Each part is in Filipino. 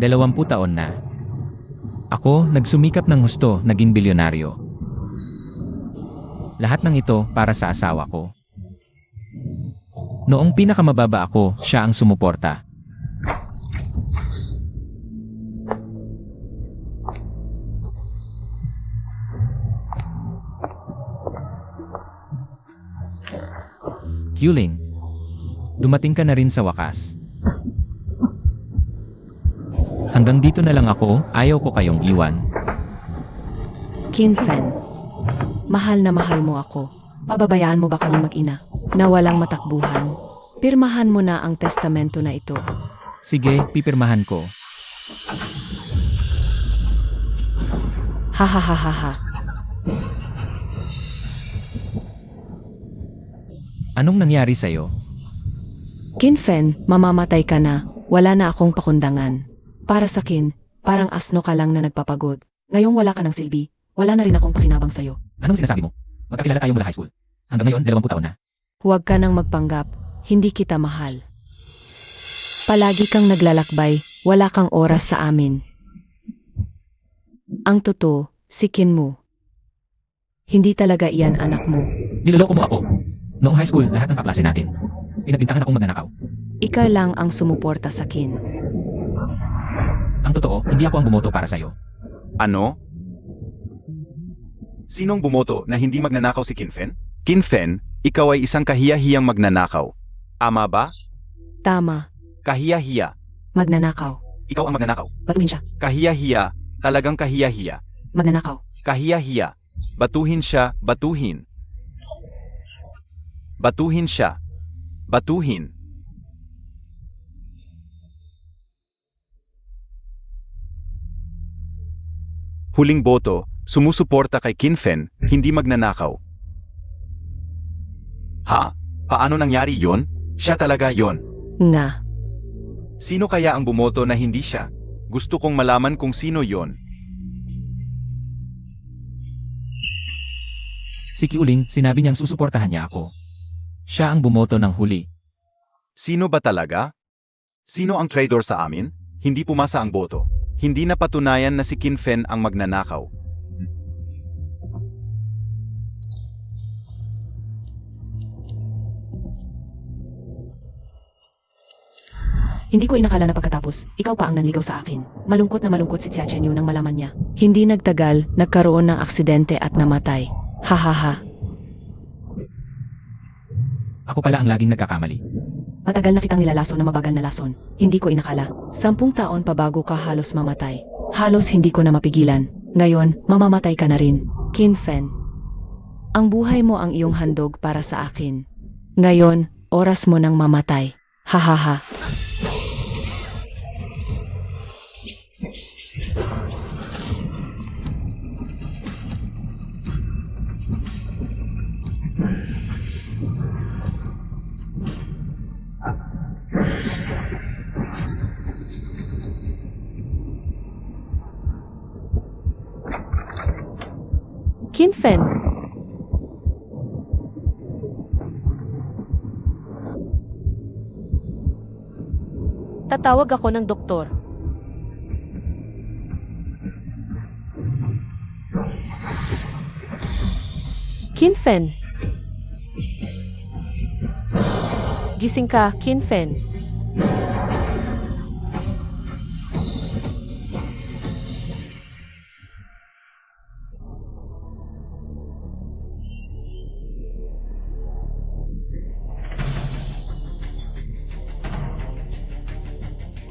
20 taon na. Ako, nagsumikap ng husto, naging bilyonaryo. Lahat ng ito para sa asawa ko. Noong pinakamababa ako, siya ang sumuporta. Yuling, dumating ka na rin sa wakas. Hanggang dito na lang ako, ayaw ko kayong iwan. Kinfen, mahal na mahal mo ako. Pababayaan mo ba kami mag-ina na walang matakbuhan? Pirmahan mo na ang testamento na ito. Sige, pipirmahan ko. Ha ha ha ha ha. Anong nangyari sa'yo? Kinfen, mamamatay ka na. Wala na akong pakundangan. Para sa kin, parang asno ka lang na nagpapagod. Ngayong wala ka ng silbi, wala na rin akong pakinabang sa'yo. Anong sinasabi mo? Magkakilala tayo mula high school. Hanggang ngayon, 20 taon na. Huwag ka nang magpanggap, hindi kita mahal. Palagi kang naglalakbay, wala kang oras sa amin. Ang totoo, sikin mo. Hindi talaga iyan anak mo. Niloloko mo ako. Noong high school, lahat ng kaklase natin. Pinagbintangan akong magnanakaw. Ikaw lang ang sumuporta sa kin. Ang totoo, hindi ako ang bumoto para sa'yo. Ano? Sinong bumoto na hindi magnanakaw si Kinfen? Kinfen, ikaw ay isang kahiya-hiyang magnanakaw. Ama ba? Tama, Kahiya-hiya. magnanakaw. Ikaw ang magnanakaw. Batuhin siya, Kahiya-hiya. Talagang kahiya-hiya. magnanakaw. Kahiya-hiya. Batuhin siya, batuhin. Batuhin siya. Batuhin. Huling boto, sumusuporta kay Kinfen, hindi magnanakaw. Ha? Paano nangyari yon? Siya talaga yon. Nga, Sino kaya ang bumoto na hindi siya? Gusto kong malaman kung sino yon. Si Kyuling, sinabi niyang susuportahan niya ako. Siya ang bumoto ng huli. Sino ba talaga? Sino ang traitor sa amin? Hindi pumasa ang boto. Hindi napatunayan na si Kinfen ang magnanakaw. hindi ko inakala na pagkatapos, ikaw pa ang nanligaw sa akin. Malungkot na malungkot si Xia Chenyu nang malaman niya. Hindi nagtagal, nagkaroon ng aksidente at namatay. Ha ha ha. Ako pala ang laging nagkakamali. Matagal na kitang nilalason na mabagal na lason. Hindi ko inakala. 10 taon pa bago ka halos mamatay. Halos hindi ko na mapigilan. Ngayon, mamamatay ka na rin. Kinfen. Ang buhay mo ang iyong handog para sa akin. Ngayon, oras mo nang mamatay. Ha ha ha. Kinfen. Tatawag ako ng doktor. Kinfen. Gising ka, Kinfen.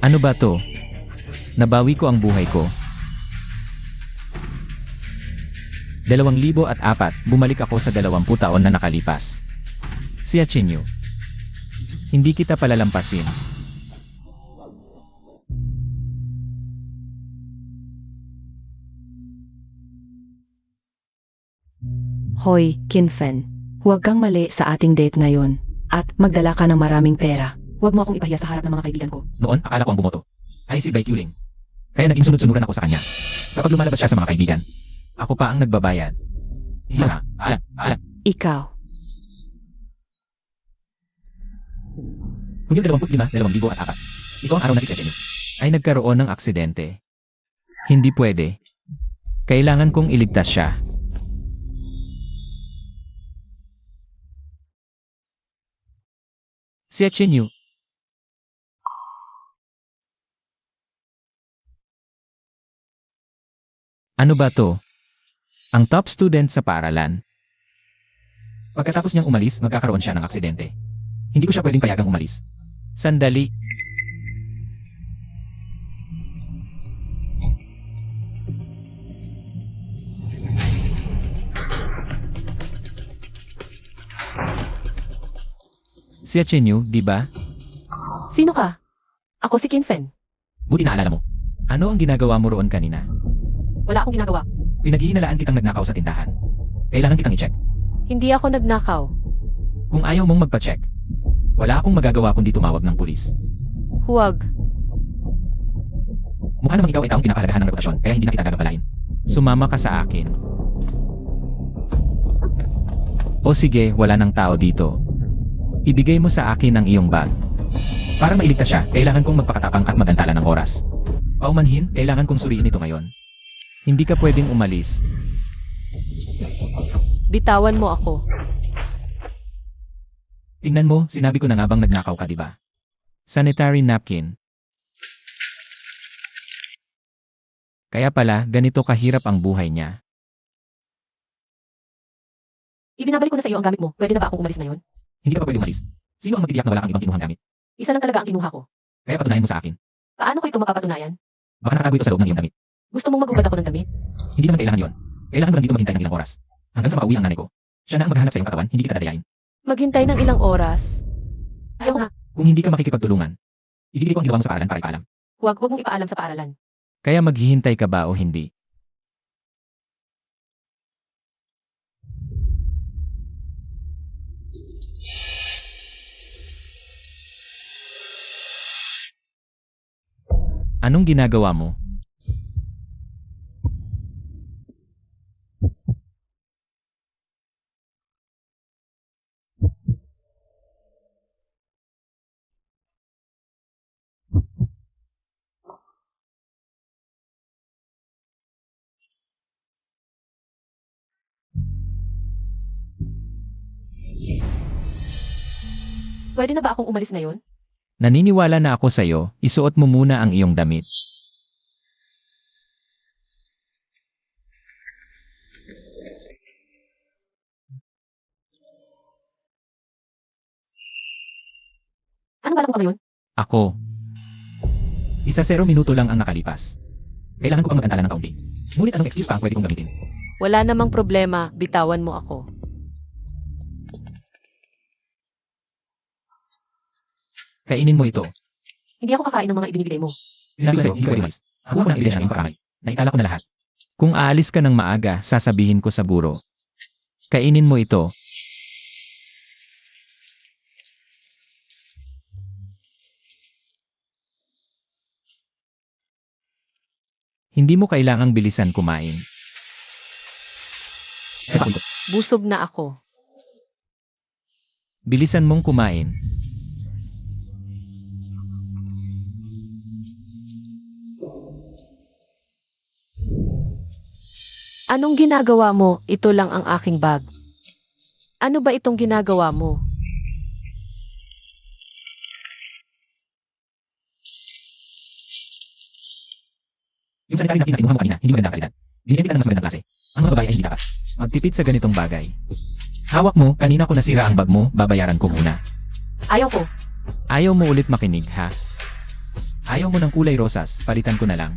Ano ba to? Nabawi ko ang buhay ko. 2004, bumalik ako sa 20 taon na nakalipas. Xia Chenyu. Hindi kita palalampasin. Hoy, Kinfen. Huwag kang mali sa ating date ngayon. At magdala ka ng maraming pera. Huwag mo akong ipahiya sa harap ng mga kaibigan ko. Noon, akala ko ang bumoto ay si Bai Kyuling. Kaya naging sunod-sunuran ako sa kanya. Kapag lumalabas siya sa mga kaibigan, ako pa ang nagbabayad. Ikaw. Hunyo 25, 2004. Ito ang araw na si Xia Chenyu ay nagkaroon ng aksidente. Hindi pwede. Kailangan kong iligtas siya. Si Chenyu. Ano ba to? Ang top student sa paaralan. Pagkatapos niyang umalis, magkakaroon siya ng aksidente. Hindi ko siya pwedeng payagang umalis. Sandali. Si Chenyu, di ba? Sino ka? Ako si Kinfen. Buti naalala mo. Ano ang ginagawa mo roon kanina? Wala akong ginagawa. Pinaghihinalaan kitang nagnakaw sa tindahan. Kailangan kitang i-check. Hindi ako nagnakaw. Kung ayaw mong magpa-check, wala akong magagawa kundi tumawag ng pulis. Huwag. Mukha namang ikaw ay taong pinapahalagahan ng reputasyon, kaya hindi na kita gagambalain. Sumama ka sa akin. O sige, wala nang tao dito. Ibigay mo sa akin ang iyong bag. Para mailigtas siya, kailangan kong magpakatapang at magantala ng oras. Paumanhin, kailangan kong suriin ito ngayon. Hindi ka pwedeng umalis. Bitawan mo ako. Tingnan mo, sinabi ko na nga bang nagnakaw ka, di ba? Sanitary napkin. Kaya pala, ganito kahirap ang buhay niya. Ibinabalik ko na sa iyo ang gamit mo. Pwede na ba akong umalis na yon? Hindi ka pa pwede umalis. Sino ang magtitiyak na wala kang ibang kinuhang gamit? Isa lang talaga ang kinuha ko. Kaya patunayan mo sa akin. Paano ko ito mapapatunayan? Baka nakatago ito sa loob ng iyong damit. Gusto mong magubad ako ng damit? Hindi naman kailangan yon. Kailangan mo lang dito maghintay ng ilang oras. Hanggang sa makauwi ang nanay ko. Siya na ang maghahanap sa iyong katawan, hindi kita dadayain. Maghintay ng ilang oras? Ayaw nga. Kung hindi ka makikipagtulungan, ibigay ko ang ginawa mo sa paaralan para ipaalam. Huwag mong ipaalam sa paaralan. Kaya maghihintay ka ba o hindi? Anong ginagawa mo? Pwede na ba akong umalis ngayon? Naniniwala na ako sa'yo, isuot mo muna ang iyong damit. Ano balak mo ba ngayon? Ako. 0 minuto lang ang nakalipas. Kailangan ko pang mag-antala ng kaunti. Ngunit anong excuse pa ang pwede kong gamitin? Wala namang problema. Bitawan mo ako. Kainin mo ito. Hindi ako kakain ng mga ibinibigay mo. Sinabi ko sa'yo, hindi ko pwede umalis. Nakuha ko ng ebidensya ng iyong pagkamay. Naitala ko na lahat. Kung aalis ka ng maaga, sasabihin ko sa buro. Kainin mo ito. Hindi mo kailangang bilisan kumain. Busog na ako. Bilisan mong kumain. Anong ginagawa mo? Ito lang ang aking bag. Ano ba itong ginagawa mo? Yung sanitary napkin na kinuha mo kanina, hindi maganda kalidad. Binigyan kita ng mas magandang klase. Ang mga babae ay hindi dapat magtipid sa ganitong bagay. Hawak mo, kanina ko nasira ang bag mo, babayaran ko muna. Ayaw ko. Ayaw mo ulit makinig, ha? Ayaw mo ng kulay rosas, palitan ko na lang.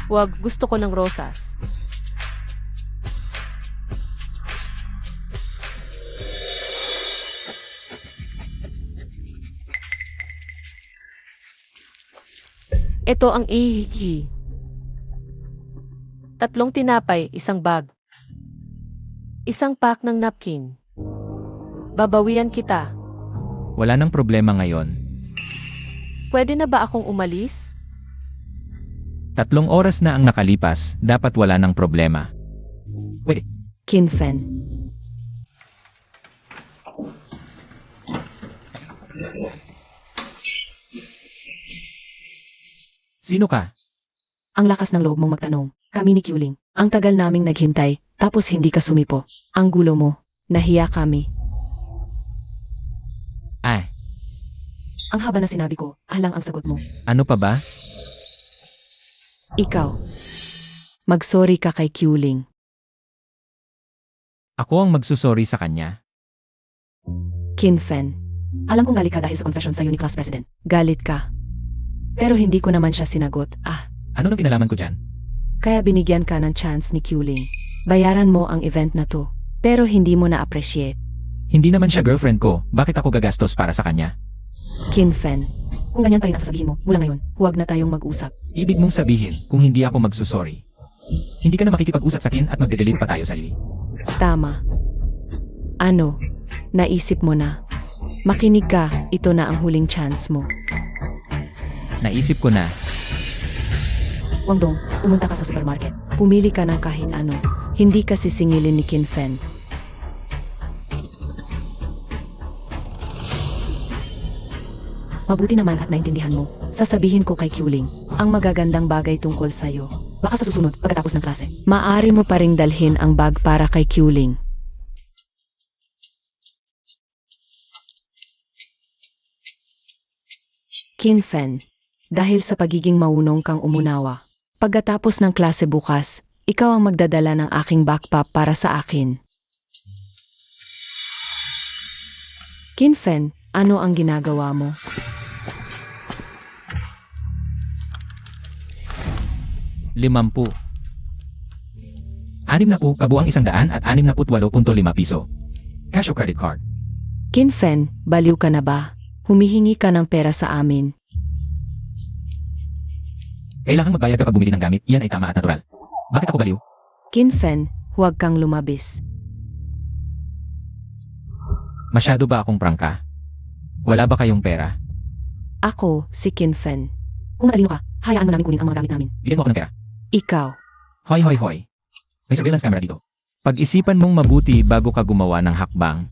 Huwag, gusto ko ng rosas. Ito ang ihihi. 3 tinapay, 1 bag. 1 pack ng napkin. Babawian kita. Wala nang problema ngayon. Pwede na ba akong umalis? 3 oras na ang nakalipas, dapat wala nang problema. Pwede. Kinfen. Sino ka? Ang lakas ng loob mong magtanong. Kami ni Kyuling. Ang tagal naming naghintay, tapos hindi ka sumipo. Ang gulo mo. Nahiya kami. Ay, Ang haba na sinabi ko, lang ang sagot mo. ano pa ba? Ikaw. Magsorry ka kay Kyuling. Ako ang magsusorry sa kanya. Kinfen. Alam kong galit ka dahil sa confession sa'yo ni class president. Galit ka. Pero hindi ko naman siya sinagot. Ano nang kinalaman ko dyan? Kaya binigyan ka ng chance ni Kyuling. Bayaran mo ang event na to. Pero hindi mo na-appreciate. Hindi naman siya girlfriend ko, bakit ako gagastos para sa kanya? Kinfen. Kung ganyan pa rin ang sasabihin mo, mula ngayon, huwag na tayong mag-usap. Ibig mong sabihin, kung hindi ako magsusorry, hindi ka na makikipag-usap sa akin at magde-delete pa tayo sa lili. Tama. Ano? Naisip mo na. Makinig ka, ito na ang huling chance mo. Naisip ko na, Wangdong, pumunta ka sa supermarket. Pumili ka ng kahit ano. Hindi ka sisingilin ni Kinfen. Mabuti naman at naintindihan mo. Sasabihin ko kay Kyuling ang magagandang bagay tungkol sa'yo. Baka sa susunod, pagkatapos ng klase, maaari mo pa ring dalhin ang bag para kay Kyuling. Kinfen, dahil sa pagiging maunong kang umunawa. Pagkatapos ng klase bukas, ikaw ang magdadala ng aking backpack para sa akin. Kinfen, ano ang ginagawa mo? limampu. 60 kabuang 100 at 68.5 piso. Cash o credit card? Kinfen, baliw ka na ba? Humihingi ka ng pera sa amin. Kailangan magbayad kapag bumili ng gamit, yan ay tama at natural. Bakit ako baliw? Kinfen, huwag kang lumabis. Masyado ba akong prangka? Wala ba kayong pera? Ako, si Kinfen. Kung matalino ka, hayaan mo namin kunin ang mga gamit namin. Bigyan mo ako ng pera. Ikaw. Hoy hoy hoy. May surveillance camera dito. Pag-isipan mong mabuti bago ka gumawa ng hakbang.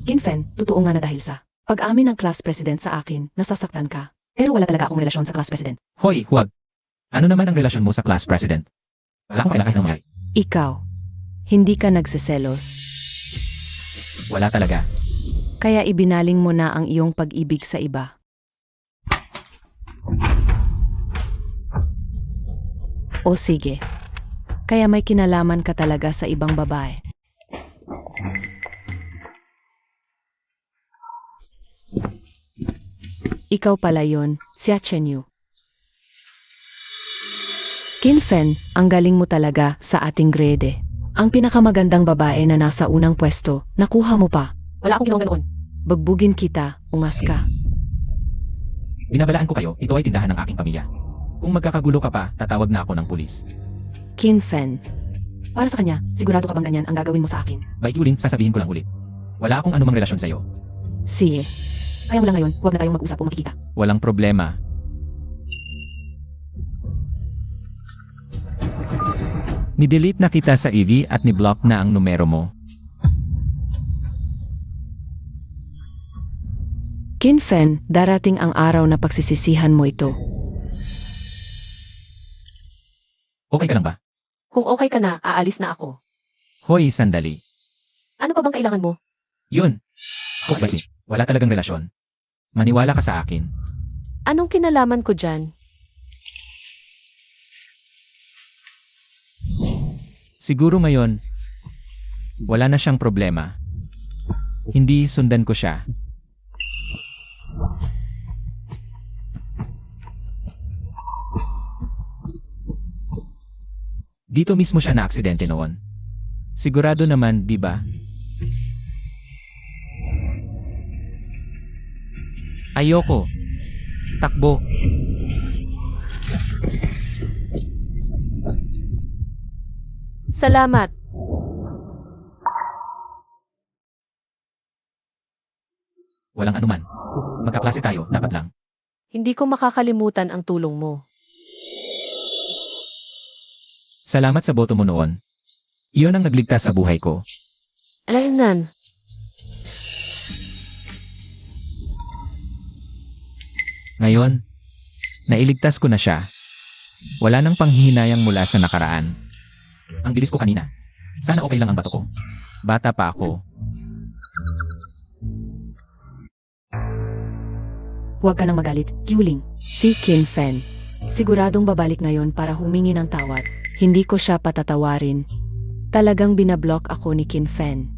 Kinfen, totoo nga na dahil sa pag-amin ng class president sa akin, nasasaktan ka. Pero wala talaga akong relasyon sa class president. Hoy, huwag. Ano naman ang relasyon mo sa class president? Wala akong kailangan ng mahal. Ikaw. Hindi ka nagseselos. Wala talaga. Kaya ibinaling mo na ang iyong pag-ibig sa iba. O sige. Kaya may kinalaman ka talaga sa ibang babae. Ikaw pala yon, si Chenyu. Kinfen, ang galing mo talaga sa ating grade. Ang pinakamagandang babae na nasa unang pwesto, nakuha mo pa. Wala akong ginawang ganoon. Bagbugin kita, ungas ka. Binabalaan ko kayo, ito ay tindahan ng aking pamilya. Kung magkakagulo ka pa, tatawag na ako ng pulis. Kinfen. Para sa kanya, sigurado ka bang ganyan ang gagawin mo sa akin? By Yulin, sasabihin ko lang ulit. Wala akong anumang relasyon sa'yo. Sige. Kaya mula ngayon, huwag na tayong mag-usap o makikita. Walang problema. Ni-delete na kita sa EV at ni-block na ang numero mo. Kinfen, darating ang araw na pagsisisihan mo ito. Okay ka lang ba? Kung okay ka na, aalis na ako. Hoy, sandali. Ano pa bang kailangan mo? Yun. Okay, wala talagang relasyon. Maniwala ka sa akin. Anong kinalaman ko dyan? Siguro ngayon, wala na siyang problema. Hindi sundan ko siya. Dito mismo siya na aksidente noon. Sigurado naman, di ba? Ayoko. Takbo. Salamat. Walang anuman. Magkaklase tayo, dapat lang. Hindi ko makakalimutan ang tulong mo. Salamat sa boto mo noon. Iyon ang nagligtas sa buhay ko. Alaynan. Ngayon, nailigtas ko na siya. Wala nang panghihinayang mula sa nakaraan. Ang bilis ko kanina. Sana okay lang ang bato ko. Bata pa ako. Huwag ka nang magalit, Yuling. Si Qin Fen. Siguradong babalik ngayon para humingi ng tawad. Hindi ko siya patatawarin. Talagang binablock ako ni Qin Fen.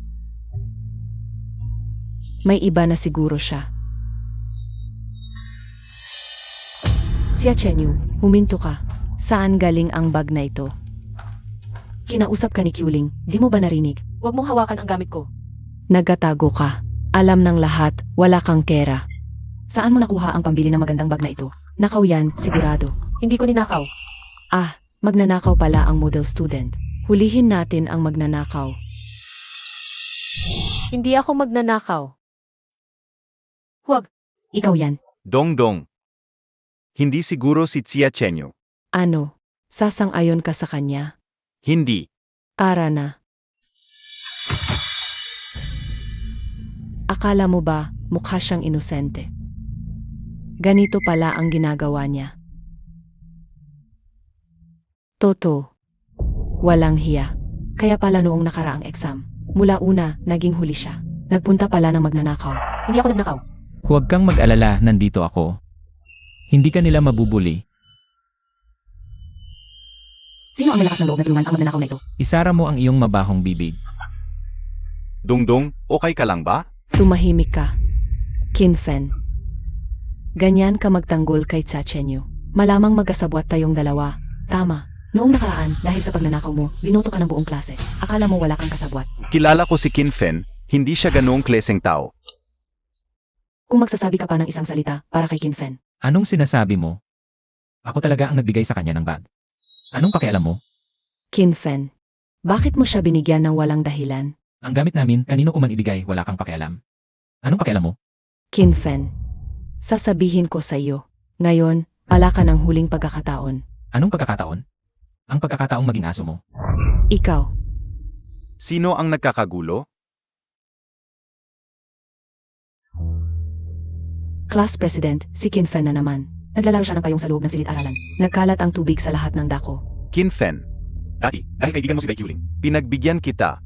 May iba na siguro siya. Xia Chenyu, huminto ka. Saan galing ang bag na ito? Kinausap ka ni Yuling, di mo ba narinig? Huwag mong hawakan ang gamit ko. Nagkatago ka. Alam ng lahat, wala kang kera. Saan mo nakuha ang pambili ng magandang bag na ito? Nakaw yan, sigurado. Hindi ko ninakaw. Ah, magnanakaw pala ang model student. Hulihin natin ang magnanakaw. Hindi ako magnanakaw. Huwag. Ikaw yan. Dong. Hindi siguro si Xia Chenyu. Ano? Sasang-ayon ka sa kanya? Hindi. Tara na. Akala mo ba mukha siyang inosente? Ganito pala ang ginagawa niya. Toto. Walang hiya. Kaya pala noong nakaraang exam, mula una, naging huli siya. Nagpunta pala ng magnanakaw. Hindi ako nagnakaw. Huwag kang mag-alala, nandito ako. Hindi ka nila mabubuli. Sino ang malakas ng loob na tulungan ang magnanakaw na ito? Isara mo ang iyong mabahong bibig. Dongdong, okay ka lang ba? Tumahimik ka. Qin Fen. Ganyan ka magtanggol kay Xia Chenyu. Malamang magkasabwat tayong dalawa. Tama. Noong nakaraan, dahil sa pagnanakaw mo, binoto ka ng buong klase. Akala mo wala kang kasabwat. Kilala ko si Qin Fen, hindi siya ganoong kleseng tao. Kung magsasabi ka pa ng isang salita para kay Qin Fen. Anong sinasabi mo? Ako talaga ang nagbigay sa kanya ng bag. Anong pakialam mo? Qin Fen. Bakit mo siya binigyan ng walang dahilan? Ang gamit namin, kanino ko man ibigay, wala kang pakialam. Anong pakialam mo? Qin Fen. Sasabihin ko sa iyo. Ngayon, wala ka ng huling pagkakataon. Anong pagkakataon? Ang pagkakataong maging aso mo. Ikaw. Sino ang nagkakagulo? Class President, si Qin Fen na naman. Naglalaro siya ng payong sa loob ng silid-aralan. Nagkalat ang tubig sa lahat ng dako. Qin Fen. Dati, dahil kaibigan mo si Bai Yuling, pinagbigyan kita.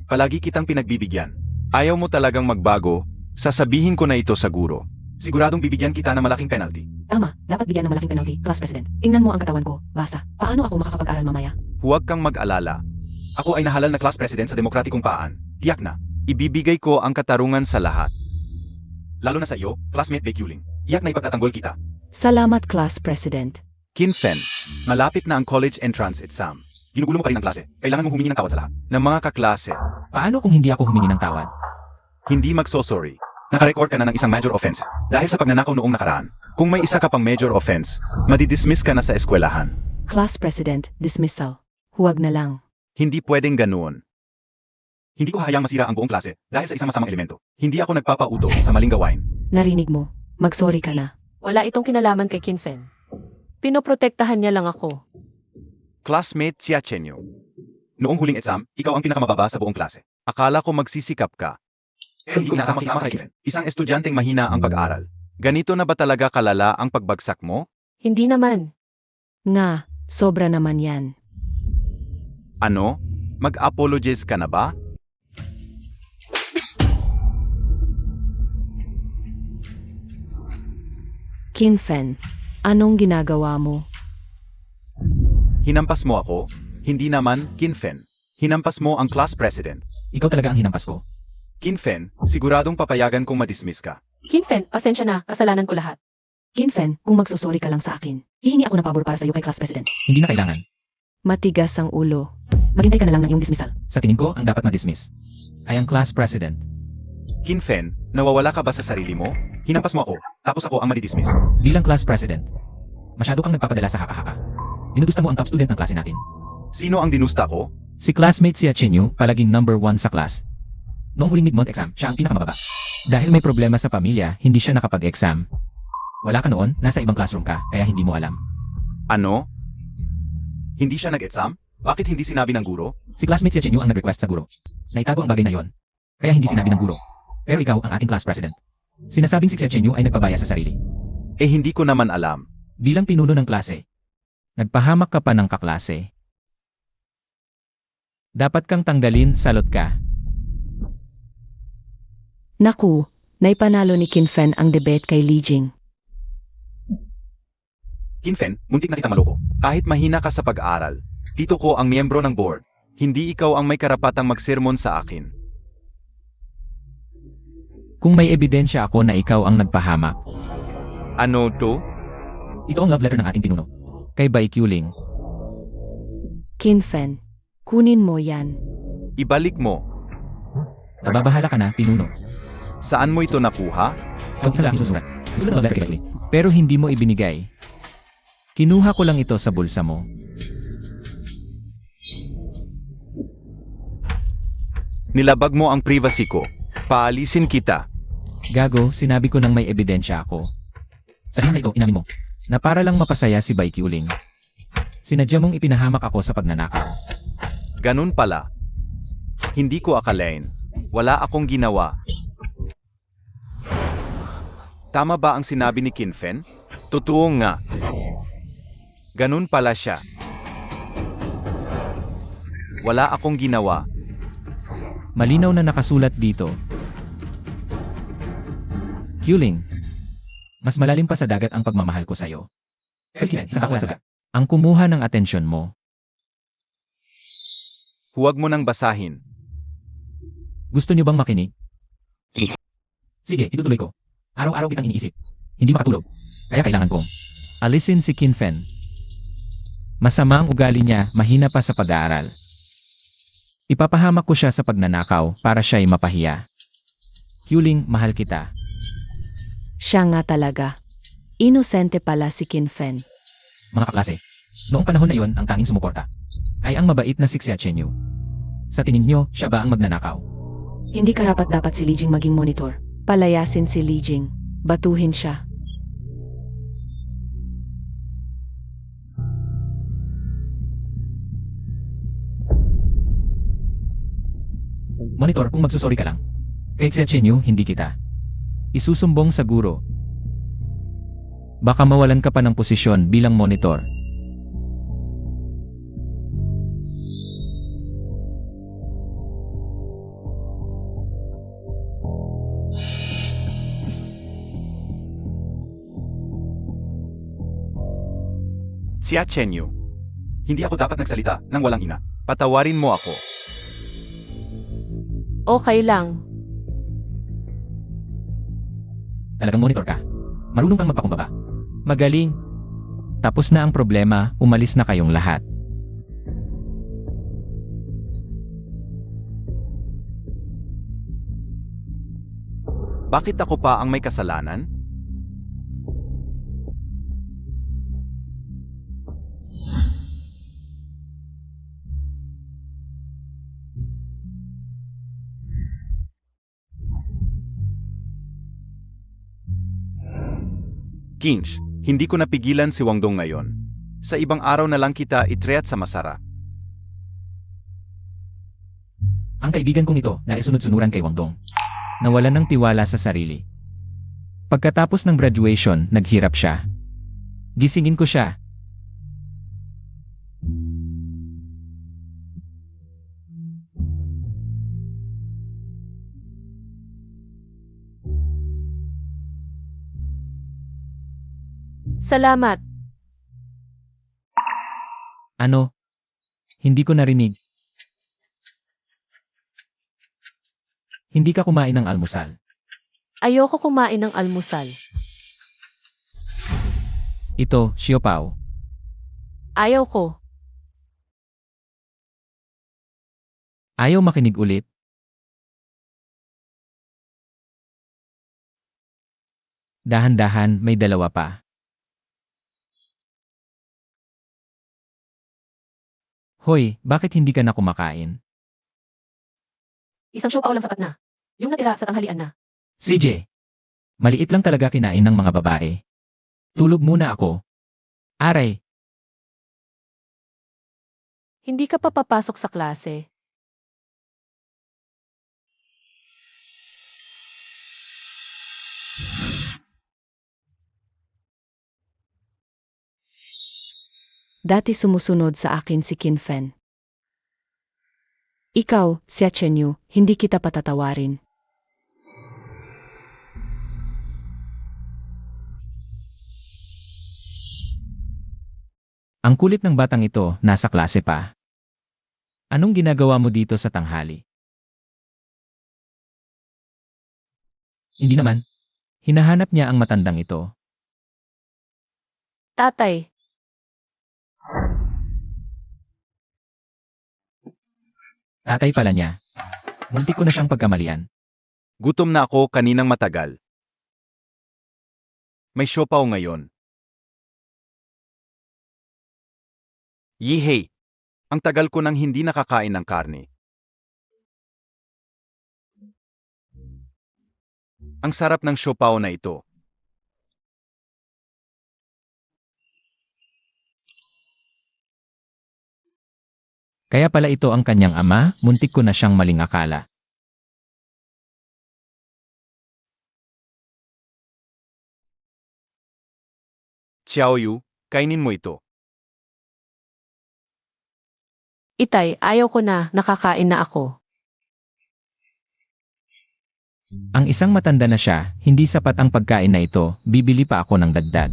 Palagi kitang pinagbibigyan. Ayaw mo talagang magbago, sasabihin ko na ito sa guro. Siguradong bibigyan kita ng malaking penalty. Tama, dapat bigyan ng malaking penalty, Class President. Tingnan mo ang katawan ko, basa. Paano ako makakapag-aral mamaya? Huwag kang mag-alala. Ako ay nahalal na class president sa demokratikong paan. Tiyak na. Ibibigay ko ang katarungan sa lahat. Lalo na sa iyo, classmate Bai Yuling. Iyak na ipagtatanggol kita. Salamat, Class President. Qin Fen, malapit na ang college entrance exam. Ginugulo mo pa rin ang klase. Kailangan mong humingi ng tawad sa lahat. Ng mga kaklase, Paano kung hindi ako humingi ng tawad? hindi magso-sorry. Nakarecord ka na ng isang major offense dahil sa pagnanakaw noong nakaraan. Kung may isa ka pang major offense, madidismiss ka na sa eskwelahan. Class President, dismissal. Huwag na lang. Hindi pwedeng ganoon. Hindi ko hayang masira ang buong klase dahil sa isang masamang elemento. Hindi ako nagpapauto sa maling gawain. Narinig mo. Magsorry ka na. Wala itong kinalaman kay Qin Fen. Pinoprotektahan niya lang ako. Classmate Xia Chenyu. Noong huling exam, ikaw ang pinakamababa sa buong klase. Akala ko magsisikap ka. Pero hindi ko inasang makisama kay Qin Fen. Isang estudyanteng mahina ang pag-aral. Ganito na ba talaga kalala ang pagbagsak mo? Hindi naman. Nga, sobra naman yan. Ano? Mag-apologize ka na ba? Qin Fen, anong ginagawa mo? Hinampas mo ako? Hindi naman, Qin Fen. Hinampas mo ang class president. Ikaw talaga ang hinampas ko. Qin Fen, siguradong papayagan kong madismiss ka. Qin Fen, pasensya na. Kasalanan ko lahat. Qin Fen, kung magsusuri ka lang sa akin, hihingi ako ng pabor para sa iyo kay Class President. Hindi na kailangan. Matigas ang ulo. Maghintay ka na lang ng iyong dismissal. Sa tingin ko, ang dapat ma-dismiss ay ang class president. Qin Fen, nawawala ka ba sa sarili mo? Hinampas mo ako, tapos ako ang madidismiss. Bilang class president, masyado kang nagpapadala sa haka-haka. Dinudusta mo ang top student ng klase natin. Sino ang dinusta ko? Si classmate Xia Chenyu, palaging number 1 sa class. Noong huling mid-month exam, siya ang pinakamababa. Dahil may problema sa pamilya, hindi siya nakapag-exam. Wala ka noon, nasa ibang classroom ka, kaya hindi mo alam. Ano? Hindi siya nag-exam? Bakit hindi sinabi ng guro? Si classmate Xia Chenyu ang nag-request sa guro. Naitago ang bagay na yon, kaya hindi sinabi ng guro. Pero ikaw ang ating class president. Sinasabing si Xia Chenyu ay nagpabaya sa sarili. Eh hindi ko naman alam. Bilang pinuno ng klase, nagpahamak ka pa ng kaklase. Dapat kang tanggalin, salot ka. Naku, naipanalo ni Kinfen ang debate kay Li Jing. Kinfen, muntik na kita maloko. Kahit mahina ka sa pag-aaral, tito ko ang miyembro ng board. Hindi ikaw ang may karapatang magsermon sa akin. Kung may ebidensya ako na ikaw ang nagpahamak, Ano to? ito ang love letter ng ating pinuno. Kay Bai Qiuling. Kinfen, kunin mo yan. Ibalik mo. Nababahala ka na, pinuno. Saan mo ito nakuha? Huwag sa laki susulat. Susulat ang love letter kay Bai. Pero hindi mo ibinigay. Kinuha ko lang ito sa bulsa mo. Nilabag mo ang privacy ko. Paalisin kita. Gago, sinabi ko nang may ebidensya ako. Sabihin na ito, inamin mo, na para lang mapasaya si Bai Qiuling. Sinadya mong ipinahamak ako sa pagnanakaw. Ganun pala. Hindi ko akalain. Wala akong ginawa. Tama ba ang sinabi ni Kinfen? Totoo nga. Ganun pala siya. Wala akong ginawa. Malinaw na nakasulat dito. Qiuling, mas malalim pa sa dagat ang pagmamahal ko sa'yo. Sige, sa dagat. Ang kumuha ng atensyon mo. Huwag mo nang basahin. Gusto niyo bang makinig? Sige, itutuloy ko. Araw-araw kitang iniisip. Hindi makatulog. Kaya kailangan kong alisin si Kinfen. Masama ang ugali niya, mahina pa sa pag-aaral. Ipapahamak ko siya sa pagnanakaw para siya'y mapahiya. Qiuling, mahal kita. Siya nga talaga. Inosente pala si Kinfen. Mga kaklase, noong panahon na iyon ang tanging sumuporta ay ang mabait na si Xia Chenyu. Sa tingin niyo, siya ba ang magnanakaw? Hindi karapat-dapat si Li Jing maging monitor. Palayasin si Li Jing. Batuhin siya. Monitor, kung magsusori ka lang. Kay Xia Chenyu, hindi kita isusumbong sa guro. Baka mawalan ka pa ng posisyon bilang monitor. Xia Chenyu. Hindi ako dapat nagsalita nang walang ina. Patawarin mo ako. Okay lang. Talagang monitor ka. Marunong kang magpakumbaba. Magaling. Tapos na ang problema, umalis na kayong lahat. Bakit ako pa ang may kasalanan? Kinch, hindi ko napigilan si Wangdong ngayon. Sa ibang araw na lang kita itreat sa masara. Ang kaibigan kong ito na isunod-sunuran kay Wangdong. Nawalan ng tiwala sa sarili. Pagkatapos ng graduation, naghirap siya. Gisingin ko siya. Salamat. Ano? Hindi ko narinig. Hindi ka kumain ng almusal. Ayoko kumain ng almusal. Ito, siopaw. Ayaw ko. Ayaw makinig ulit. Dahan-dahan, may dalawa pa. Hoy, bakit hindi ka na kumakain? Isang siopaw lang sapat na. Yung natira sa tanghalian na. CJ, maliit lang talaga kinain ng mga babae. Tulog muna ako. Aray, Hindi ka pa papasok sa klase. Dati sumusunod sa akin si Kinfen. Ikaw, Xia Chenyu, hindi kita patatawarin. Ang kulit ng batang ito, nasa klase pa. Anong ginagawa mo dito sa tanghali? Hindi naman. Hinahanap niya ang matandang ito. Tatay, Tatay pala niya. Muntik ko na siyang pagkamalian. Gutom na ako kaninang matagal. May siopaw ngayon. Yehey! Ang tagal ko nang hindi nakakain ng karne. Ang sarap ng siopaw na ito. Kaya pala ito ang kanyang ama, muntik ko na siyang maling akala. Xiaoyu, kainin mo ito. itay, ayaw ko na, nakakain na ako. Ang isang matanda na siya, hindi sapat ang pagkain na ito, bibili pa ako ng dagdag.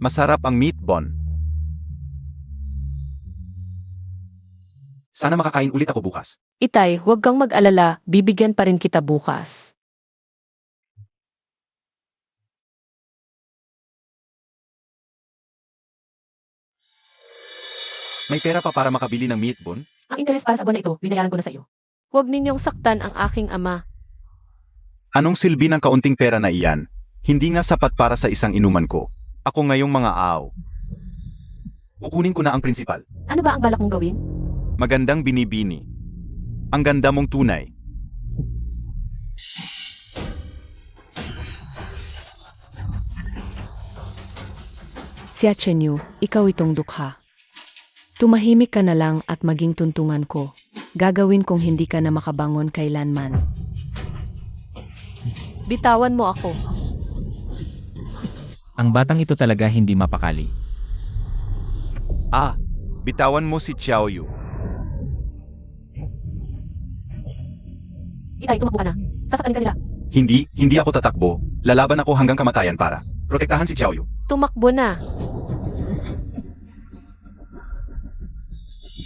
Masarap ang meat bun. Sana makakain ulit ako bukas. Itay, huwag kang mag-alala, bibigyan pa rin kita bukas. May pera pa para makabili ng meat bun? Ang interes para sa buwan na ito, binayaran ko na sa iyo. Huwag ninyong saktan ang aking ama. Anong silbi ng kaunting pera na iyan? Hindi nga sapat para sa isang inuman ko. Ako ngayong mga aaw. Kukunin ko na ang prinsipal. Ano ba ang balak mong gawin? Magandang binibini. Ang ganda mong tunay. Xia Chenyu, ikaw itong dukha. Tumahimik ka na lang at maging tuntungan ko. Gagawin kong hindi ka na makabangon kailanman. Bitawan mo ako. Ang batang ito talaga hindi mapakali. Ah, bitawan mo si Xiaoyu. Itay, tumakbo ka na. Sasaktan ka nila. Hindi ako tatakbo. Lalaban ako hanggang kamatayan para protektahan si Xiaoyu. Tumakbo na.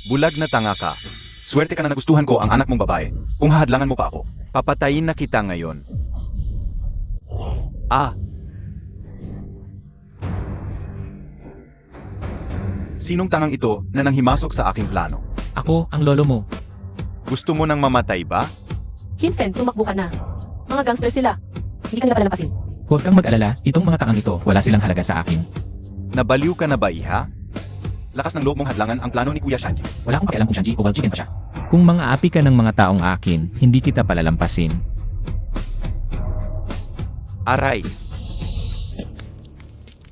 Bulag na tanga ka. Swerte ka na nagustuhan ko ang anak mong babae. Kung hahadlangan mo pa ako, papatayin na kita ngayon. Ah! Sinong tangang ito na nanghimasok sa aking plano? Ako, ang lolo mo. Gusto mo nang mamatay ba? Kinfen, tumakbo ka na. Mga gangster sila. Hindi ka nila palalampasin. Huwag kang mag-alala, itong mga tangang ito, wala silang halaga sa akin. Nabaliw ka na ba, iha? Lakas ng loob mong hadlangan ang plano ni Kuya Shanji. Wala akong pakialam kung Shanji o Chicken pa siya. Kung mga api ka ng mga taong akin, hindi kita palalampasin. Aray!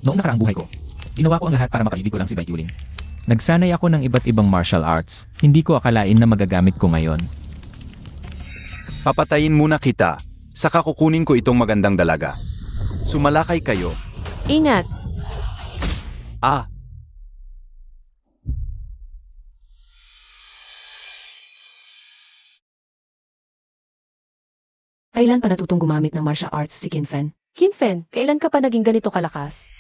Noong nakaraang buhay ko, ginawa ko ang lahat para makaibig ko lang si Bai Yuling. Nagsanay ako ng iba't ibang martial arts, hindi ko akalain na magagamit ko ngayon. Papatayin muna kita, saka kukunin ko itong magandang dalaga. Sumalakay kayo. Ingat. Ah! Kailan pa natutong gumamit ng martial arts si Kinfen? Kinfen, kailan ka pa naging ganito kalakas?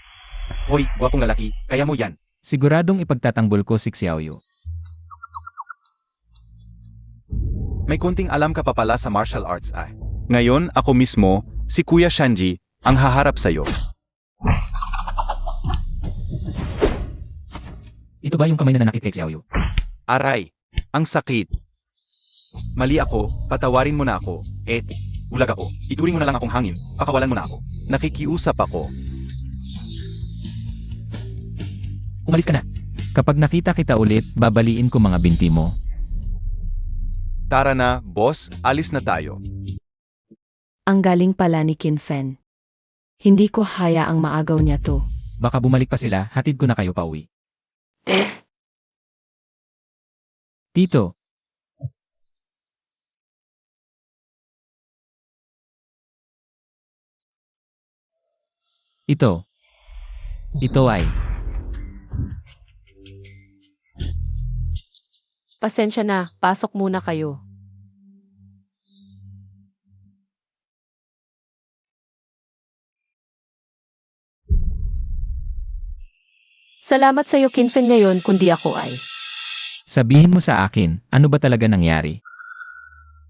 Hoy, gwapong lalaki, kaya mo yan. Siguradong ipagtatanggol ko si Xiaoyu. May konting alam ka pa pala sa martial arts ay. Ngayon, ako mismo, si Kuya Shanji, ang haharap sa'yo. Ito ba yung kamay na nanakit kay Xiaoyu? Aray! Ang sakit! Mali ako, patawarin mo na ako, bulag ako, ituring mo na lang akong hangin, pakawalan mo na ako. Nakikiusap ako. Umalis ka na. Kapag nakita kita ulit, babaliin ko mga binti mo. Tara na, boss, alis na tayo. Ang galing pala ni Kinfen. Hindi ko hayaang maagaw niya to. Baka bumalik pa sila, hatid ko na kayo pauwi. Tito, Ito ay, Pasensya na, pasok muna kayo. Salamat sa'yo, Kinfen, ngayon, kundi ako ay sabihin mo sa akin, ano ba talaga nangyari?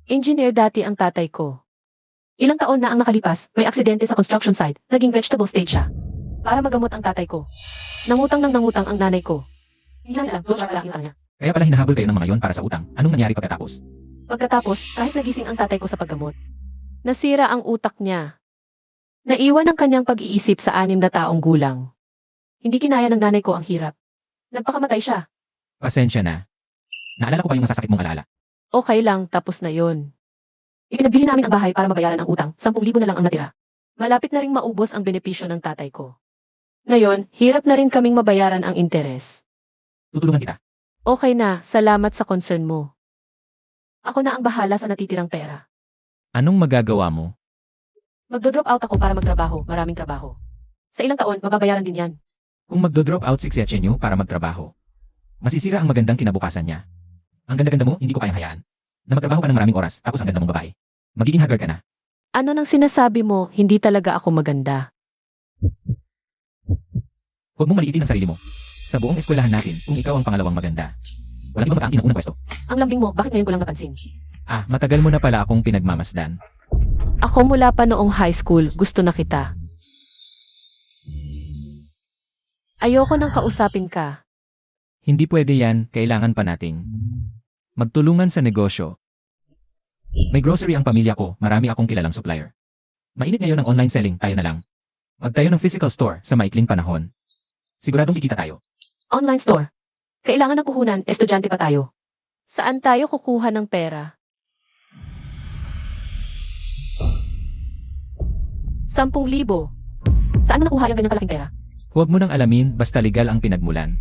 engineer dati ang tatay ko. Ilang taon na ang nakalipas, may aksidente sa construction site, naging vegetable state siya. Para magamot ang tatay ko. Nangutang ang nanay ko. Hindi namin alam, doon siya palaki niya. Kaya pala hinahabol kayo ng mga yon para sa utang. Anong nangyari pagkatapos? Pagkatapos, kahit nagising ang tatay ko sa paggamot, nasira ang utak niya. Naiwan ang kanyang pag-iisip sa 6 na taong gulang. Hindi kinaya ng nanay ko ang hirap. Nagpakamatay siya. Pasensya na. Naalala ko pa yung masasakit mong alala. Okay lang, tapos na yon. Ipinagbili namin ang bahay para mabayaran ang utang, 10,000 na lang ang natira. Malapit na ring maubos ang benepisyo ng tatay ko. Ngayon, hirap na rin kaming mabayaran ang interes. Tutulungan kita. Okay na, salamat sa concern mo. Ako na ang bahala sa natitirang pera. Anong magagawa mo? Magdo-drop out ako para magtrabaho, maraming trabaho. Sa ilang taon, mababayaran din yan. Kung magdo-drop out si Xiachenyu para magtrabaho, masisira ang magandang kinabukasan niya. Ang ganda-ganda mo, hindi ko kayang hayaan. Na magtrabaho ka ng maraming oras, tapos ang ganda mong babae. Magiging haggard ka na. Ano nang sinasabi mo, hindi talaga ako maganda. Huwag mong maliitin ang sarili mo. Sa buong eskwelahan natin, kung ikaw ang pangalawang maganda, walang ibang makaangkin ang unang pwesto. Ang lambing mo, bakit ngayon ko lang napansin? Matagal mo na pala akong pinagmamasdan. Ako mula pa noong high school, gusto na kita. Ayoko nang kausapin ka. Hindi pwede yan, kailangan pa nating magtulungan sa negosyo. May grocery ang pamilya ko, marami akong kilalang supplier. Mainit ngayon ang online selling, tayo na lang. Magtayo ng physical store sa maikling panahon. Siguradong kikita tayo. Online store. Kailangan ng puhunan, estudyante pa tayo. Saan tayo kukuha ng pera? 10,000. Saan mo nakuha yung ganyang kalaking pera? Huwag mo nang alamin, basta legal ang pinagmulan.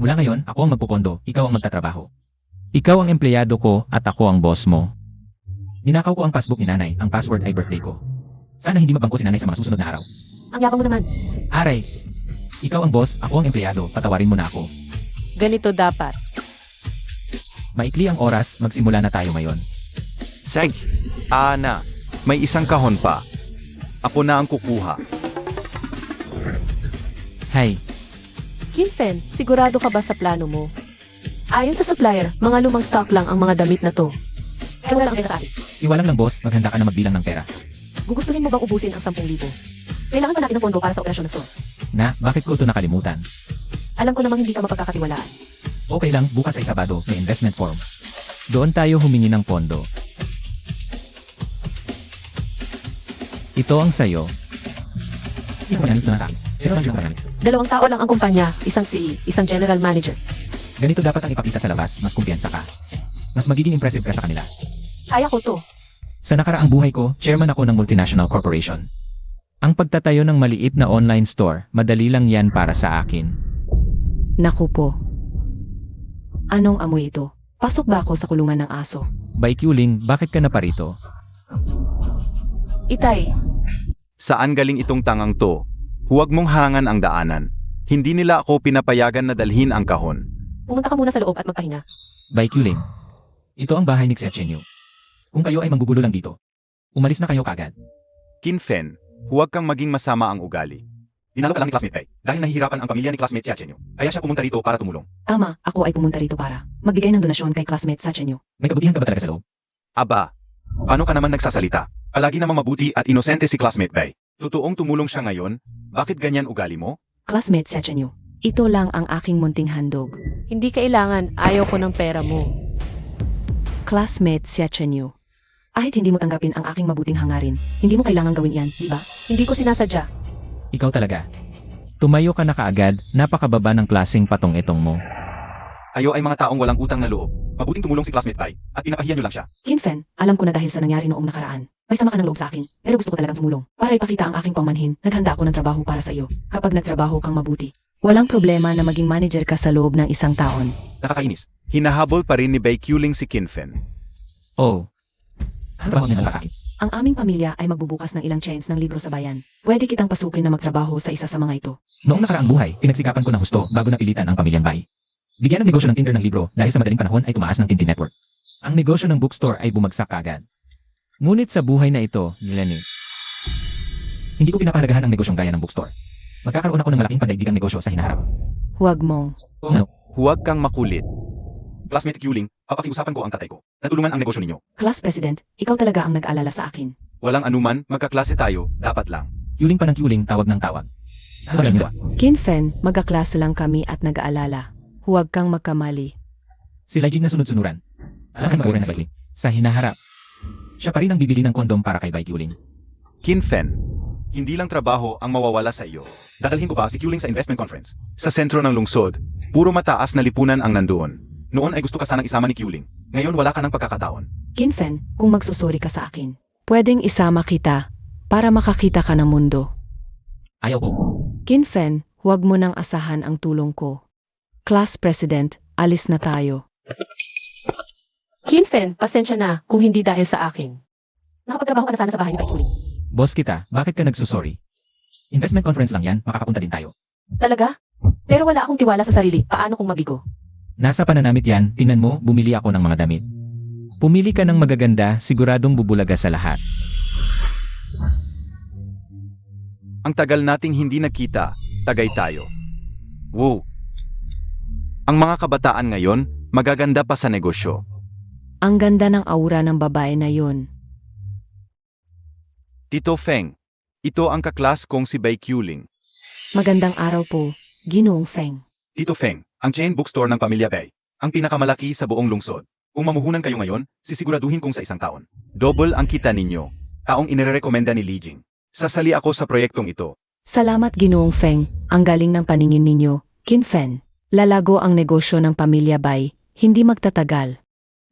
Mula ngayon, ako ang magpupondo, ikaw ang magtatrabaho. Ikaw ang empleyado ko at ako ang boss mo. Ninakaw ko ang passbook ni nanay, ang password ay birthday ko. Sana hindi mabangko si nanay sa mga susunod na araw. Ang yabang mo naman. Aray, ikaw ang boss, ako ang empleyado, patawarin mo na ako. Ganito dapat. Maikli ang oras, magsimula na tayo ngayon. Seg, Ana, may isang kahon pa. Ako na ang kukuha. Hay, Kinfen, sigurado ka ba sa plano mo? Ayon sa supplier, mga lumang stock lang ang mga damit na to. Kaya wala lang pera sa akin. iwalang lang boss, maghanda ka na magbilang ng pera. Gugustuhin mo bang ubusin ang 10,000? Kailangan pa natin ng pondo para sa operasyon ng store. Na, bakit ko ito nakalimutan? Alam ko namang hindi ka mapagkakatiwalaan. Okay lang, bukas ay Sabado, may investment form. Doon tayo humingi ng pondo. Ito ang sayo. Sino ba yan? Ito na sa akin. Pero saan siya namin? 2 tao lang ang kumpanya, isang CE, isang general manager. Ganito dapat ang ipakita sa labas, mas kumpiyansa ka. Mas magiging impressive ka sa kanila. Kaya ko to. Sa nakaraang buhay ko, chairman ako ng multinational corporation. Ang pagtatayo ng maliit na online store, madali lang yan para sa akin. Naku po. Anong amoy ito? Pasok ba ako sa kulungan ng aso? By Ling, bakit ka na parito? Itay, Saan galing itong tangang to? Huwag mong hangan ang daanan. Hindi nila ako pinapayagan na dalhin ang kahon. pumunta ka muna sa loob at magpahinga. By Ling. Ito ang bahay ni Xiachenyu. Kung kayo ay manggugulo lang dito, umalis na kayo kagad. Kinfen, huwag kang maging masama ang ugali. Dinalo ka lang ni classmate Pai, dahil nahihirapan ang pamilya ni classmate Xiachenyu. Kaya siya pumunta rito para tumulong. Tama, ako ay pumunta rito para magbigay ng donasyon kay classmate Xiachenyu. May kabutihan ka ba talaga sa loob? Aba, paano ka naman nagsasalita? Palagi namang mabuti at inosente si classmate Pai. Totoong tumulong siya ngayon? Bakit ganyan ugali mo? Classmate Xiachenyu, ito lang ang aking munting handog. Hindi kailangan, ayaw ko ng pera mo. Classmate Xiachenyu, kahit hindi mo tanggapin ang aking mabuting hangarin, hindi mo kailangang gawin yan, di ba? Hindi ko sinasadya. Ikaw talaga. Tumayo ka na kaagad, napakababa ng klaseng patong-itong mo. Ayo ay mga taong walang utang na loob. Mabuting tumulong si classmate Pai at pinapahiya niyo lang siya. Kinfen, alam ko na dahil sa nangyari noong nakaraan. May sama ka ng loob sa akin, pero gusto ko talagang tumulong. Para ipakita ang aking pangmanhin, naghanda ako ng trabaho para sa iyo. Kapag nagtrabaho kang mabuti, walang problema na maging manager ka sa loob ng isang taon. Nakakainis. Hinahabol pa rin ni Bai Ling si Kinfen. Oh. Ano trabaho niya sa akin? Ang aming pamilya ay magbubukas ng ilang chains ng libro sa bayan. Pwede kitang pasukin na magtrabaho sa isa sa mga ito. Noong nakaraang buhay, pinagsikapan ko ng husto bago napilitan ang pamilyang Bai. Bigyan ng negosyo ng Tinder ng libro dahil sa madaling panahon ay tumaas ng Tintin Network. Ang negosyo ng bookstore ay bumagsak kaagad. Ngunit sa buhay na ito, Lenny, hindi ko pinapahalagahan ang negosyong gaya ng bookstore. Magkakaroon ako ng malaking pandaigdigang negosyo sa hinaharap. Huwag mong. Huwag kang makulit. Classmate Yuling, papakiusapan ko ang tatay ko. Natulungan ang negosyo ninyo. Class President, ikaw talaga ang nag-alala sa akin. Walang anuman, magkaklase tayo, dapat lang. Yuling pa ng Yuling, tawag ng tawag. Ano ba nila? Kinfen, magkaklase lang kami at nag-aalala. Huwag kang magkamali. Si Lajing na sunod-sunuran. Alam kayo mag na Bai. Sa hinaharap. Siya pa rin ang bibili ng kondom para kay Bai Yuling. Kinfen, hindi lang trabaho ang mawawala sa iyo. Dadalhin ko pa si Yuling sa investment conference. Sa sentro ng lungsod, puro mataas na lipunan ang nandoon. Noon ay gusto ka sanang isama ni Yuling. Ngayon wala ka ng pagkakataon. Kinfen, kung magsusuri ka sa akin, pwedeng isama kita para makakita ka ng mundo. Ayaw ko. Kinfen, huwag mo nang asahan ang tulong ko. Class President, alis na tayo. Kinfen, pasensya na kung hindi dahil sa akin. Nakapagtrabaho ka na sana sa bahay ni Vice Yuling. Boss kita, bakit ka nagsusorry? Investment conference lang yan, makakapunta din tayo. Talaga? Pero wala akong tiwala sa sarili. Paano kung mabigo? Nasa pananamit yan, tingnan mo, bumili ako ng mga damit. Pumili ka ng magaganda, siguradong bubulaga sa lahat. Ang tagal nating hindi nakita, tagay tayo. Wow! Ang mga kabataan ngayon, magaganda pa sa negosyo. Ang ganda ng aura ng babae na yun. Tito Feng, ito ang kaklas kong si Bai Yuling. Magandang araw po, Ginoong Feng. Tito Feng, ang chain bookstore ng pamilya Bai, ang pinakamalaki sa buong lungsod. Kung mamuhunan kayo ngayon, sisiguraduhin kong sa isang taon. Double ang kita ninyo. Taong inirekomenda ni Li Jing. Sasali ako sa proyektong ito. Salamat Ginoong Feng, ang galing ng paningin ninyo, Kinfen. Lalago ang negosyo ng pamilya Bai, hindi magtatagal.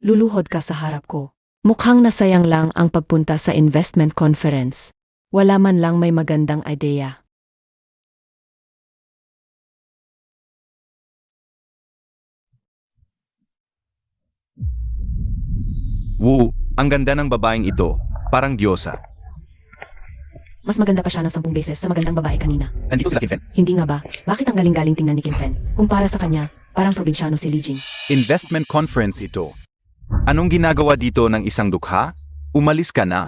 Luluhod ka sa harap ko. Mukhang nasayang lang ang pagpunta sa investment conference. Wala man lang may magandang ideya. Woo, ang ganda ng babaeng ito. Parang diyosa. Mas maganda pa siya ng 10 beses sa magandang babae kanina. Nandito sila Kinfen. Hindi nga ba? Bakit ang galing-galing tingnan ni Kinfen? Kumpara sa kanya, parang probinsyano si Li Jing. Investment conference ito. Anong ginagawa dito ng isang dukha? Umalis ka na.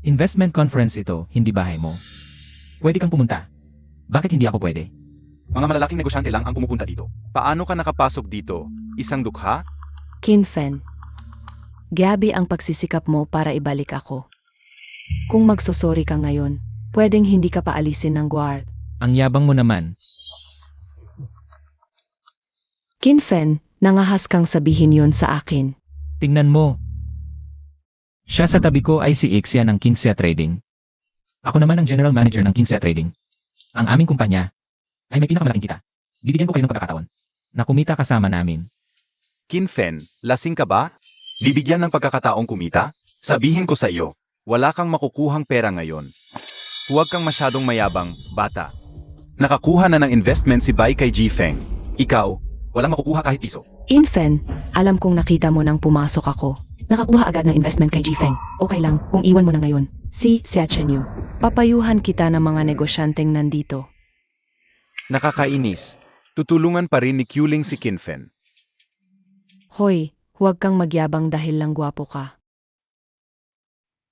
Investment conference ito, hindi bahay mo. Pwede kang pumunta. Bakit hindi ako pwede? Mga malalaking negosyante lang ang pumupunta dito. Paano ka nakapasok dito? Isang dukha? Kinfen. Gabi ang pagsisikap mo para ibalik ako. Kung magsusori ka ngayon, pwedeng hindi ka paalisin ng guard. Ang yabang mo naman. Kinfen, nangahas kang sabihin yon sa akin. Tingnan mo. Siya sa tabi ko ay si Ixia ng Kingxia Trading. Ako naman ang general manager ng Kingxia Trading. Ang aming kumpanya ay may pinakamalaking kita. Bibigyan ko kayo ng pagkakataon na kumita kasama namin. Kinfen, lasing ka ba? Bibigyan ng pagkakataong kumita? Sabihin ko sa iyo, wala kang makukuhang pera ngayon. Huwag kang masyadong mayabang, bata. Nakakuha na ng investment si Bai kay Ji Feng. Ikaw, walang makukuha kahit piso. Infen, alam kong nakita mo nang pumasok ako. Nakakuha agad ng investment kay Jifeng. Okay lang kung iwan mo na ngayon. Si Xia Chenyu. Papayuhan kita ng mga negosyanteng nandito. Nakakainis. Tutulungan pa rin ni Yuling si Kinfen. Hoy, huwag kang magyabang dahil lang gwapo ka.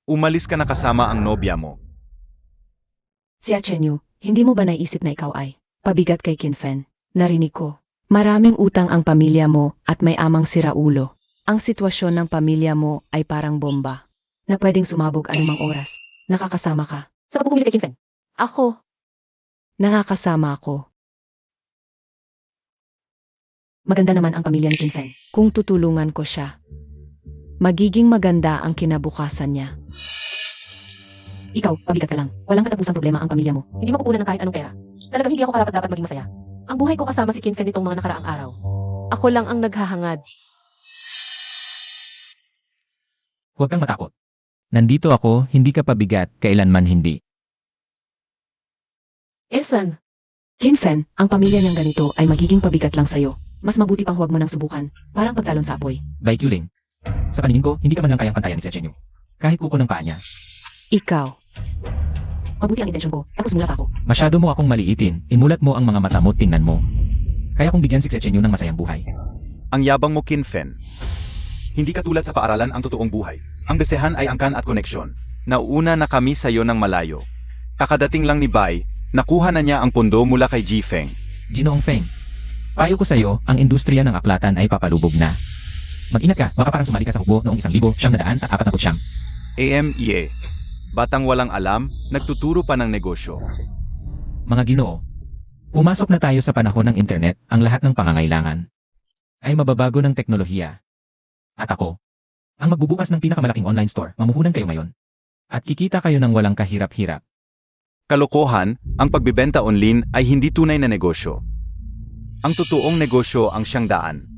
Umalis ka na kasama ang nobya mo. Xia Chenyu, hindi mo ba naisip na ikaw ay pabigat kay Kinfen? Narinig ko. Maraming utang ang pamilya mo at may amang siraulo. Ang sitwasyon ng pamilya mo ay parang bomba na pwedeng sumabog anumang oras. Nakakasama ka. Sa pagpupumili kay Kinfen. Ako. Nakakasama ako. Maganda naman ang pamilya ni Kinfen. Kung tutulungan ko siya, magiging maganda ang kinabukasan niya. Ikaw, pabigat ka lang. Walang katapusang problema ang pamilya mo. Hindi makukunan ng kahit anong pera. Talagang hindi ako karapat-dapat maging masaya. Ang buhay ko kasama si Kinfen nitong mga nakaraang araw. Ako lang ang naghahangad. Huwag kang matakot. Nandito ako, hindi ka pabigat, kailanman hindi. Esan, Kinfen, ang pamilya niyang ganito ay magiging pabigat lang sa'yo. Mas mabuti pang huwag mo nang subukan, parang pagtalon sa apoy. Bai Yuling. Sa paningin ko, hindi ka man lang kayang pantayan ni Xia Chenyu. Kahit kuko ng paa niya. Ikaw. Mabuti ang intensyon ko, tapos mula pa ako. Masyado mo akong maliitin, imulat mo ang mga mata mo, tingnan mo. Kaya kong bigyan si Xechenyo ng masayang buhay. Ang yabang mo, Kinfen. Hindi katulad sa paaralan ang totoong buhay. Ang besehan ay angkan at koneksyon. Nauuna na kami sa'yo ng malayo. Kakadating lang ni Bai, nakuha na niya ang pondo mula kay Ji Feng. Ginoong Feng. Payo ko sa'yo, ang industriya ng aklatan ay papalubog na. Mag-ingat ka, baka parang sumali ka sa hukbo noong 1949. AMEA. Batang walang alam, nagtuturo pa ng negosyo. Mga Ginoo, pumasok na tayo sa panahon ng internet, ang lahat ng pangangailangan ay mababago ng teknolohiya. At ako, ang magbubukas ng pinakamalaking online store, mamuhunan kayo ngayon. At kikita kayo ng walang kahirap-hirap. Kalokohan, ang pagbibenta online ay hindi tunay na negosyo. Ang totoong negosyo ang siyang daan.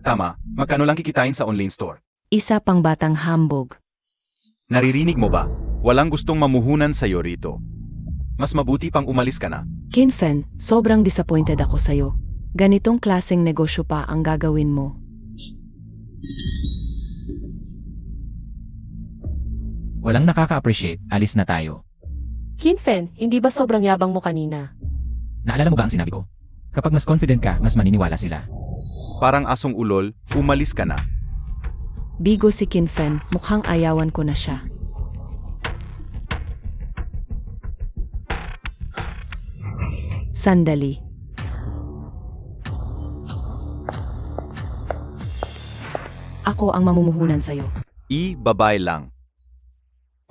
Tama, magkano lang kikitain sa online store? Isa pang batang hambog. Naririnig mo ba? Walang gustong mamuhunan sa'yo rito. Mas mabuti pang umalis ka na. Kinfen, sobrang disappointed ako sa'yo. Ganitong klaseng negosyo pa ang gagawin mo. Walang nakaka-appreciate, alis na tayo. Kinfen, hindi ba sobrang yabang mo kanina? Naalala mo ba ang sinabi ko? Kapag mas confident ka, mas maniniwala sila. Parang asong ulol, umalis ka na. Bigo si Kinfen, mukhang ayawan ko na siya. Sandali. Ako ang mamumuhunan sa'yo. Babae lang.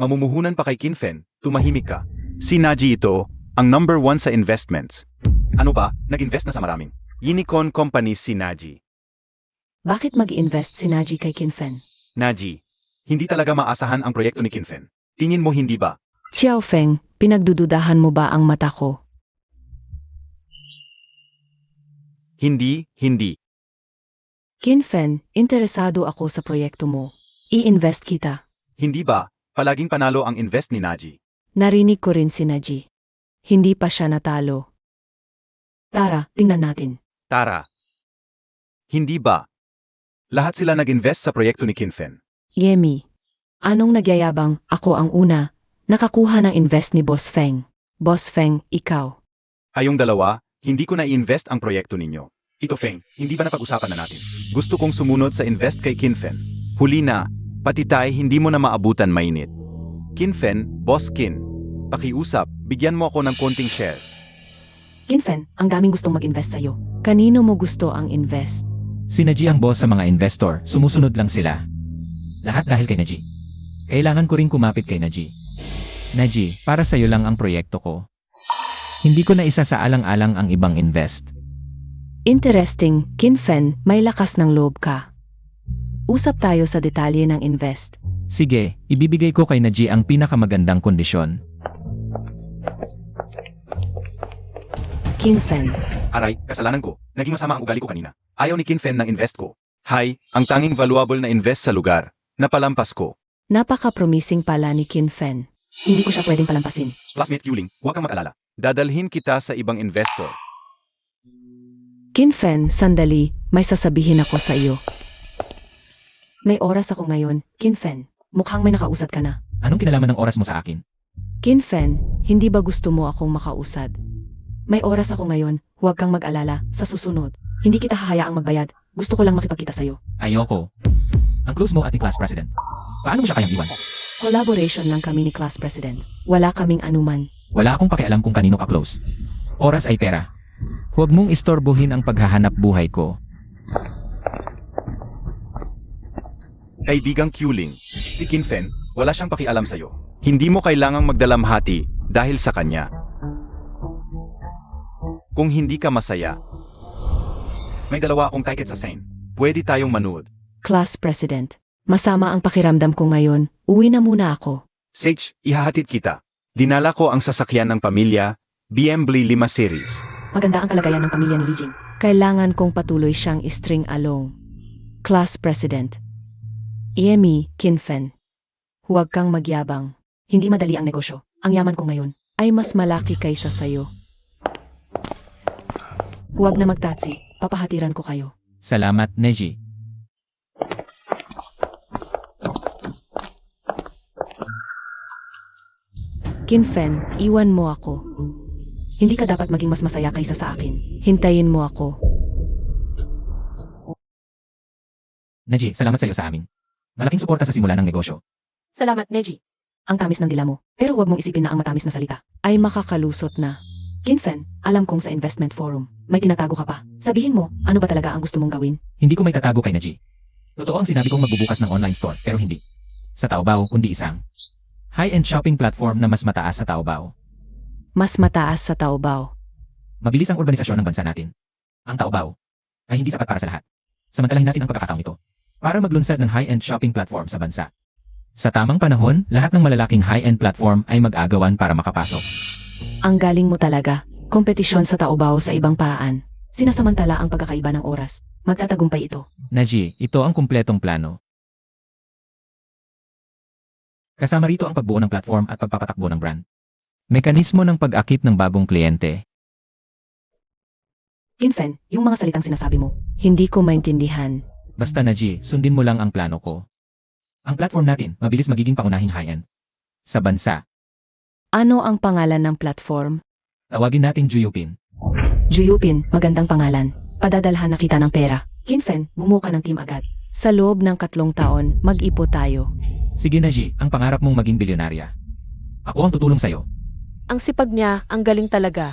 Mamumuhunan pa kay Kinfen, tumahimik ka. Si Naji ito, ang number 1 sa investments. Ano ba, nag-invest na sa maraming unicorn companies si Naji. Bakit mag-invest si Naji kay Kinfen? Naji, hindi talaga maasahan ang proyekto ni Kinfen. Tingin mo hindi ba? Xiao Feng, pinagdududahan mo ba ang mata ko? Hindi. Kinfen, interesado ako sa proyekto mo. I-invest kita. Hindi ba? Palaging panalo ang invest ni Naji. Narinig ko rin si Naji. Hindi pa siya natalo. Tara, tingnan natin. Tara. Hindi ba? Lahat sila nag-invest sa proyekto ni Kinfen. Yemi, anong nagyayabang? Ako ang una. Nakakuha ng invest ni Boss Feng. Boss Feng, ikaw. Kayong dalawa, hindi ko na i-invest ang proyekto ninyo. Ito Feng, hindi ba napag-usapan na natin? Gusto kong sumunod sa invest kay Kinfen. Huli na, pati tayo hindi mo na maabutan mainit. Kinfen, Boss Kin. Pakiusap, bigyan mo ako ng konting shares. Kinfen, ang daming gustong mag-invest sa'yo. Kanino mo gusto ang invest? Si Naji ang boss sa mga investor, sumusunod lang sila. Lahat dahil kay Naji. Kailangan ko rin kumapit kay Naji. Naji, para sa'yo lang ang proyekto ko. Hindi ko na isa sa alang-alang ang ibang invest. Interesting, Kinfen, may lakas ng loob ka. Usap tayo sa detalye ng invest. Sige, ibibigay ko kay Naji ang pinakamagandang kondisyon. Kinfen, Aray, kasalanan ko. Naging masama ang ugali ko kanina. Ayaw ni Kinfen ng invest ko. Hay, ang tanging valuable na invest sa lugar. Napalampas ko. napaka-promising pala ni Kinfen. Hindi ko siya pwedeng palampasin. Classmate Yuling, huwag kang mag-alala. Dadalhin kita sa ibang investor. Kinfen, sandali, may sasabihin ako sa iyo. May oras ako ngayon, Kinfen. Mukhang may nakausad ka na. Anong kinalaman ng oras mo sa akin? Kinfen, hindi ba gusto mo akong makausad? May oras ako ngayon, huwag kang mag-alala, sa susunod. Hindi kita hahayaang magbayad, gusto ko lang makipagkita sa'yo. Ayoko. Ang close mo at ni class president. Paano mo siya kayang iwan? Collaboration lang kami ni Class President. Wala kaming anuman. Wala akong pakialam kung kanino ka close. Oras ay pera. Huwag mong istorbohin ang paghahanap buhay ko. Kaibigang Yuling, si Kinfen, wala siyang pakialam sa'yo. Hindi mo kailangang magdalamhati dahil sa kanya. Kung hindi ka masaya, may dalawa akong ticket sa Seine. Pwede tayong manood. Class President, masama ang pakiramdam ko ngayon, uwi na muna ako. Sage, ihahatid kita. Dinala ko ang sasakyan ng pamilya, BMW 5 Series. Maganda ang kalagayan ng pamilya ni Li Jing. Kailangan kong patuloy siyang string along. Class President. Yemi, Kinfen. Huwag kang magyabang. Hindi madali ang negosyo. Ang yaman ko ngayon ay mas malaki kaysa sayo. Huwag na magtatsi. Papahatiran ko kayo. Salamat, Neji. Kinfen, iwan mo ako. Hindi ka dapat maging mas masaya kaysa sa akin. Hintayin mo ako. Neji, salamat sa iyo sa amin. Malaking suporta sa simula ng negosyo. Salamat, Neji. Ang tamis ng dila mo. Pero huwag mong isipin na ang matamis na salita ay makakalusot na. Kinfen, alam kong sa investment forum, may tinatago ka pa. Sabihin mo, ano ba talaga ang gusto mong gawin? Hindi ko may tatago kay Neji. Totoo ang sinabi kong magbubukas ng online store, pero hindi sa Taobao kundi isang high-end shopping platform na mas mataas sa Taobao. Mas mataas sa Taobao. Mabilis ang urbanisasyon ng bansa natin. Ang Taobao ay hindi sapat para sa lahat. Samantalahin natin ang pagkakataong ito para maglunsad ng high-end shopping platform sa bansa. Sa tamang panahon, lahat ng malalaking high-end platform ay mag-agawan para makapasok. Ang galing mo talaga. Kompetisyon sa Taobao sa ibang paan. Sinasamantala ang pagkakaiba ng oras. Magtatagumpay ito. Neji, ito ang kumpletong plano. Kasama rito ang pagbuo ng platform at pagpapatakbo ng brand. Mekanismo ng pag-akit ng bagong kliyente. Kinfen, yung mga salitang sinasabi mo, hindi ko maintindihan. Basta Neji, sundin mo lang ang plano ko. Ang platform natin, mabilis magiging pangunahing high-end sa bansa. Ano ang pangalan ng platform? Tawagin natin Juyupin. Juyupin, magandang pangalan. Padadalhan na kita ng pera. Kinfen, bumuo ka ng team agad. Sa loob ng 3 taon, mag-ipo tayo. Sige Neji, ang pangarap mong maging bilyonarya. Ako ang tutulong sa'yo. Ang sipag niya, ang galing talaga.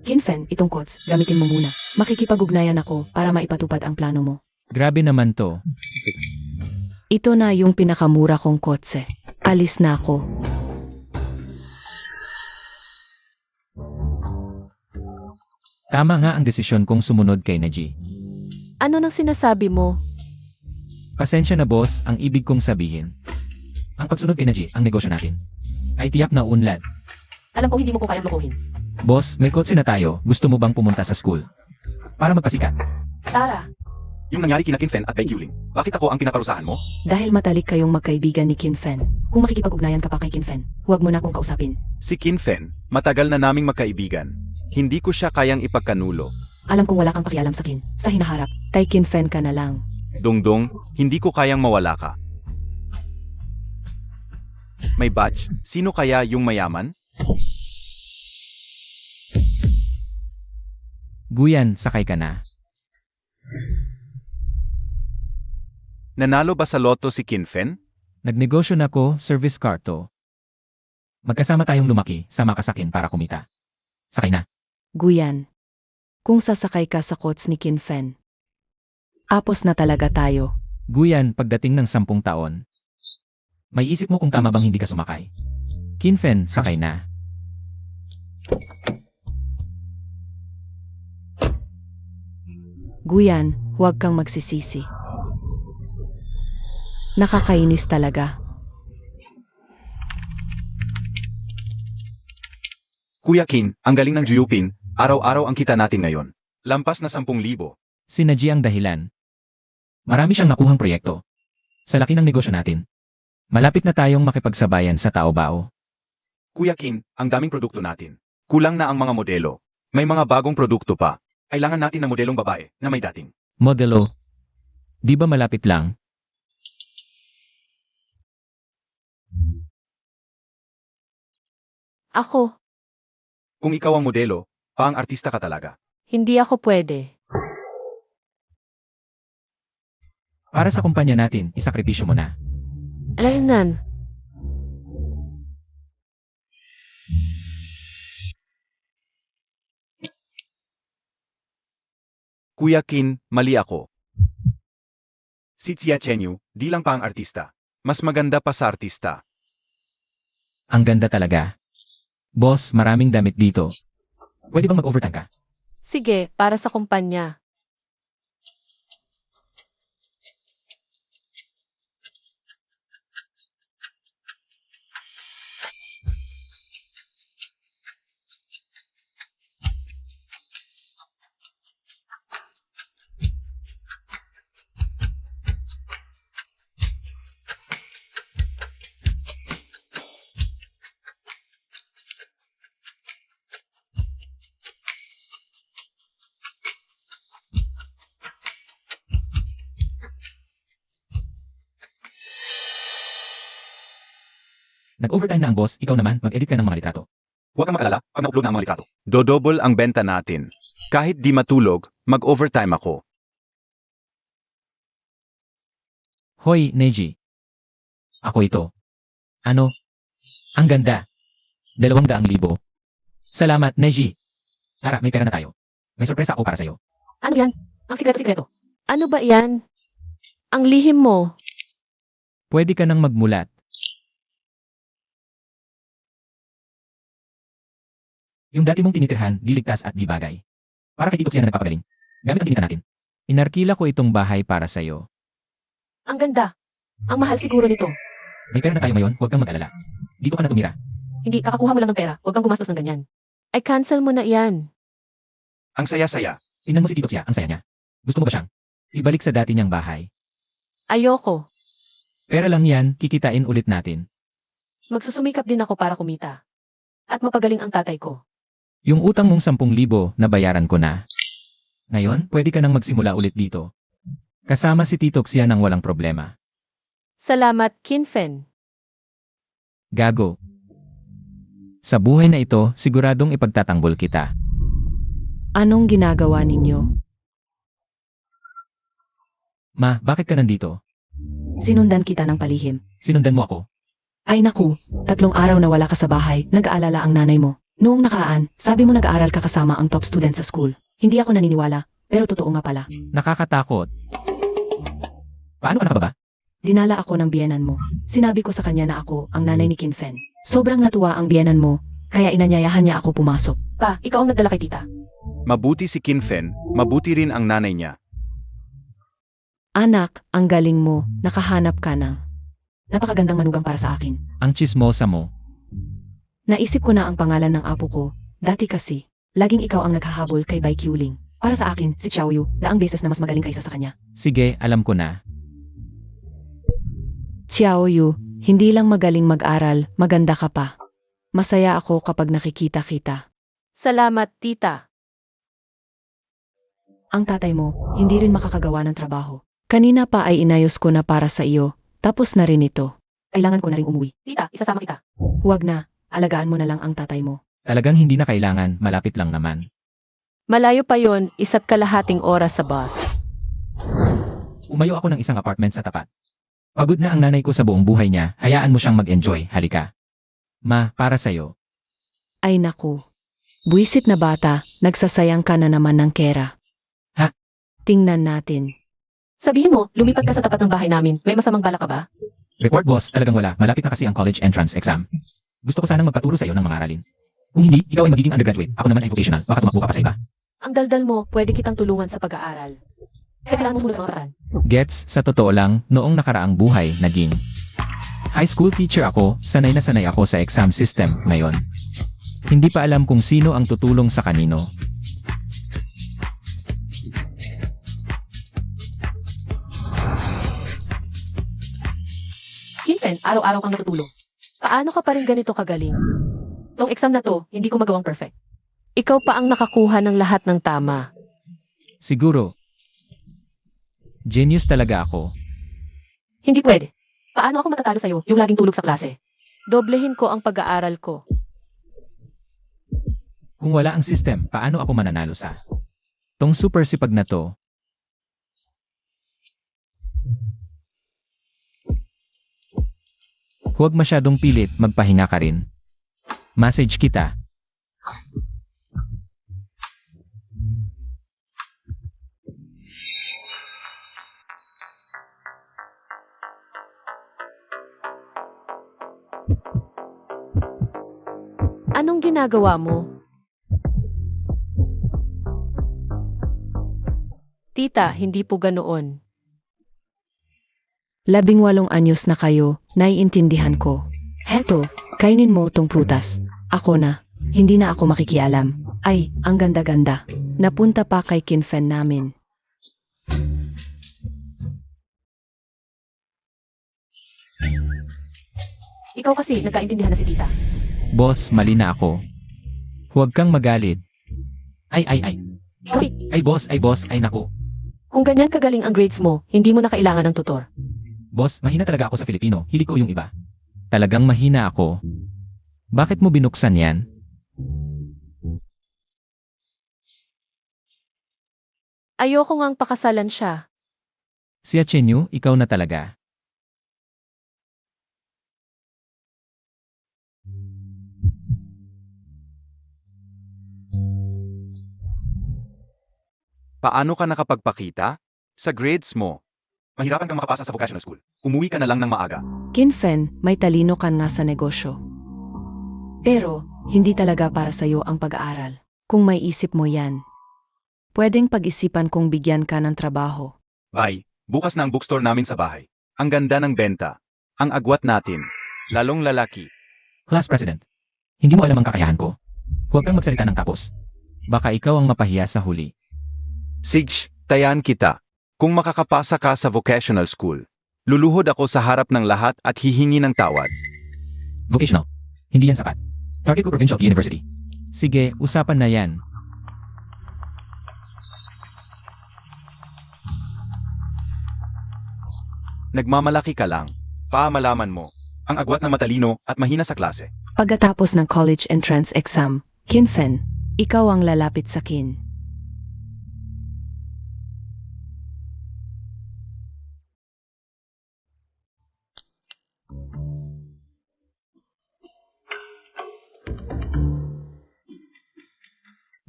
Kinfen, itong quotes, gamitin mo muna. Makikipag-ugnayan ako para maipatupad ang plano mo. Grabe naman to. Ito na yung pinakamura kong kotse. Alis na ako. Tama nga ang desisyon kong sumunod kay Neji. Ano nang sinasabi mo? Pasensya na boss, ang ibig kong sabihin. Ang pagsunod kay Neji, ang negosyo natin, ay tiyak na unlad. Alam ko hindi mo ko kayang lokohin. Boss, may kotse na tayo, gusto mo bang pumunta sa school? Para magpasikat. Tara, Yung nangyari kina Kinfen at kay Yuling, bakit ako ang pinaparusahan mo? Dahil matalik kayong magkaibigan ni Kinfen. Kung makikipag-ugnayan ka pa kay Kinfen, huwag mo na akong kausapin. Si Kinfen, matagal na naming magkaibigan. Hindi ko siya kayang ipagkanulo. Alam kong wala kang pakialam sa akin. Sa hinaharap, kay Kinfen ka na lang. Dongdong, hindi ko kayang mawala ka. May batch, sino kaya yung mayaman? Guyan, sakay ka na. Nanalo ba sa loto si Kinfen? Nagnegosyo na ko, service car to. Magkasama tayong lumaki, sama ka sa akin para kumita. Sakay na. Guyan. Kung sasakay ka sa kots ni Kinfen, apos na talaga tayo. Guyan, pagdating ng 10 taon. May isip mo kung tama bang hindi ka sumakay. Kinfen, sakay na. Guyan, huwag kang magsisisi. Nakakainis talaga. Kuya Kin, ang galing ng Juyupin, araw-araw ang kita natin ngayon. Lampas na 10,000. Si Neji ang dahilan. Marami siyang nakuhang proyekto. Sa laki ng negosyo natin. Malapit na tayong makipagsabayan sa Taobao. Kuya Kin, ang daming produkto natin. Kulang na ang mga modelo. May mga bagong produkto pa. Kailangan natin ng modelong babae na may dating. Modelo. Di ba malapit lang? ako, Kung ikaw ang modelo, paang artista ka talaga. hindi ako pwede. Para sa kumpanya natin, isakripisyo mo na. Alaynan, Kuya Kin, mali ako. Si Tia Chenyu, di lang paang artista. Mas maganda pa sa artista. Ang ganda talaga. Boss, maraming damit dito. Pwede bang mag-overtime ka? sige, para sa kumpanya. Nag-overtime na ang boss, ikaw naman, mag-edit ka ng mga litrato. Huwag kang mag-alala pag na-upload na ang mga litrato. Dodouble ang benta natin. Kahit di matulog, mag-overtime ako. Hoy, Neji. Ako ito. Ano? Ang ganda. 200,000. Salamat, Neji. Tara, may pera na tayo. May sorpresa ako para sa'yo. Ano yan? Ang sikreto-sikreto. Ano ba yan? Ang lihim mo. Pwede ka nang magmulat. Yung dati mong tinitirhan, di ligtas at di bagay. Para kay Tito siya na nagpapagaling. Gamit ang kinika natin. Inarkila ko itong bahay para sa'yo. Ang ganda. Ang mahal siguro nito. May pera na tayo ngayon, huwag kang mag-alala. Dito ka na tumira. Hindi, kakakuha mo lang ng pera. Huwag kang gumastos ng ganyan. Ay, cancel mo na yan. Ang saya-saya. Tingnan mo si Tito siya, ang saya niya. Gusto mo ba siyang ibalik sa dati niyang bahay? Ayoko. Pera lang yan, kikitain ulit natin. Magsusumikap din ako para kumita. At mapagaling ang tatay ko. Yung utang mong 10,000 na bayaran ko na. Ngayon, pwede ka nang magsimula ulit dito. Kasama si Tito siya nang walang problema. Salamat, Kinfen. Gago. Sa buhay na ito, siguradong ipagtatanggol kita. Anong ginagawa ninyo? Ma, bakit ka nandito? Sinundan kita ng palihim. Sinundan mo ako. Ay naku, 3 araw na wala ka sa bahay, nag-aalala ang nanay mo. Noong nakaraan, sabi mo nag-aaral ka kasama ang top student sa school. Hindi ako naniniwala, pero totoo nga pala. Nakakatakot. Paano ka nakababa? Dinala ako ng biyenan mo. Sinabi ko sa kanya na ako ang nanay ni Kinfen. Sobrang natuwa ang biyenan mo, kaya inanyayahan niya ako pumasok. Pa, ikaw ang nagdala kay tita. Mabuti si Kinfen, mabuti rin ang nanay niya. Anak, ang galing mo, nakahanap ka ng napakagandang manugang para sa akin. Ang chismosa mo. Naisip ko na ang pangalan ng apo ko. Dati kasi, laging ikaw ang naghahabol kay Bai Qiuling. Para sa akin, si Xiao Yu, daang beses na mas magaling kaysa sa kanya. Sige, alam ko na. Xiao Yu, hindi lang magaling mag-aral, maganda ka pa. Masaya ako kapag nakikita kita. Salamat, tita. Ang tatay mo, hindi rin makakagawa ng trabaho. Kanina pa ay inayos ko na para sa iyo, tapos na rin ito. Kailangan ko na rin umuwi. Tita, isasama kita. Huwag na, alagaan mo na lang ang tatay mo. Talagang hindi na kailangan, malapit lang naman. Malayo pa yon, 1.5 oras sa bus. Umayo ako ng isang apartment sa tapat. Pagod na ang nanay ko sa buong buhay niya, hayaan mo siyang mag-enjoy, halika. Ma, para sa'yo. Ay naku, buwisit na bata, nagsasayang ka na naman ng kera. Ha? Tingnan natin. Sabihin mo, lumipat ka sa tapat ng bahay namin. May masamang balak ka ba? Report boss, talagang wala, malapit na kasi ang college entrance exam. Gusto ko sanang magpaturo sa'yo ng mga aralin. Kung hindi, ikaw ay magiging undergraduate, ako naman ay vocational, baka tumakbo ka pa sa iba. Ang daldal mo, pwede kitang tulungan sa pag-aaral. Kailangan mo muna sa mga paraan. Gets, sa totoo lang, noong nakaraang buhay, naging high school teacher ako, sanay na sanay ako sa exam system ngayon. Hindi pa alam kung sino ang tutulong sa kanino. Kinfen, araw-araw kang natutulog. Paano ka pa rin ganito kagaling? Tong exam na to, hindi ko magawang perfect. Ikaw pa ang nakakuha ng lahat ng tama. Siguro. Genius talaga ako. Hindi pwede. Paano ako matatalo sa'yo, yung laging tulog sa klase? Doblehin ko ang pag-aaral ko. Kung wala ang system, paano ako mananalo sa tong super sipag na to? Huwag masyadong pilit, magpahinga ka rin. Message kita. Anong ginagawa mo? Tita, hindi po ganoon. 18 anyos na kayo, naiintindihan ko. Heto, kainin mo tong prutas. Ako na, hindi na ako makikialam. Ay, ang ganda-ganda. Napunta pa kay Kinfen namin. Ikaw kasi, nagkaintindihan na si tita. Boss, mali na ako. Huwag kang magalit. Ay. Kasi, Ay boss, ay naku. kung ganyan kagaling ang grades mo, hindi mo na kailangan ng tutor. Boss, mahina talaga ako sa Filipino, hilig ko yung iba. Talagang mahina ako. Bakit mo binuksan yan? Ayoko ngang pakasalan siya. Si Achenyu, ikaw na talaga. Paano ka nakapagpakita? Sa grades mo. Mahirapan kang makapasa sa vocational school. Umuwi ka na lang ng maaga. Kinfen, may talino ka nga sa negosyo. Pero, hindi talaga para sa'yo ang pag-aaral. Kung may isip mo yan, pwedeng pag-isipan kung bigyan ka ng trabaho. Bye. Bukas na ang bookstore namin sa bahay. Ang ganda ng benta. Ang agwat natin. Lalong lalaki. Class President, hindi mo alam ang kakayahan ko. Huwag kang magsalita ng tapos. Baka ikaw ang mapahiya sa huli. Sige, tayan kita. Kung makakapasa ka sa vocational school, luluhod ako sa harap ng lahat at hihingi ng tawad. Vocational, hindi yan sapat. Target ko Provincial University. Sige, usapan na yan. Nagmamalaki ka lang. Pamalaman mo. Ang agwat na matalino at mahina sa klase. Pagkatapos ng college entrance exam, Kinfen, ikaw ang lalapit sa kin.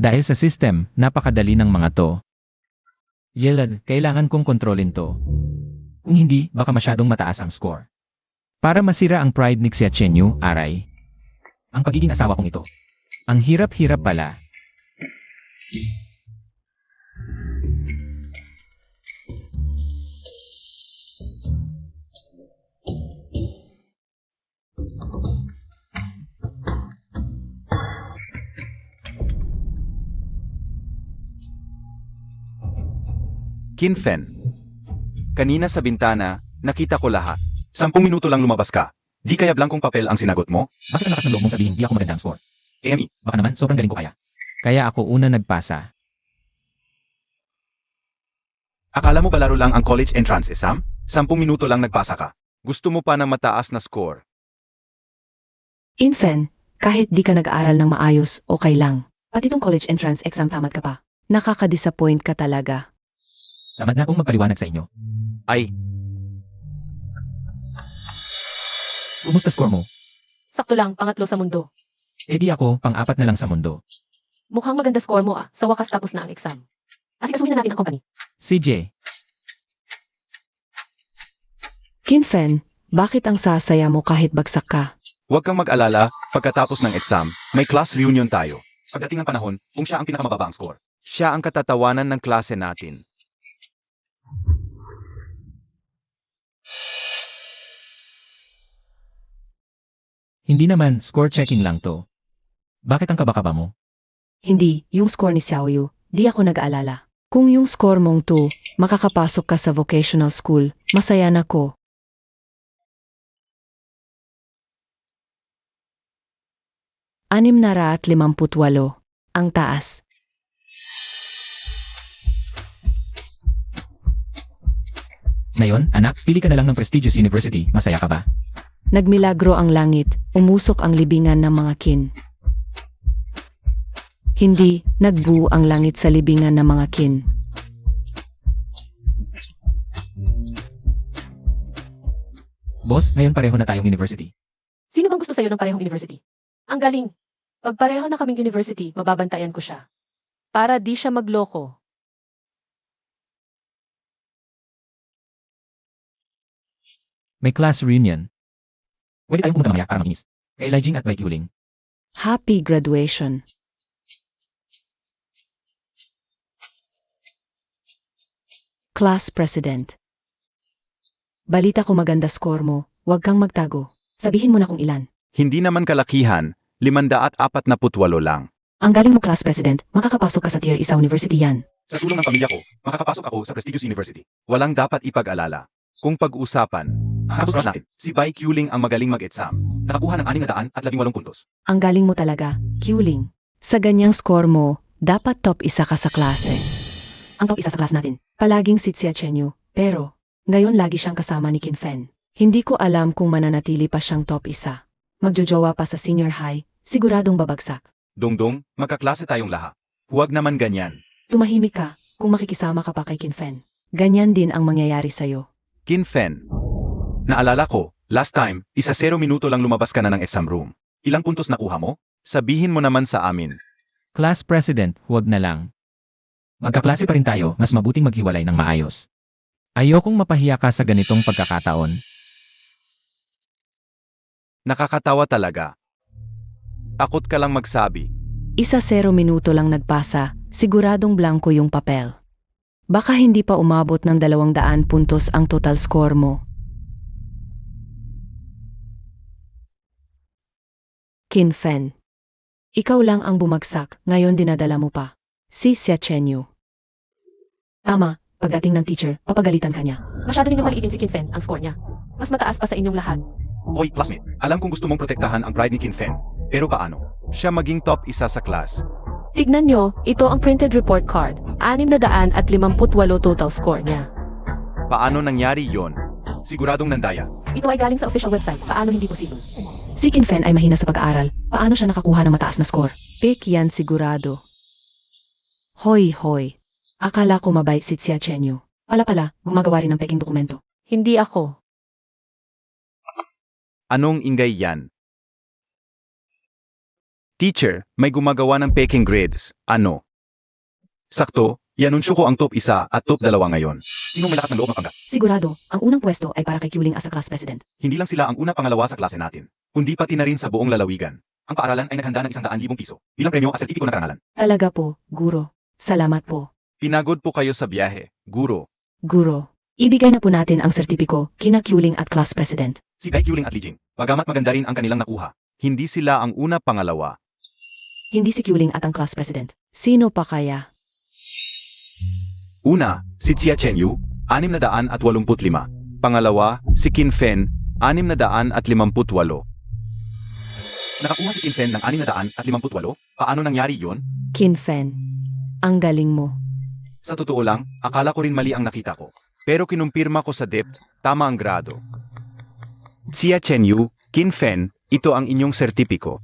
Dahil sa system, napakadali ng mga to. Yelad, kailangan kong kontrolin to. Kung hindi, baka masyadong mataas ang score. Para masira ang pride ni Xiachenyu, aray. Ang pagiging asawa kong ito. Ang hirap-hirap pala. Kinfen. Kanina sa bintana, nakita ko lahat. 10 minuto lang lumabas ka. Di kaya blankong papel ang sinagot mo? Bakit ang lakas ng loob mong sabihin di ako maganda ang score? Amy, Baka naman, sobrang galing ko kaya. Kaya ako una nagpasa. akala mo ba laro lang ang college entrance exam? 10 minuto lang nagpasa ka. Gusto mo pa ng mataas na score. Infen, kahit di ka nag-aaral ng maayos, okay lang. Pati tong college entrance exam tamad ka pa. Nakaka-disappoint ka talaga. Tamad na akong magpaliwanag sa inyo. Ay, Kumusta score mo? Sakto lang, pangatlo sa mundo. Eh di ako, pang-apat na lang sa mundo. Mukhang maganda score mo ah. Sa wakas tapos na ang exam. Asikasuhin na natin ang company. CJ, Kinfen, bakit ang sasaya mo kahit bagsak ka? huwag kang mag-alala, pagkatapos ng exam, may class reunion tayo. Pagdating ng panahon, kung siya ang pinakamababa ang score, siya ang katatawanan ng klase natin. hindi naman, score checking lang to. Bakit ang kaba-kaba mo? Hindi, yung score ni Xiaoyu, di ako nag-aalala. Kung yung score mong 2, makakapasok ka sa vocational school, masaya na ko. Anim na raat 58. Ang taas. Ngayon, anak, pili ka na lang ng prestigious university. Masaya ka ba? Nagmilagro ang langit, umusok ang libingan ng mga kin. Hindi, nagbuo ang langit sa libingan ng mga kin. Boss, ngayon pareho na tayong university. Sino bang gusto sa'yo ng parehong university? Ang galing. Pag pareho na kaming university, mababantayan ko siya. Para di siya magloko. May class reunion. Pwede tayong pumunta mamaya para makinis. Kay Lijing at Bike Yuling. Happy graduation. Class President. Balita ko maganda score mo, huwag kang magtago. Sabihin mo na kung ilan. Hindi naman kalakihan, 548 lang. Ang galing mo, Class President, makakapasok ka sa Tier 1 University yan. Sa tulong ng pamilya ko, makakapasok ako sa prestigious university. Walang dapat ipag-alala. Kung pag-usapan, tapos natin, si Bai Qiuling ang magaling mag-exam. Nakakuha ng 618 puntos. Ang galing mo talaga, Qiuling. Sa ganyang score mo, dapat top 1 ka sa klase. Ang top 1 sa class natin, palaging si Xiachenyu, pero ngayon lagi siyang kasama ni Kinfen. Hindi ko alam kung mananatili pa siyang top 1. Magjojowa pa sa senior high, siguradong babagsak. Dongdong, magkaklase tayong lahat. Huwag naman ganyan. Tumahimik ka kung makikisama ka pa kay Kinfen. Ganyan din ang mangyayari sa'yo. Kinfen. Naalala ko, last time, 1-0 minuto lang lumabas ka na ng exam room. Ilang puntos nakuha mo? Sabihin mo naman sa amin. Class President, huwag na lang. Magkaklase pa rin tayo, mas mabuting maghiwalay ng maayos. Ayokong mapahiya ka sa ganitong pagkakataon. Nakakatawa talaga. Takot ka lang magsabi. 1-0 minuto lang nagpasa, siguradong blanko yung papel. Baka hindi pa umabot ng 200 puntos ang total score mo. Kinfen. Ikaw lang ang bumagsak, ngayon dinadala mo pa. Si Siachenyu. Tama, pagdating ng teacher, papagalitan ka niya. Masyado ninyong maliitin si Kinfen ang score niya. Mas mataas pa sa inyong lahat. Hoy, classmate, alam kong gusto mong protektahan ang pride ni Kinfen. Pero paano? Siya maging top 1 sa class. Tignan nyo, ito ang printed report card. 658 total score niya. Paano nangyari yon? Siguradong nandaya. Ito ay galing sa official website. Paano hindi posible? Si Kinfen ay mahina sa pag-aaral. Paano siya nakakuha ng mataas na score? Fake yan sigurado. Hoy. Akala ko mabait si Siachenyu. Pala, gumagawa rin ng peking dokumento. Hindi ako. Anong ingay yan? Teacher, may gumagawa ng peking grades. Ano? Sakto, ianunsyo ko ang top 1 at top 2 ngayon. Sinong malakas ng loob mapanggap? Sigurado, ang unang pwesto ay para kay Kuling as a class president. Hindi lang sila ang una-pangalawa sa klase natin, kundi pati na rin sa buong lalawigan. Ang paaralan ay naghanda ng 100,000 piso bilang premyo at sertipiko ng karangalan. Talaga po, guro. Salamat po. Pinagod po kayo sa biyahe, guro. Guro. Ibigay na po natin ang sertipiko kina Kuling at class president. Si Bai Yuling at Li Jing, bagamat maganda rin ang kanilang nakuha, hindi sila ang una-pangalawa. Hindi si Kuling at ang class president. Sino pa kaya? Una, si Xia Chenyu, 685. Pangalawa, si Kinfen, 658. Nakakuha si Kinfen ng 658? Paano nangyari yon? Kinfen. Ang galing mo. Sa totoo lang, akala ko rin mali ang nakita ko. Pero kinumpirma ko sa DepEd, tama ang grado. Xia Chenyu, Kinfen, ito ang inyong sertipiko.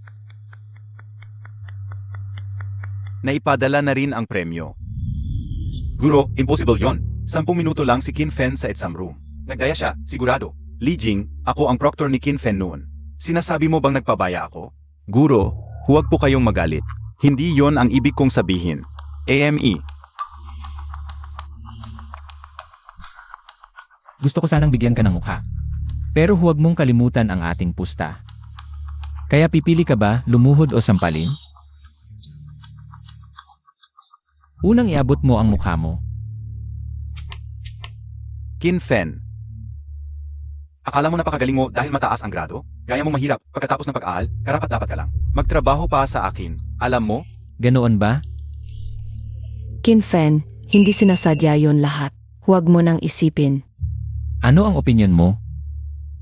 Naipadala na rin ang premyo. Guro, impossible yon. 10 minuto lang si Kinfen sa exam room. Nagdaya siya, sigurado. Li Jing, ako ang proctor ni Kinfen noon. Sinasabi mo bang nagpabaya ako? Guro, huwag po kayong magalit. Hindi yon ang ibig kong sabihin. AME. Gusto ko sanang bigyan ka ng mukha. Pero huwag mong kalimutan ang ating pusta. Kaya pipili ka ba, lumuhod o sampalin? Unang iabot mo ang mukha mo. Kinfen. Akala mo napakagaling mo dahil mataas ang grado? Gaya mong mahirap, pagkatapos ng pag-aaral, karapat-dapat ka lang. Magtrabaho pa sa akin. Alam mo? Ganoon ba? Kinfen, hindi sinasadya yon lahat. Huwag mo nang isipin. Ano ang opinyon mo?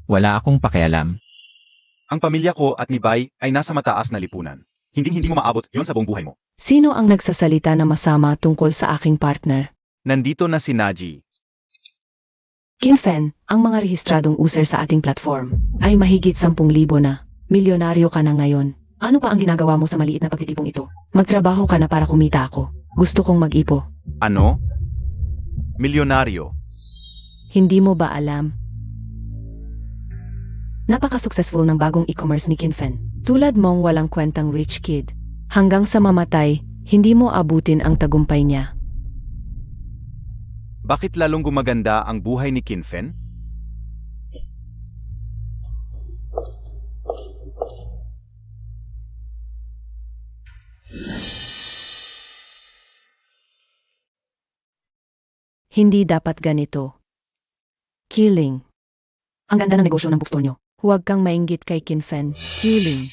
Wala akong pakialam. Ang pamilya ko at ni Bai ay nasa mataas na lipunan. Hindi mo maabot yon sa buong buhay mo. Sino ang nagsasalita na masama tungkol sa aking partner? Nandito na si Naji. Kinfen, ang mga rehistradong user sa ating platform ay mahigit 10,000 na. Milyonaryo ka na ngayon. Ano pa ang ginagawa mo sa maliit na pagtitipong ito? Magtrabaho ka na para kumita ako. Gusto kong mag-ipo. Ano? Milyonaryo. Hindi mo ba alam? Napaka-successful ng bagong e-commerce ni Kinfen. Tulad mong walang kwentang rich kid. Hanggang sa mamatay, hindi mo abutin ang tagumpay niya. Bakit lalong gumaganda ang buhay ni Kinfen? Hindi dapat ganito. Killing. Ang ganda ng negosyo ng bookstore nyo. Huwag kang mainggit kay Kinfen. Killing.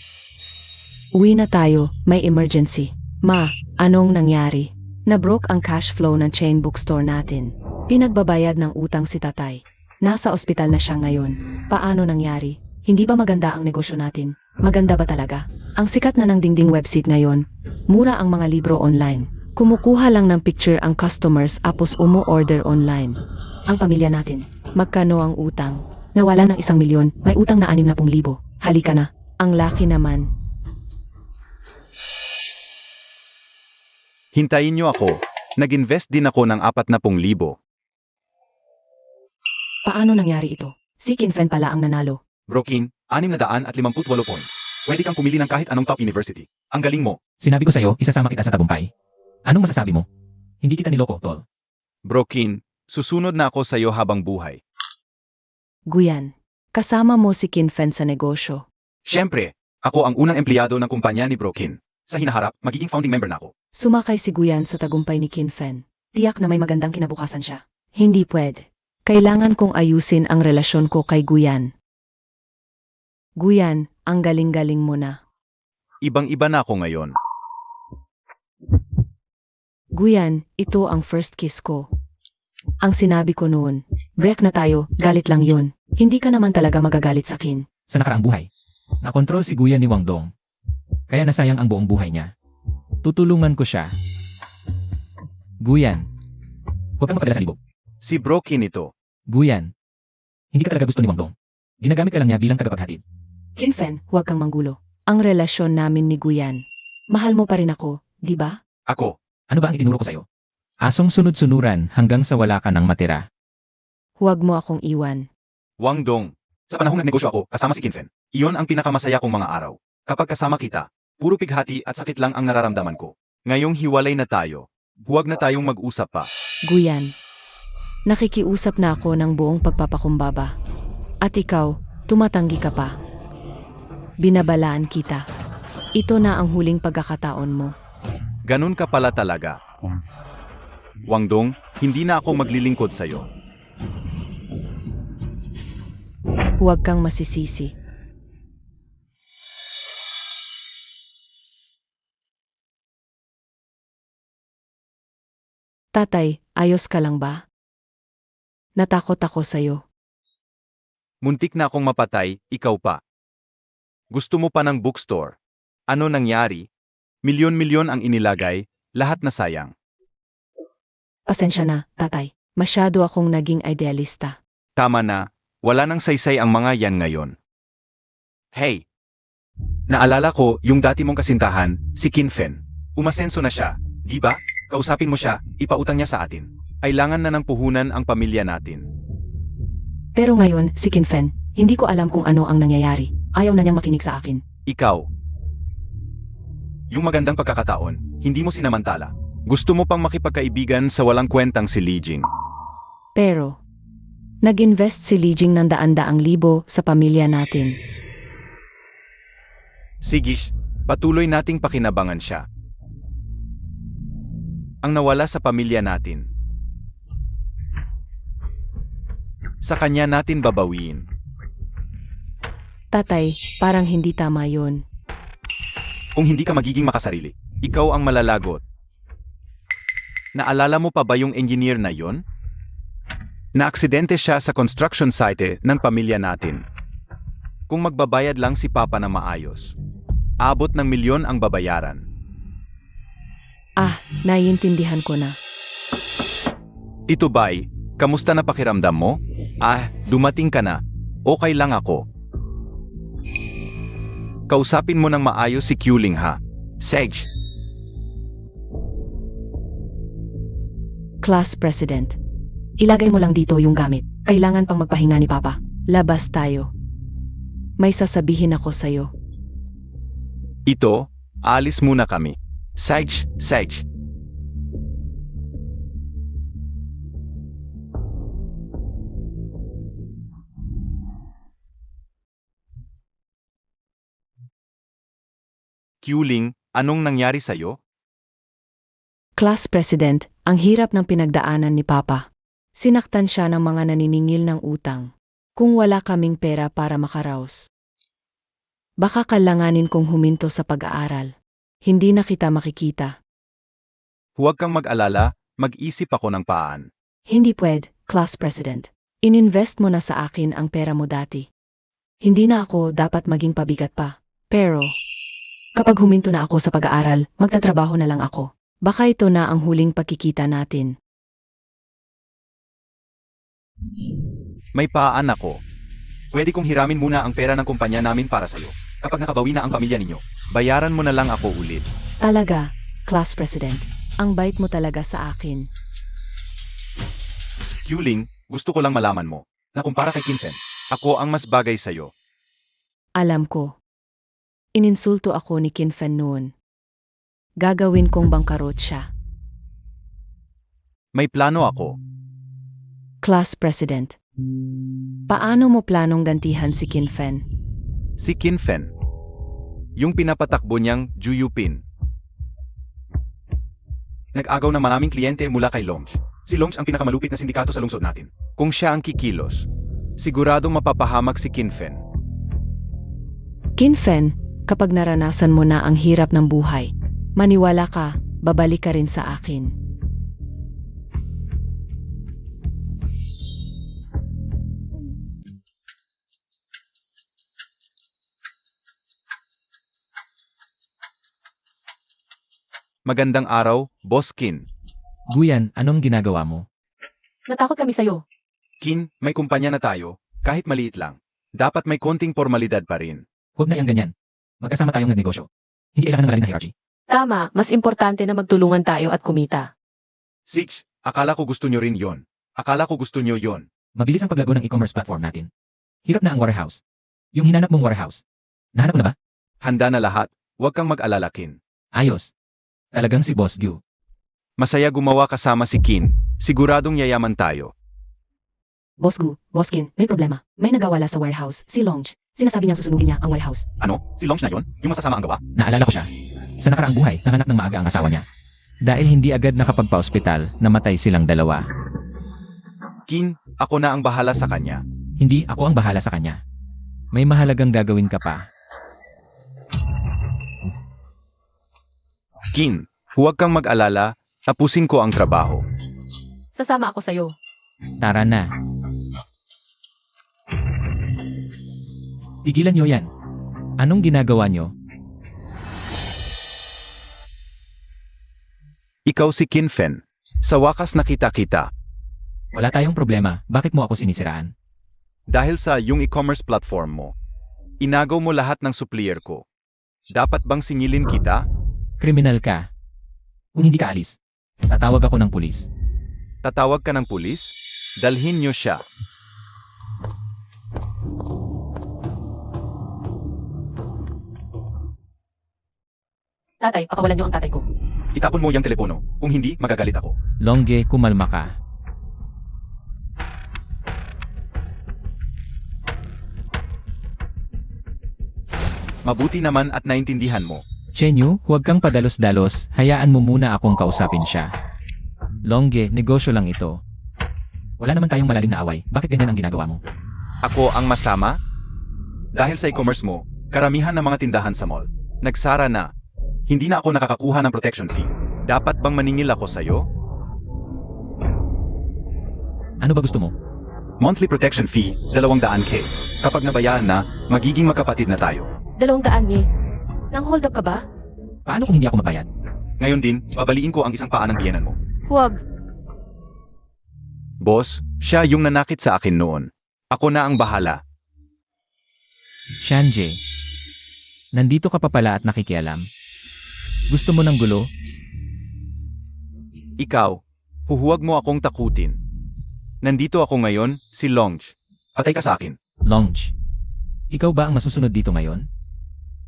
Uwi na tayo, may emergency. Ma, anong nangyari? Na-broke ang cash flow ng chain bookstore natin. Pinagbabayad ng utang si tatay. Nasa ospital na siya ngayon. Paano nangyari? Hindi ba maganda ang negosyo natin? Maganda ba talaga? Ang sikat na ng dingding website ngayon. Mura ang mga libro online. Kumukuha lang ng picture ang customers apos umu-order online. Ang pamilya natin. Magkano ang utang? Nawala ng 1,000,000, may utang na 60,000. Halika na. Ang laki naman. Hintayin niyo ako. Nag-invest din ako ng 40,000. Paano nangyari ito? Si Kinfen pala ang nanalo. Brokin, 658 points. Pwede kang pumili ng kahit anong top university. Ang galing mo. Sinabi ko sa'yo, isasama kita sa tagumpay. Anong masasabi mo? Hindi kita niloko, tol. Brokin, susunod na ako sa'yo habang buhay. Guyan. Kasama mo si Kinfen sa negosyo. Siyempre, ako ang unang empleyado ng kumpanya ni Brokin. Sa hinaharap, magiging founding member na ako. Sumakay si Guyan sa tagumpay ni Kinfen. Tiyak na may magandang kinabukasan siya. Hindi pwede. Kailangan kong ayusin ang relasyon ko kay Guyan. Guyan, ang galing-galing mo na. Ibang-iba na ako ngayon. Guyan, ito ang first kiss ko. Ang sinabi ko noon, break na tayo, galit lang yun. Hindi ka naman talaga magagalit sa akin. Sa nakaraang buhay, nakontrol si Guyan ni Wang Dong. Kaya nasayang ang buong buhay niya. Tutulungan ko siya. Guyan. Huwag kang mapadala sa libog. Si Brokin ito. Guyan. Hindi ka talaga gusto ni Wang Dong. Ginagamit ka lang niya bilang tagapaghatid. Kinfen, huwag kang manggulo. Ang relasyon namin ni Guyan. Mahal mo pa rin ako, di ba? Ako. Ano ba ang itinuro ko sa'yo? Asong sunod-sunuran hanggang sa wala ka nang matira. Huwag mo akong iwan. Wang Dong. Sa panahong nagnegosyo ako, kasama si Kinfen. Iyon ang pinakamasaya kong mga araw. Kapag kasama kita, puro pighati at sakit lang ang nararamdaman ko. Ngayong hiwalay na tayo, huwag na tayong mag-usap pa. Guyan. Nakikiusap na ako ng buong pagpapakumbaba. At ikaw, tumatanggi ka pa. Binabalaan kita. Ito na ang huling pagkakataon mo. Ganun ka pala talaga. Wang Dong, hindi na ako maglilingkod sa'yo. Huwag kang masisisi. Tatay, ayos ka lang ba? Natakot ako sa'yo. Muntik na akong mapatay, ikaw pa. Gusto mo pa ng bookstore? Ano nangyari? Milyon-milyon ang inilagay, lahat na sayang. Pasensya na, tatay. Masyado akong naging idealista. Tama na, wala nang saysay ang mga yan ngayon. Hey! Naalala ko yung dati mong kasintahan, si Kinfen. Umasenso na siya, di ba? Kausapin mo siya, ipautang niya sa atin. Kailangan na ng puhunan ang pamilya natin. Pero ngayon, si Kinfen, hindi ko alam kung ano ang nangyayari. Ayaw na niyang makinig sa akin. Ikaw. Yung magandang pagkakataon, hindi mo sinamantala. Gusto mo pang makipagkaibigan sa walang kwentang si Li Jing. Pero, nag-invest si Li Jing ng daan-daang libo sa pamilya natin. Sige, patuloy nating pakinabangan siya. Ang nawala sa pamilya natin. Sa kanya natin babawiin. Tatay, parang hindi tama yon. Kung hindi ka magiging makasarili, ikaw ang malalagot. Naalala mo pa ba yung engineer na yon? Naaksidente siya sa construction site ng pamilya natin. Kung magbabayad lang si Papa na maayos, abot ng milyon ang babayaran. Ah, naiintindihan ko na. Tito Bay, kamusta na pakiramdam mo? Ah, dumating ka na. Okay lang ako. Kausapin mo ng maayos si Q-Ling ha. Sage. Class President. Ilagay mo lang dito yung gamit. Kailangan pang magpahinga ni Papa. Labas tayo. May sasabihin ako sa'yo. Ito, alis muna kami. Sage, Sage. Q-Ling, anong nangyari sa'yo? Class President, ang hirap ng pinagdaanan ni Papa. Sinaktan siya ng mga naniningil ng utang. Kung wala kaming pera para makaraos. Baka kailanganin kong huminto sa pag-aaral. Hindi na kita makikita. Huwag kang mag-alala, mag-isip ako ng paan. Hindi pwede, Class President. Ininvest mo na sa akin ang pera mo dati. Hindi na ako dapat maging pabigat pa. Pero, kapag huminto na ako sa pag-aaral, magtatrabaho na lang ako. Baka ito na ang huling pagkikita natin. May paan ako. Pwede kong hiramin muna ang pera ng kumpanya namin para sa'yo. Kapag nakabawi na ang pamilya ninyo, bayaran mo na lang ako ulit. Talaga, Class President. Ang bait mo talaga sa akin. Yuling, gusto ko lang malaman mo, na kumpara kay Kinfen, ako ang mas bagay sa'yo. Alam ko. Ininsulto ako ni Kinfen noon. Gagawin kong bangkarot siya. May plano ako. Class President. Paano mo planong gantihan si Kinfen? Si Kinfen. Yung pinapatakbo niyang Juyupin. Nag-agaw ng maraming kliyente mula kay Longe. Si Longe ang pinakamalupit na sindikato sa lungsod natin. Kung siya ang kikilos, siguradong mapapahamak si Kinfen. Kinfen, kapag naranasan mo na ang hirap ng buhay, maniwala ka, babalik ka rin sa akin. Magandang araw, Boss Kin. Guyan, anong ginagawa mo? Natakot kami sa'yo. Kin, may kumpanya na tayo, kahit maliit lang. Dapat may konting formalidad pa rin. Huwag na yung ganyan. Magkasama tayong nagnegosyo. Hindi kailangan ng malalim na hierarchy. Tama, mas importante na magtulungan tayo at kumita. Six, akala ko gusto nyo rin yon. Akala ko gusto nyo yon. Mabilis ang paglago ng e-commerce platform natin. Hirap na ang warehouse. Yung hinanap mong warehouse. Nahanap mo na ba? Handa na lahat, huwag kang mag-alala, Kin. Ayos. Talagang si Boss Gu. Masaya gumawa kasama si Kin. Siguradong yayaman tayo. Boss Gu, Boss Kin, may problema. May nagawala sa warehouse, si Longe. Sinasabi niyang susunugin niya ang warehouse. Ano? Si Longe na yon? Yung masasama ang gawa? Naalala ko siya. Sa nakaraang buhay, nanganak ng maaga ang asawa niya. Dahil hindi agad nakapagpa-ospital, namatay silang dalawa. Kin, ako na ang bahala sa kanya. Hindi ako ang bahala sa kanya. May mahalagang gagawin ka pa. Kin, huwag kang mag-alala, tapusin ko ang trabaho. Sasama ako sa'yo. Tara na. Tigilan niyo yan. Anong ginagawa niyo? Ikaw si Kinfen. Sa wakas nakita kita. Wala tayong problema. Bakit mo ako sinisiraan? Dahil sa yung e-commerce platform mo. Inagaw mo lahat ng supplier ko. Dapat bang singilin kita? Kriminal ka. Kung hindi ka alis, tatawag ako ng pulis. Tatawag ka ng pulis? Dalhin niyo siya. Tatay, pakawalan niyo ang tatay ko. Itapon mo yung telepono. Kung hindi, magagalit ako. Longge, kumalma ka. Mabuti naman at naintindihan mo. Chenyu, huwag kang padalos-dalos, hayaan mo muna akong kausapin siya. Longge, negosyo lang ito. Wala naman tayong malalim na away, bakit ganyan ang ginagawa mo? Ako ang masama? Dahil sa e-commerce mo, karamihan ng mga tindahan sa mall. Nagsara na. Hindi na ako nakakakuha ng protection fee. Dapat bang maningil ako sa'yo? Ano ba gusto mo? Monthly protection fee, 200K. Kapag nabayaan na, magiging magkapatid na tayo. 200 ni. Nang hold up ka ba? Paano kung hindi ako mabayad? Ngayon din, babaliin ko ang isang paa ng biyenan mo. Huwag. Boss, siya yung nanakit sa akin noon. Ako na ang bahala. Shanje, nandito ka pa pala at nakikialam. Gusto mo ng gulo? Ikaw, huwag mo akong takutin. Nandito ako ngayon, si Longe. Patay ka sa akin. Longe, ikaw ba ang masusunod dito ngayon?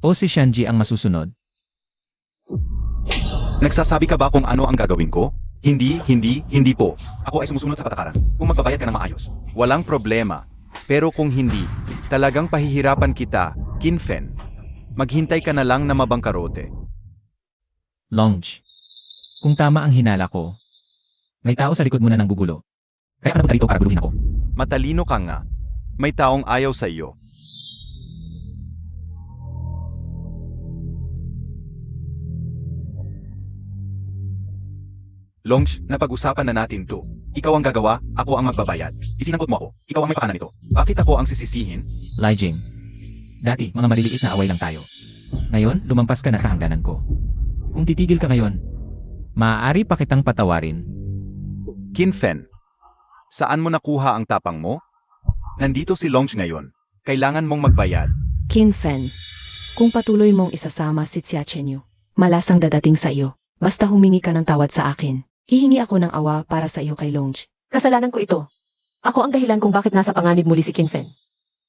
O si Shanji ang masusunod? Nagsasabi ka ba kung ano ang gagawin ko? Hindi po. Ako ay sumusunod sa patakaran. Kung magbabayad ka ng maayos, walang problema. Pero kung hindi, talagang pahihirapan kita, Kinfen. Maghintay ka na lang na mabangkarote. Longe, kung tama ang hinala ko, may tao sa likod mo na nang gugulo. Kaya ka napunta rito para guluhin ako. Matalino ka nga. May taong ayaw sa iyo. Longe, napag-usapan na natin to. Ikaw ang gagawa, ako ang magbabayad. Isinangkot mo ako, ikaw ang may pakanan nito. Bakit ako ang sisisihin? Lijing, dati mga maliliit na away lang tayo. Ngayon, lumampas ka na sa hangganan ko. Kung titigil ka ngayon, maaari pa kitang patawarin. Kinfen, saan mo nakuha ang tapang mo? Nandito si Longe ngayon. Kailangan mong magbayad. Qin Fen, kung patuloy mong isasama si Xia Chenyu, malasang dadating sa iyo. Basta humingi ka ng tawad sa akin. Hihingi ako ng awa para sa iyo kay Longe. Kasalanan ko ito. Ako ang dahilan kung bakit nasa panganib muli si Qin Fen.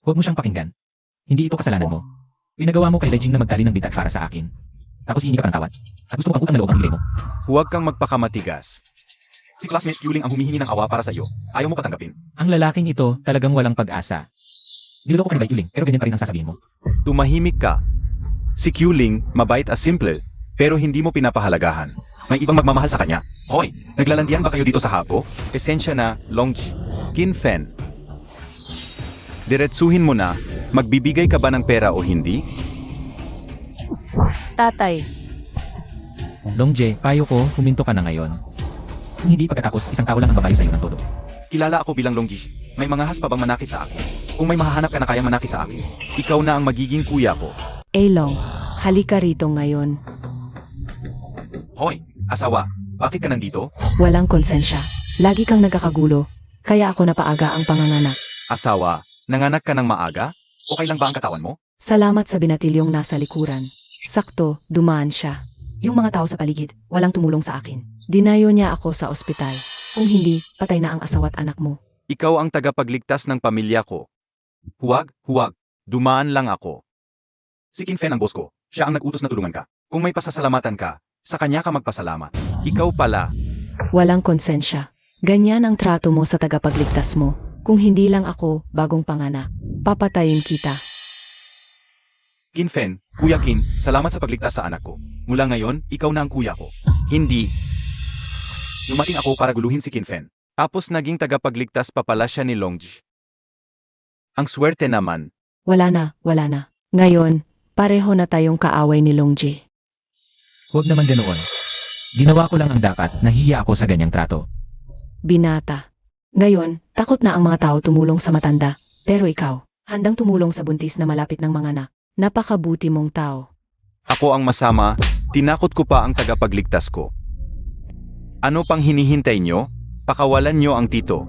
Huwag mo siyang pakinggan. Hindi ito kasalanan mo. Pinagawa mo kay Lejing na magtali ng bitat para sa akin. Tapos hihingi ka pa ng tawad. At gusto mo pang utang na loob ang bigay mo. Huwag kang magpakamatigas. Si classmate Yuling ang humihingi ng awa para sa iyo. Ayaw mo patanggapin. Ang lalaking ito talagang walang pag-asa. Niloloko ka ni Yuling, pero ganyan pa rin ang sasabihin mo. Tumahimik ka. Si Yuling, mabait at simple, pero hindi mo pinapahalagahan. May ibang magmamahal sa kanya. Hoy, naglalandian ba kayo dito sa hako? Esensya na, Longe. Qin Fen. Diretsuhin mo na, magbibigay ka ba ng pera o hindi? Tatay, Longje, payo ko, huminto ka na ngayon. Kung hindi pagkatapos, isang tao lang ang babayo sa iyo ng todo. Kilala ako bilang Longe. May mga has pa bang manakit sa akin? Kung may mahahanap ka na kayang manakit sa akin, ikaw na ang magiging kuya ko. Long, halika rito ngayon. Hoy, asawa, bakit ka nandito? Walang konsensya. Lagi kang nagkakagulo. Kaya ako napaaga ang panganganak. Asawa, nanganak ka ng maaga? Okay lang ba ang katawan mo? Salamat sa binatilyong nasa likuran. Sakto, dumaan siya. Yung mga tao sa paligid, walang tumulong sa akin. Dinayo niya ako sa ospital. Kung hindi, patay na ang asawa at anak mo. Ikaw ang tagapagligtas ng pamilya ko. Huwag, dumaan lang ako. Si Qin Fen ang boss ko. Siya ang nag-utos na tulungan ka. Kung may pasasalamatan ka, sa kanya ka magpasalamat. Ikaw pala. Walang konsensya. Ganyan ang trato mo sa tagapagligtas mo. Kung hindi lang ako, bagong panganak, papatayin kita. Qin Fen, Kuya Qin, salamat sa pagligtas sa anak ko. Mula ngayon, ikaw na ang kuya ko. Hindi. Dumating ako para guluhin si Qin Fen. Tapos naging tagapagligtas pa pala siya ni Longe. Ang swerte naman. Wala na. Ngayon, pareho na tayong kaaway ni Longje. Huwag naman ganoon. Ginawa ko lang ang dapat, nahihiya ako sa ganyang trato. Binata. Ngayon, takot na ang mga tao tumulong sa matanda. Pero ikaw, handang tumulong sa buntis na malapit ng mga anak. Napakabuti mong tao. Ako ang masama, tinakot ko pa ang tagapagligtas ko. Ano pang hinihintay nyo? Pakawalan nyo ang tito.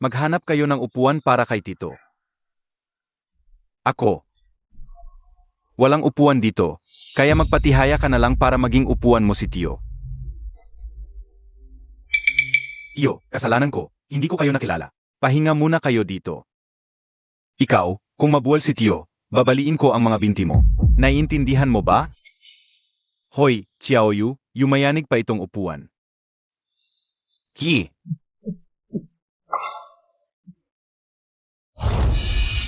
Maghanap kayo ng upuan para kay tito. Ako. Walang upuan dito, kaya magpatihaya ka na lang para maging upuan mo si Tio. Tio, kasalanan ko, hindi ko kayo nakilala. Pahinga muna kayo dito. Ikaw, kung mabuwal si Tio, babaliin ko ang mga binti mo. Naiintindihan mo ba? Hoy, Xiaoyu, yumayanig pa itong upuan. Ki.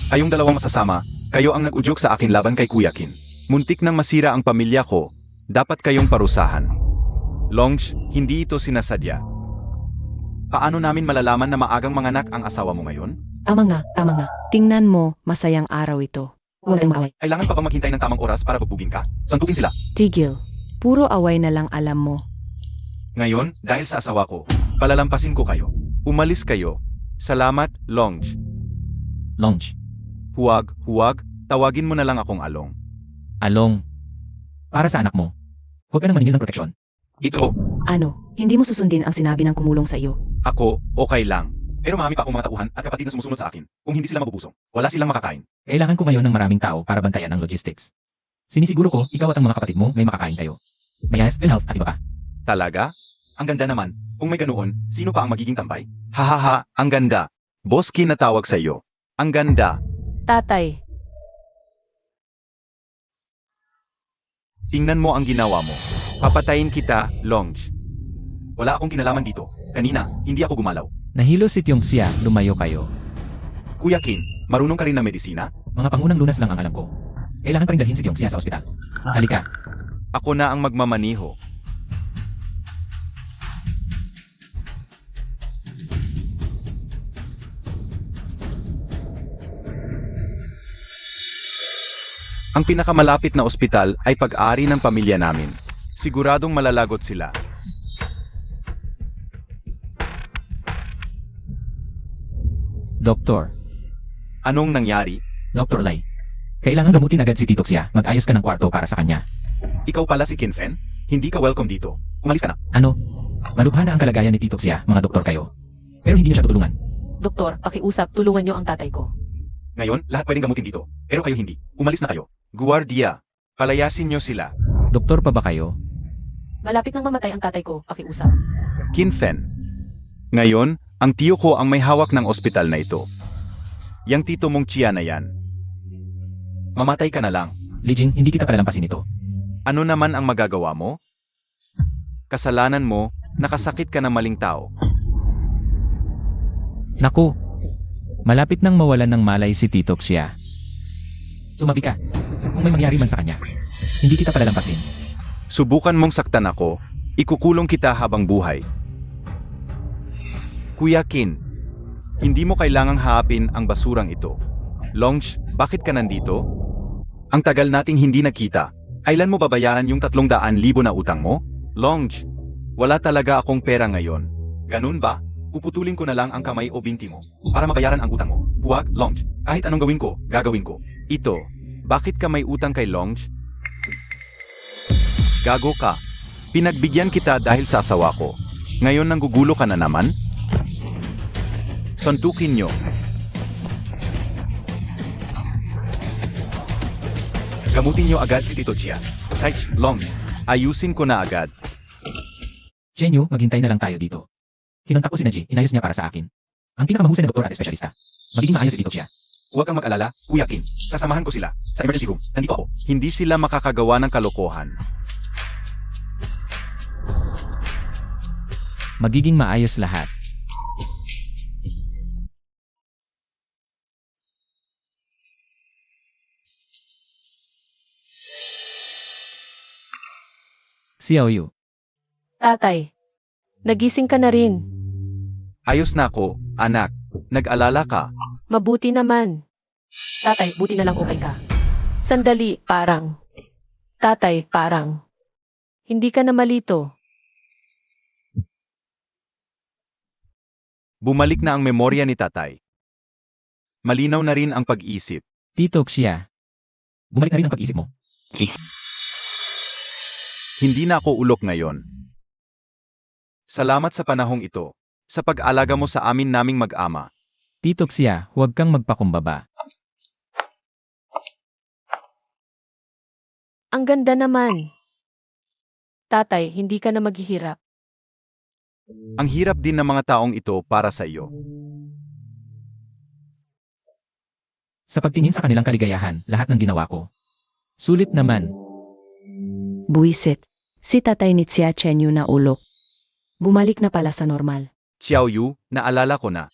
Kayong dalawang masasama, kayo ang nag-udyok sa akin laban kay Kuya Qin. Muntik nang masira ang pamilya ko, dapat kayong parusahan. Longe, hindi ito sinasadya. Paano namin malalaman na maagang manganak ang asawa mo ngayon? Tama nga. Tingnan mo, masayang araw ito. Huwag kang maaway. Kailangan pa bang maghintay ng tamang oras para bubugin ka? Santukin sila. Tigil. Puro away na lang alam mo. Ngayon, dahil sa asawa ko, palalampasin ko kayo. Umalis kayo. Salamat, Longe. Longe. Huwag, tawagin mo na lang akong Along. Along. Para sa anak mo. Huwag ka nang maningil ng proteksyon. Ito, Ano, hindi mo susundin ang sinabi ng kumulong sa iyo. ako, okay lang. Pero marami pa akong mga tauhan at kapatid na sumusunod sa akin. Kung hindi sila mabubusong, wala silang makakain. Kailangan ko ngayon ng maraming tao para bantayan ang logistics. Sinisiguro ko, ikaw at ang mga kapatid mo may makakain kayo. Mayas, health at iba pa. Talaga? Ang ganda naman. Kung may ganoon, sino pa ang magiging tambay? Hahaha, ang ganda. Boss Qin na tawag sa iyo. Ang ganda. tatay, Tingnan mo ang ginawa mo. Papatayin kita, Longe. Wala akong kinalaman dito. Kanina, hindi ako gumalaw. Nahilo si Tiongxia, lumayo kayo. Kuya Qin, marunong ka rin na medisina? Mga pangunang lunas lang ang alam ko. Kailangan pa rin dalhin si Tiongxia sa ospital. Halika. Ako na ang magmamaniho. Ang pinakamalapit na ospital ay pag-ari ng pamilya namin. Siguradong malalagot sila. Doktor. Anong nangyari? Dr. Lai. Kailangan gamutin agad si Tiongxia. Mag-ayos ka ng kwarto para sa kanya. Ikaw pala si Qin Fen? Hindi ka welcome dito. Umalis ka na. Ano? Malubha na ang kalagayan ni Tito Xia, mga doktor kayo. Pero hindi niyo siya tutulungan. Doktor, pakiusap, tulungan niyo ang tatay ko. Ngayon, lahat pwedeng gamutin dito. Pero kayo hindi. Umalis na kayo. Guardia, palayasin niyo sila. Doktor pa ba kayo? Malapit nang mamatay ang tatay ko, pakiusap. Kinfen. Ngayon, ang tiyo ko ang may hawak ng ospital na ito. Yang tito mong Chia na yan. Mamatay ka na lang. Li Jing, hindi kita palalampasin ito. Ano naman ang magagawa mo? Kasalanan mo, nakasakit ka ng maling tao. Naku! Malapit nang mawalan ng malay si Tito Xia. Sumabi ka. Kung may mangyari man sa kanya, hindi kita palalampasin. Subukan mong saktan ako, ikukulong kita habang buhay. Kuya Kin, hindi mo kailangang haapin ang basurang ito. Longe, bakit ka nandito? Ang tagal nating hindi nakita. Kailan mo babayaran yung 300,000 na utang mo? Longe, wala talaga akong pera ngayon. Ganun ba? Puputulin ko na lang ang kamay o binti mo para mabayaran ang utang mo. Huwag, Longe. Kahit anong gawin ko, gagawin ko. Ito, bakit ka may utang kay Longe? Gago ka. Pinagbigyan kita dahil sa asawa ko. Ngayon nanggugulo ka na naman? Suntukin nyo. Gamutin nyo agad si Tito Chia. Saich, Long, ayusin ko na agad. Genyo, maghintay na lang tayo dito. Kinontak ko si Naji, inayos niya para sa akin. Ang pinakamahusay na doktor at espesyalista. Magiging maayos si Tito Xia. Huwag kang mag-alala, Kuya Kin. Sasamahan ko sila. Sa emergency room, nandito ako. Hindi sila makakagawa ng kalokohan. Magiging maayos lahat. Xiao Yu. Tatay, nagising ka na rin. Ayos na ako, anak. Nag-alala ka. Mabuti naman. Tatay, buti na lang okay ka. Sandali, parang. Tatay, parang. Hindi ka na malito. Bumalik na ang memorya ni tatay. Malinaw na rin ang pag-isip. Tito Xia. Bumalik na rin ang pag-isip mo. Hindi na ako ulok ngayon. Salamat sa panahong ito. Sa pag-alaga mo sa amin naming mag-ama. Tito Xia, huwag kang magpakumbaba. Ang ganda naman. Tatay, hindi ka na maghihirap. Ang hirap din ng mga taong ito para sa iyo. Sa pagtingin sa kanilang kaligayahan, lahat ng ginawa ko. Sulit naman. Buwisit. Si tatay ni Xia Chenyu na ulok. Bumalik na pala sa normal. Xiao Yu, naalala ko na.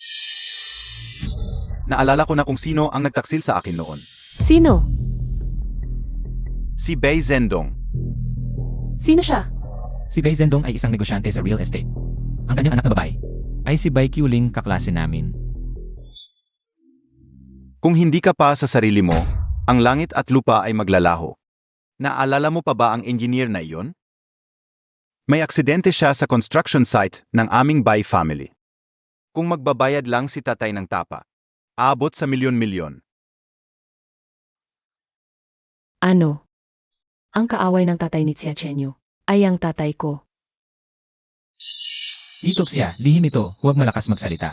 Naalala ko na kung sino ang nagtaksil sa akin noon. Sino? Si Bei Zhendong. Sino siya? Si Bai Zhendong ay isang negosyante sa real estate. Ang kanyang anak na babae ay si Bai Qiuling, kaklase namin. Kung hindi ka pa sa sarili mo, ang langit at lupa ay maglalaho. Naalala mo pa ba ang engineer na iyon? May aksidente siya sa construction site ng aming Bai family. Kung magbabayad lang si tatay ng tapa, aabot sa milyon-milyon. Ano? Ang kaaway ng tatay ni Xia Chenyu ay ang tatay ko. Tito Xia, lihim ito, huwag malakas magsalita.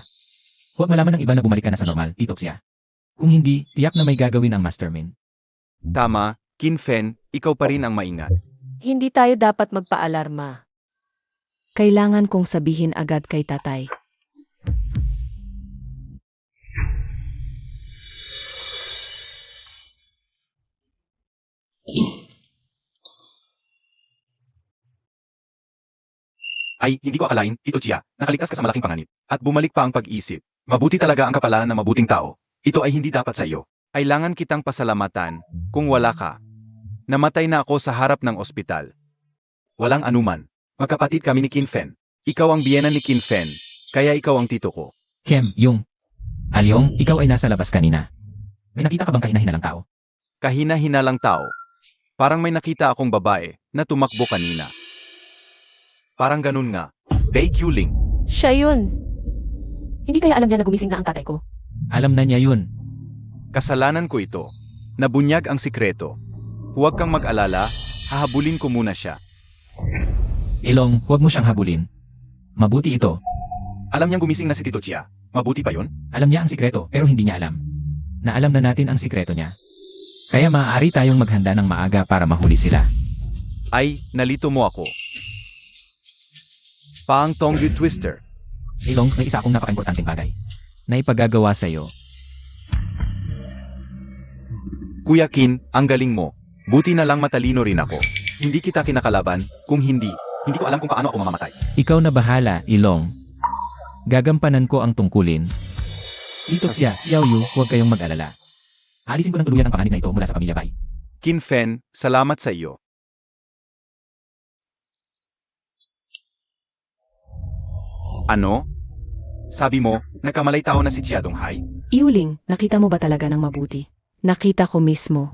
Huwag malaman ng iba na bumalik ka na sa normal, Tito Xia. Kung hindi, tiyak na may gagawin ang mastermind. Tama, Kinfen, ikaw pa rin ang maingat. Hindi tayo dapat magpaalarma. Kailangan kong sabihin agad kay tatay. Ay, hindi ko akalain, Tito Chia, nakaligtas ka sa malaking panganib. At bumalik pa ang pag-isip. Mabuti talaga ang kapalaran ng mabuting tao. Ito ay hindi dapat sa iyo. Kailangan kitang pasalamatan, kung wala ka. Namatay na ako sa harap ng ospital. Walang anuman. Magkapatid kami ni Kinfen. Ikaw ang biyena ni Kinfen, kaya ikaw ang tito ko. Kem, Yung. Alyong, ikaw ay nasa labas kanina. May nakita ka bang kahina-hinalang tao? Kahina-hinalang tao. Parang may nakita akong babae na tumakbo kanina. Parang ganun nga. Bei Qiuling. Siya yun. Hindi kaya alam niya na gumising na ang tatay ko? Alam na niya yun. Kasalanan ko ito. Nabunyag ang sikreto. Huwag kang mag-alala, hahabulin ko muna siya. Ilong, huwag mo siyang habulin. Mabuti ito. Alam niyang gumising na si Tito Chia. Mabuti pa yun? Alam niya ang sikreto pero hindi niya alam. Na alam na natin ang sikreto niya. Kaya maaari tayong maghanda ng maaga para mahuli sila. Ay, nalito mo ako. Paang Tongyu Twister. Ilong, may isa akong napaka-importanting bagay na ipagagawa sa iyo. Kuya Kin, ang galing mo. Buti na lang matalino rin ako. Hindi kita kinakalaban, kung hindi ko alam kung paano ako mamamatay. Ikaw na bahala, Ilong. Gagampanan ko ang tungkulin. Tito Xia, Xiao Yu, huwag kayong mag-alala. Alisin ko ng tuluyan ang panganib na ito mula sa pamilya Bai. Kin Fen, salamat sa iyo. Ano? Sabi mo, nagkamalay tao na si Chia Donghai? Yuling, nakita mo ba talaga ng mabuti? Nakita ko mismo.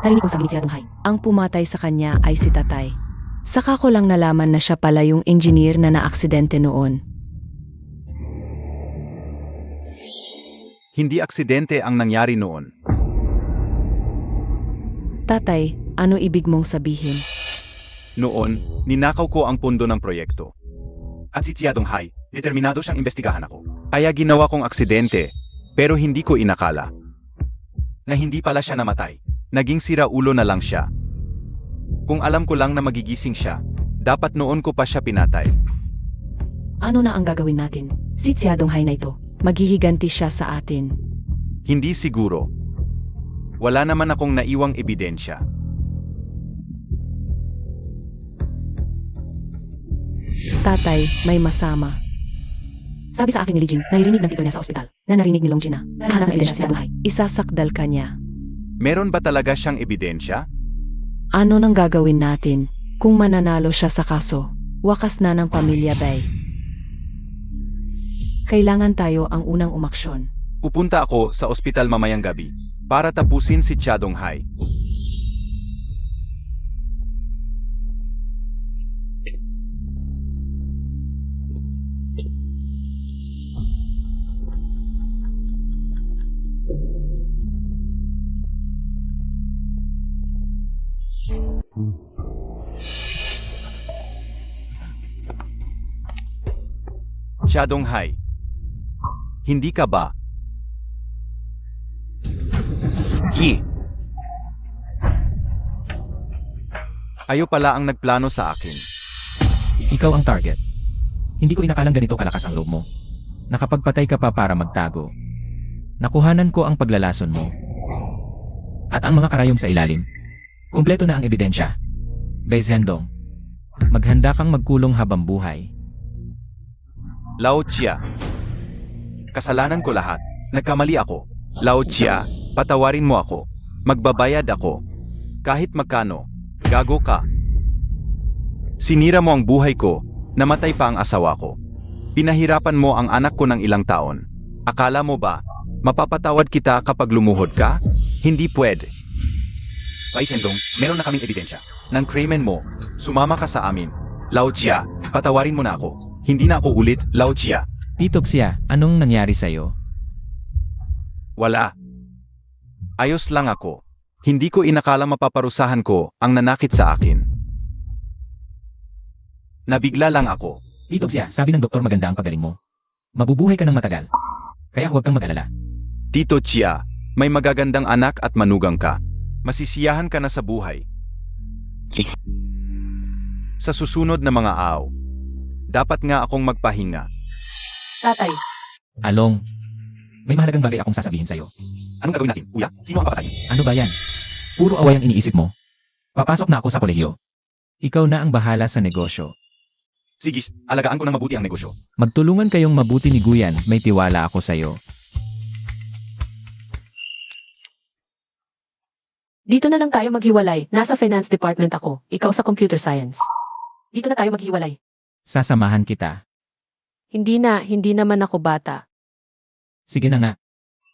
Narinig kong sabi ni Xiaodong Hai, ang pumatay sa kanya ay si Tatay. Saka ko lang nalaman na siya pala yung engineer na naaksidente noon. Hindi aksidente ang nangyari noon. Tatay, ano ibig mong sabihin? Noon, ninakaw ko ang pundo ng proyekto. At si Chia Donghai, determinado siyang imbestigahan ako. Kaya ginawa kong aksidente, pero hindi ko inakala na hindi pala siya namatay. Naging siraulo na lang siya. Kung alam ko lang na magigising siya, dapat noon ko pa siya pinatay. Ano na ang gagawin natin? Si Xiaodong Hai na ito, maghihiganti siya sa atin. Hindi siguro. Wala naman akong naiwang ebidensya. Tatay, may masama. Sabi sa akin ni Li Jing, naririnig ng tito niya sa ospital, na narinig ni Long Jin na nahanap ng ebidensya si Xiaodong Hai. Isasakdal ka niya. Meron ba talaga siyang ebidensya? Ano nang gagawin natin kung mananalo siya sa kaso? Wakas na ng pamilya Bai. Kailangan tayo ang unang umaksyon. Pupunta ako sa ospital mamayang gabi para tapusin si Chia Donghai. Chia Donghai, hindi ka ba? Ayo pala ang nagplano sa akin. Ikaw ang target. Hindi ko inakalang ganito kalakas ang loob mo. Nakapagpatay ka pa para magtago. Nakuhanan ko ang paglalason mo. At ang mga karayom sa ilalim. Kumpleto na ang ebidensya. Bai Zhendong, maghanda kang magkulong habang buhay. Lao Chia. Kasalanan ko lahat. Nagkamali ako. Lao Chia, patawarin mo ako. Magbabayad ako. Kahit magkano. Gago ka. Sinira mo ang buhay ko. Namatay pa ang asawa ko. Pinahirapan mo ang anak ko ng ilang taon. Akala mo ba, mapapatawad kita kapag lumuhod ka? Hindi pwede. Bai Zhendong, meron na kaming ebidensya. Nang krimen mo, sumama ka sa amin. Lao Chia, patawarin mo na ako. Hindi na ako ulit, Lao Chia. Tito Xia, anong nangyari sa'yo? Wala. Ayos lang ako. Hindi ko inakala mapaparusahan ko ang nanakit sa akin. Nabigla lang ako. Tito Xia, sabi ng doktor maganda ang pagaling mo. Mabubuhay ka ng matagal. Kaya huwag kang mag-alala. Tito Chia, may magagandang anak at manugang ka. Masisiyahan ka na sa buhay. Sa susunod na mga araw, dapat nga akong magpahinga. Tatay, Along, may mahalagang bagay akong sasabihin sa'yo. Anong gagawin natin, kuya? Sino ang papatay? Ano ba yan? Puro away ang iniisip mo. Papasok na ako sa kolehiyo. Ikaw na ang bahala sa negosyo. Sige, alagaan ko ng mabuti ang negosyo. Magtulungan kayong mabuti ni Guyan, may tiwala ako sa'yo. dito na lang tayo maghiwalay. Nasa finance department ako, ikaw sa computer science. Dito na tayo maghiwalay. Sasamahan kita. Hindi naman ako bata. Sige na nga.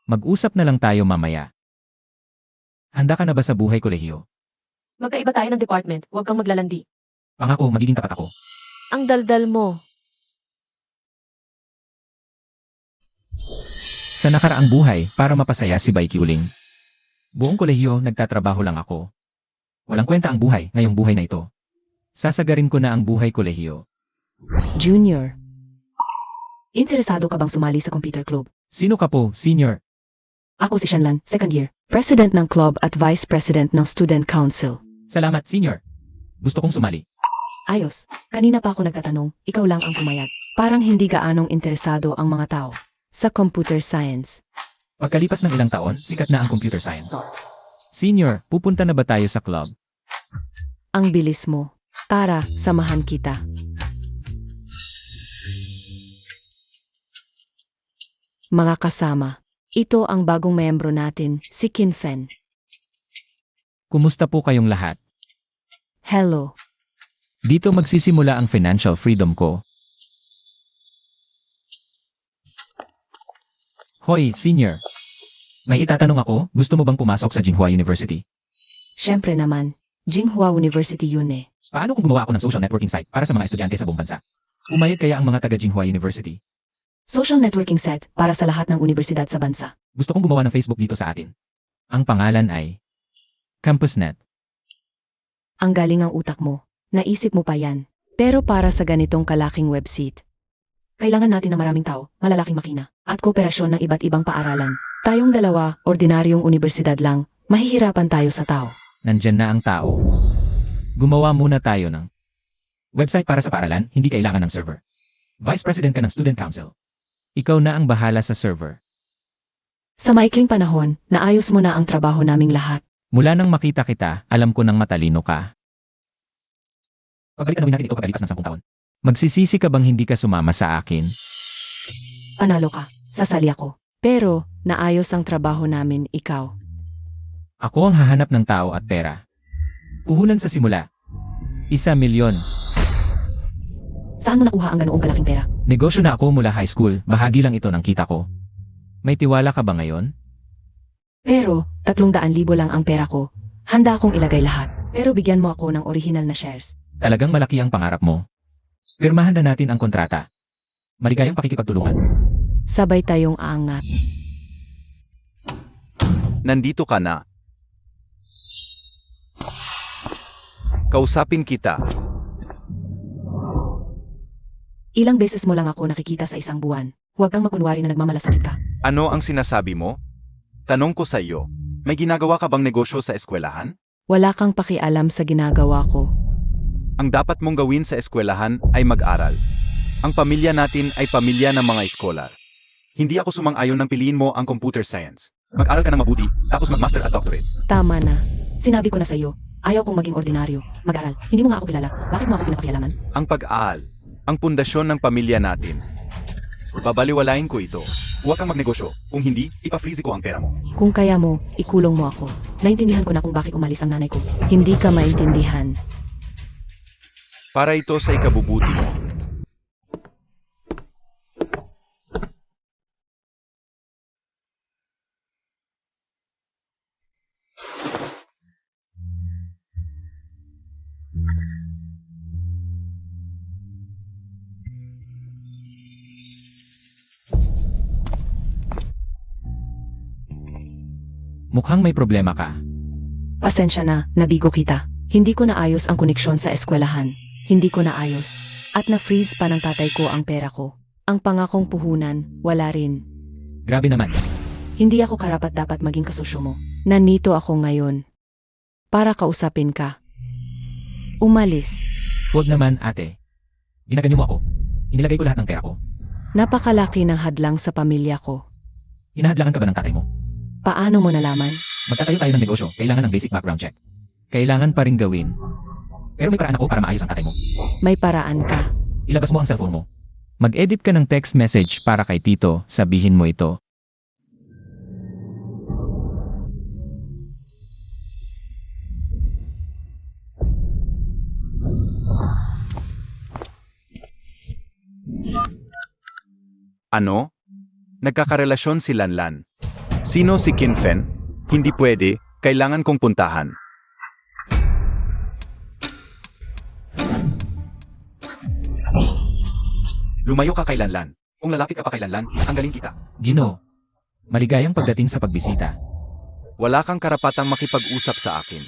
Mag-usap na lang tayo mamaya. Handa ka na ba sa buhay kolehiyo? Magkaiba tayo ng department, huwag kang maglalandi. Pangako, magiging tapat ako. Ang daldal mo. Sa nakaraang buhay, para mapasaya si Bai Qiuling. Buong kolehiyo, nagtatrabaho lang ako. Walang kwenta ang buhay, ngayong buhay na ito. Sasagarin ko na ang buhay kolehiyo. Junior. Interesado ka bang sumali sa computer club? Sino ka po, senior? Ako si Shanlan, second year. President ng club at vice president ng student council. Salamat, senior. Gusto kong sumali. Ayos. Kanina pa ako nagtatanong, ikaw lang ang pumayag. Parang hindi gaanong interesado ang mga tao sa computer science. Pagkalipas ng ilang taon, sikat na ang computer science. Senior, pupunta na ba tayo sa club? Ang bilis mo. Tara, samahan kita. Mga kasama, ito ang bagong miyembro natin, si Kinfen. Kumusta po kayong lahat? Hello. Dito magsisimula ang financial freedom ko. Hoy, senior. May itatanong ako, gusto mo bang pumasok sa Jinhua University? Siyempre naman, Jinghua University yun eh. Paano kung gumawa ako ng social networking site para sa mga estudyante sa buong bansa? Umayag kaya ang mga taga Jinhua University? Social networking set para sa lahat ng universidad sa bansa. Gusto kong gumawa ng Facebook dito sa atin. Ang pangalan ay CampusNet. Ang galing ang utak mo. Naisip mo pa yan. Pero para sa ganitong kalaking website, kailangan natin ng maraming tao, malalaking makina, at kooperasyon ng iba't ibang paaralan. Tayong dalawa, ordinaryong universidad lang, mahihirapan tayo sa tao. Nandyan na ang tao. Gumawa muna tayo ng website para sa paaralan, hindi kailangan ng server. Vice President ka ng Student Council. Ikaw na ang bahala sa server. Sa maikling panahon, naayos mo na ang trabaho naming lahat. Mula nang makita kita, alam ko nang matalino ka. Pagbalikan natin ito pagkalipas ng 10 taon. Magsisisi ka bang hindi ka sumama sa akin? Panalo ka, sasali ako. Pero, naayos ang trabaho namin, ikaw. Ako ang hahanap ng tao at pera. Puhunan sa simula. 1,000,000. Saan mo nakuha ang ganoong kalaking pera? Negosyo na ako mula high school, bahagi lang ito ng kita ko. May tiwala ka ba ngayon? Pero, 300,000 lang ang pera ko. Handa akong ilagay lahat. Pero bigyan mo ako ng original na shares. Talagang malaki ang pangarap mo. Pirmahan na natin ang kontrata. Maligayang pakikipagtulungan. Sabay tayong aangat. Nandito ka na. Kausapin kita. Ilang beses mo lang ako nakikita sa isang buwan. Huwag kang magkunwari na nagmamalasakit ka. Ano ang sinasabi mo? Tanong ko sa iyo, may ginagawa ka bang negosyo sa eskwelahan? Wala kang pakialam sa ginagawa ko. Ang dapat mong gawin sa eskwelahan ay mag-aral. Ang pamilya natin ay pamilya ng mga eskolar. Hindi ako sumang-ayon ng piliin mo ang computer science. Mag-aral ka ng mabuti, tapos mag-master at doctorate. Tama na. Sinabi ko na sa iyo, ayaw kong maging ordinaryo. Mag-aral. Hindi mo nga ako kilala. Bakit mo ako pinapakialaman? Ang pag-aaral, ang pundasyon ng pamilya natin. Babaliwalain ko ito. Huwag kang magnegosyo. Kung hindi, ipa-freeze ko ang pera mo. Kung kaya mo, ikulong mo ako. Naintindihan ko na kung bakit umalis ang nanay ko. Hindi ka maintindihan. Para ito sa ikabubuti mo. Mukhang may problema ka. Pasensya na, nabigo kita. Hindi ko naayos ang koneksyon sa eskwelahan. Hindi ko naayos. At na-freeze pa ng tatay ko ang pera ko. Ang pangakong puhunan, wala rin. Grabe naman. Hindi ako karapat-dapat maging kasusyo mo. Nandito ako ngayon. Para kausapin ka. Umalis. Huwag naman, ate. Ginaganyo mo ako. Inilagay ko lahat ng pera ko. Napakalaki ng hadlang sa pamilya ko. Hinahadlangan ka ba ng tatay mo? Paano mo nalaman? Magtatayo tayo ng negosyo, kailangan ng basic background check. Kailangan pa rin gawin. Pero may paraan ako para maayos ang tatay mo. May paraan ka. Ilabas mo ang cellphone mo. Mag-edit ka ng text message para kay Tito, sabihin mo ito. Ano? Nagkakarelasyon si Lanlan. Sino si Kinfen? Hindi pwede, kailangan kong puntahan. Lumayo ka kay Lanlan. Kung lalapit ka pa kay Lanlan, tanggalin kita. Gino, maligayang pagdating sa pagbisita. Wala kang karapatang makipag-usap sa akin.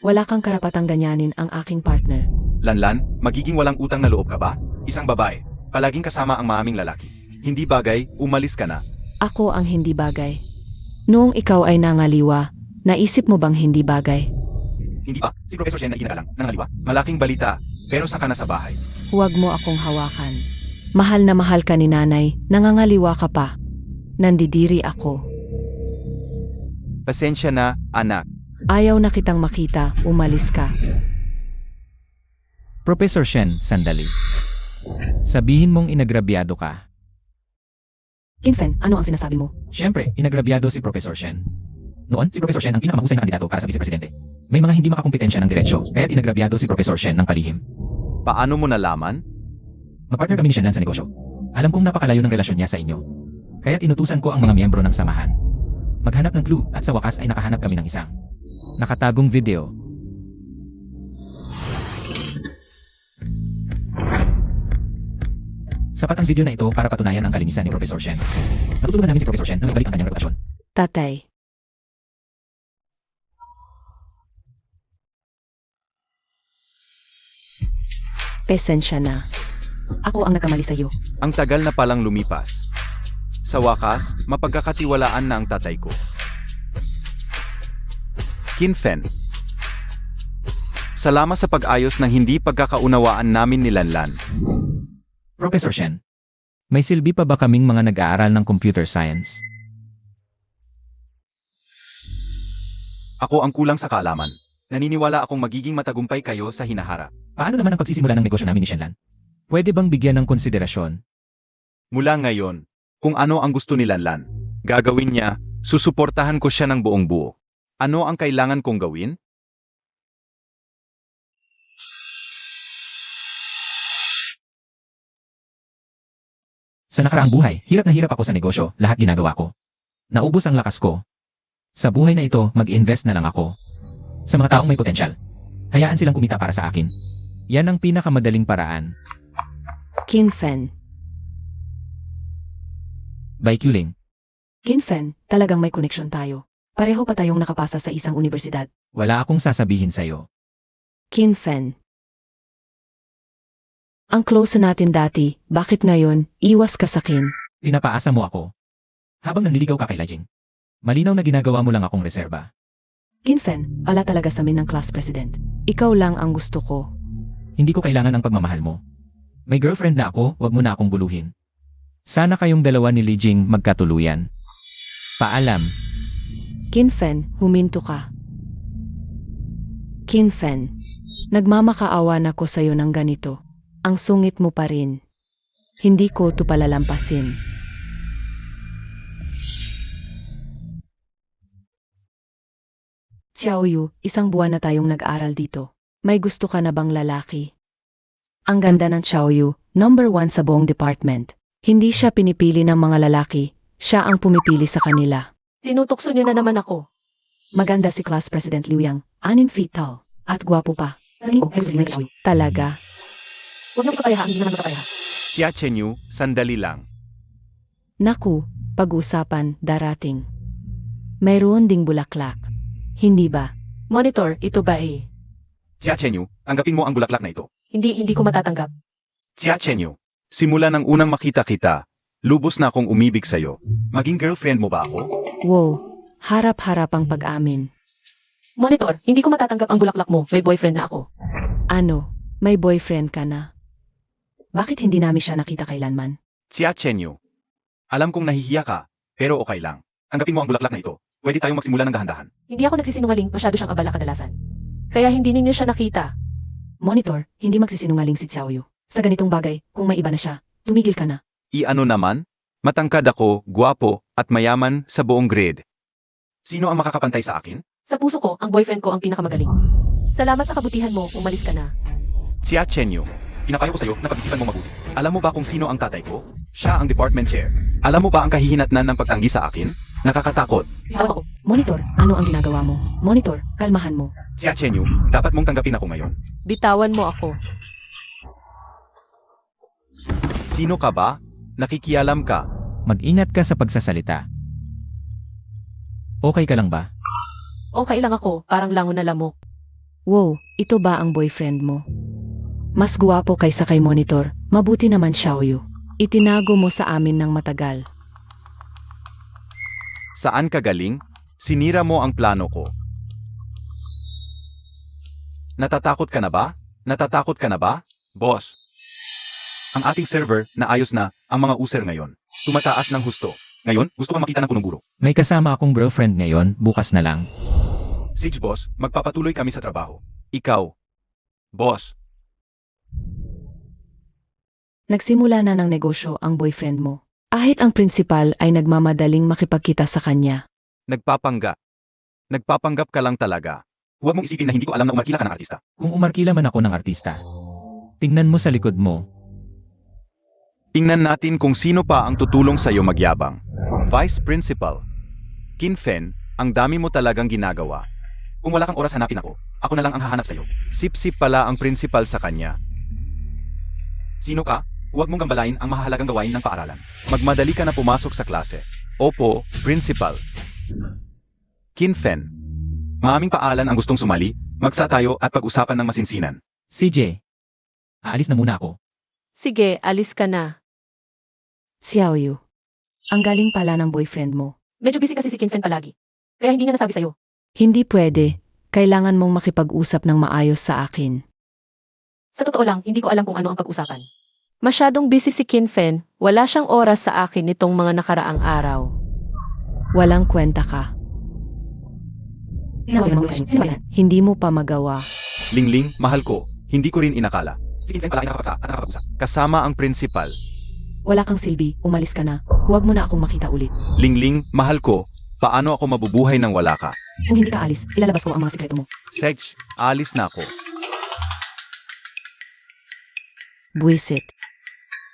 Wala kang karapatang ganyanin ang aking partner. Lanlan, magiging walang utang na loob ka ba? Isang babae, palaging kasama ang maaming lalaki. Hindi bagay, umalis ka na. Ako ang hindi bagay. Noong ikaw ay nangaliwa, naisip mo bang hindi bagay? Hindi ba? Si Professor Shen na ikinakalang, nangaliwa. Malaking balita, pero saka na sa bahay. Huwag mo akong hawakan. Mahal na mahal ka ni nanay, nangangaliwa ka pa. Nandidiri ako. Pasensya na, anak. Ayaw na kitang makita, umalis ka. Professor Shen, sandali. Sabihin mong inagrabyado ka. Kinfen, ano ang sinasabi mo? Siyempre, inagrabyado si Professor Shen. Noon, si Professor Shen ang pinakamahusay na kandidato para sa vice-presidente. May mga hindi makakumpetensya ng diretsyo, kaya't inagrabyado si Professor Shen ng palihim. Paano mo nalaman? Mapartner kami ni Shenlan sa negosyo. Alam kong napakalayo ng relasyon niya sa inyo. Kaya't inutusan ko ang mga miyembro ng samahan. Maghanap ng clue at sa wakas ay nakahanap kami ng isang nakatagong video. Sapat ang video na ito para patunayan ang kalinisan ni Professor Shen. Natutulungan namin si Professor Shen na magbalik ang kanyang reputasyon. Tatay. Pasensya na. Ako ang nagkamali sa iyo. Ang tagal na palang lumipas. Sa wakas, mapagkakatiwalaan na ang tatay ko. Kinfen. Salamat sa pag-ayos ng hindi pagkakaunawaan namin ni Lanlan. Professor Shen, may silbi pa ba kaming mga nag-aaral ng computer science? Ako ang kulang sa kaalaman. Naniniwala akong magiging matagumpay kayo sa hinaharap. Paano naman ang pagsisimula ng negosyo namin ni Shenlan? Pwede bang bigyan ng konsiderasyon? Mula ngayon, kung ano ang gusto ni Lanlan, gagawin niya, susuportahan ko siya ng buong buo. Ano ang kailangan kong gawin? Sa nakaraang buhay, hirap na hirap ako sa negosyo, lahat ginagawa ko. Naubos ang lakas ko. Sa buhay na ito, mag-invest na lang ako. Sa mga taong may potensyal. Hayaan silang kumita para sa akin. Yan ang pinakamadaling paraan. Kinfen. By Kuling. Kinfen, talagang may koneksyon tayo. Pareho pa tayong nakapasa sa isang universidad. Wala akong sasabihin sa'yo. Kinfen. Ang close natin dati, bakit ngayon, iwas ka sa kin? Pinapaasa mo ako. Habang nanliligaw ka kay Lajing. Malinaw na ginagawa mo lang akong reserba. Kinfen, ala talaga sa amin ng class president. Ikaw lang ang gusto ko. Hindi ko kailangan ang pagmamahal mo. May girlfriend na ako, wag mo na akong buluhin. Sana kayong dalawa ni Lijing magkatuluyan. Paalam. Kinfen, huminto ka. Kinfen, nagmamakaawa na ko sa'yo ng ganito. Ang sungit mo pa rin. Hindi ko ito palalampasin. Xiaoyu, isang buwan na tayong nag-aral dito. May gusto ka na bang lalaki? Ang ganda ng Xiaoyu, number 1 sa buong department. Hindi siya pinipili ng mga lalaki, siya ang pumipili sa kanila. Tinutokso niyo na naman ako. Maganda si Class President Liu Yang, 6 feet tall, at gwapo pa. Talaga. Huwag niyo magkapareha, hindi naman magkapareha. Xia Chenyu, sandali lang. Naku, pag-usapan, darating. Mayroon ding bulaklak. Hindi ba? Monitor, ito ba eh? Xia Chenyu, tanggapin mo ang bulaklak na ito. Hindi ko matatanggap. Xia Chenyu, simula ng unang makita kita, lubos na akong umibig sa'yo. Maging girlfriend mo ba ako? Wow, harap-harap ang pag-amin. Monitor, hindi ko matatanggap ang bulaklak mo. May boyfriend na ako. Ano, may boyfriend ka na? Bakit hindi namin siya nakita kailanman? Xia Chenyu, alam kong nahihiya ka, pero okay lang. Tanggapin mo ang bulaklak na ito. Pwede tayong magsimula ng dahan-dahan. Hindi ako nagsisinungaling, masyado siyang abala kadalasan. Kaya hindi ninyo siya nakita. Monitor, hindi magsisinungaling si Xiaoyu. Sa ganitong bagay, kung may iba na siya, tumigil ka na. Iano naman? Matangkad ako, gwapo, at mayaman sa buong grade. Sino ang makakapantay sa akin? Sa puso ko, ang boyfriend ko ang pinakamagaling. Salamat sa kabutihan mo, umalis ka na. Xia Chenyu, pinapayo ko sa'yo na pag-isipan mo mabuti. Alam mo ba kung sino ang tatay ko? Siya ang department chair. Alam mo ba ang kahihinatnan ng pagtanggi sa akin? Nakakatakot. Bitaw ako. Monitor, ano ang ginagawa mo? Monitor, kalmahan mo. Xia Chenyu, dapat mong tanggapin ako ngayon. Bitawan mo ako. Sino ka ba? Nakikialam ka. Mag-ingat ka sa pagsasalita. Okay ka lang ba? Okay lang ako, parang langon na lamok. Wow, ito ba ang boyfriend mo? Mas guwapo kaysa kay Monitor, mabuti naman Xiaoyu. Itinago mo sa amin ng matagal. Saan ka galing? Sinira mo ang plano ko. Natatakot ka na ba? Natatakot ka na ba? Boss. Ang ating server, naayos na, ang mga user ngayon. Tumataas ng husto. Ngayon, gusto kong makita ng punong guro. May kasama akong girlfriend ngayon, bukas na lang. Sige boss, magpapatuloy kami sa trabaho. Ikaw. Boss. Nagsimula na ng negosyo ang boyfriend mo. Kahit ang principal ay nagmamadaling makipagkita sa kanya. Nagpapanggap ka lang talaga. Huwag mong isipin na hindi ko alam na umarkila ka ng artista. Kung umarkila man ako ng artista. Tingnan mo sa likod mo. Tingnan natin kung sino pa ang tutulong sa'yo magyabang. Vice Principal. Kinfen, ang dami mo talagang ginagawa. Kung wala kang oras hanapin ako na lang ang hahanap sa'yo. Sip-sip pala ang principal sa kanya. Sino ka? Huwag mong gambalain ang mahalagang gawain ng paaralan. Magmadali ka na pumasok sa klase. Opo, Principal. Kinfen. Maaming paalan ang gustong sumali, magsa tayo at pag-usapan ng masinsinan. CJ. Aalis na muna ako. Sige, alis ka na. Xiaoyu. Ang galing pala ng boyfriend mo. Medyo busy kasi si Kinfen palagi. Kaya hindi niya nasabi sa'yo. Hindi pwede. Kailangan mong makipag-usap ng maayos sa akin. Sa totoo lang, hindi ko alam kung ano ang pag-usapan. Masyadong busy si Kinfen, wala siyang oras sa akin nitong mga nakaraang araw. Walang kwenta ka. Hindi mo pa magawa. Lingling, mahal ko, hindi ko rin inakala. Si Kinfen pala ay nakapagsa at nakakapag-usap. Kasama ang principal. Wala kang silbi, umalis ka na. Huwag mo na akong makita ulit. Lingling, mahal ko, paano ako mabubuhay nang wala ka? Kung hindi ka alis, ilalabas ko ang mga sikreto mo. Sej, alis na ako. Buwisit.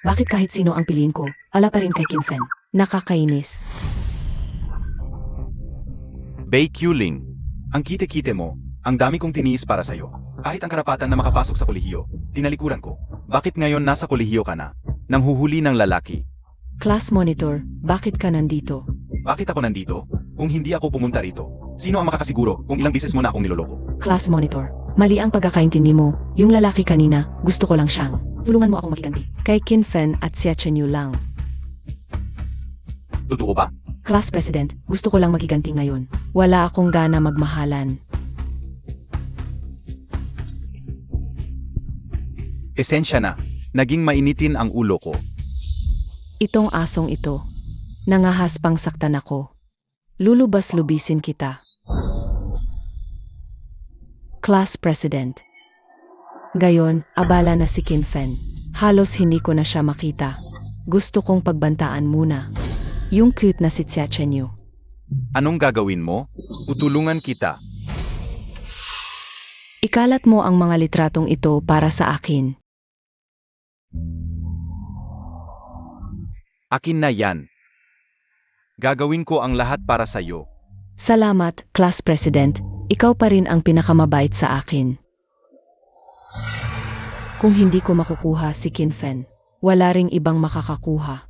Bakit kahit sino ang piliin ko, ala pa rin kay Kinfen? Nakakainis. Bei Q-Ling, ang kite-kite mo, ang dami kong tiniis para sa'yo. Kahit ang karapatan na makapasok sa kolehiyo, tinalikuran ko. Bakit ngayon nasa kolehiyo ka na? Nang huhuli ng lalaki. Class monitor, bakit ka nandito? Bakit ako nandito? Kung hindi ako pumunta rito, sino ang makakasiguro kung ilang beses mo na akong niloloko? Class monitor, mali ang pagkakaintindi mo. Yung lalaki kanina, gusto ko lang siyang. Tulungan mo akong makiganti. Kay Kinfen at Xia Chenyu lang. Totoo ba? Class president, gusto ko lang magiganti ngayon. Wala akong gana magmahalan. Esensya na, naging mainitin ang ulo ko. Itong asong ito, nangahas pang saktan ako. Lulubas-lubisin kita. Class president. Gayon, abala na si Kinfen. Halos hindi ko na siya makita. Gusto kong pagbantaan muna. Yung cute na si Xia Chenyu. Anong gagawin mo? Tutulungan kita. Ikalat mo ang mga litratong ito para sa akin. Akin na yan. Gagawin ko ang lahat para sa'yo. Salamat, Class President. Ikaw pa rin ang pinakamabait sa akin. Kung hindi ko makukuha si Kinfen, wala ring ibang makakakuha.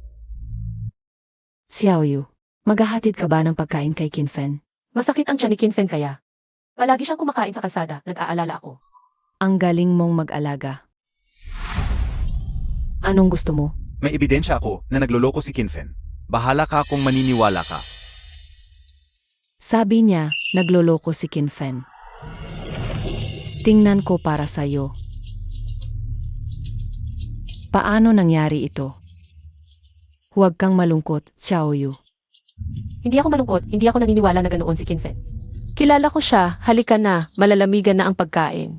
Xiaoyu, maghahatid ka ba ng pagkain kay Kinfen? Masakit ang tiyan ni Kinfen kaya. Palagi siyang kumakain sa kalsada, nag-aalala ako. Ang galing mong mag-alaga. Anong gusto mo? May ebidensya ako na nagloloko si Kinfen. Bahala ka kung maniniwala ka. Sabi niya, nagloloko si Kinfen. Tingnan ko para sa'yo. Paano nangyari ito? Huwag kang malungkot, Xiaoyu. Hindi ako malungkot, hindi ako naniniwala na ganoon si Kinfen. Kilala ko siya, halika na, malalamigan na ang pagkain.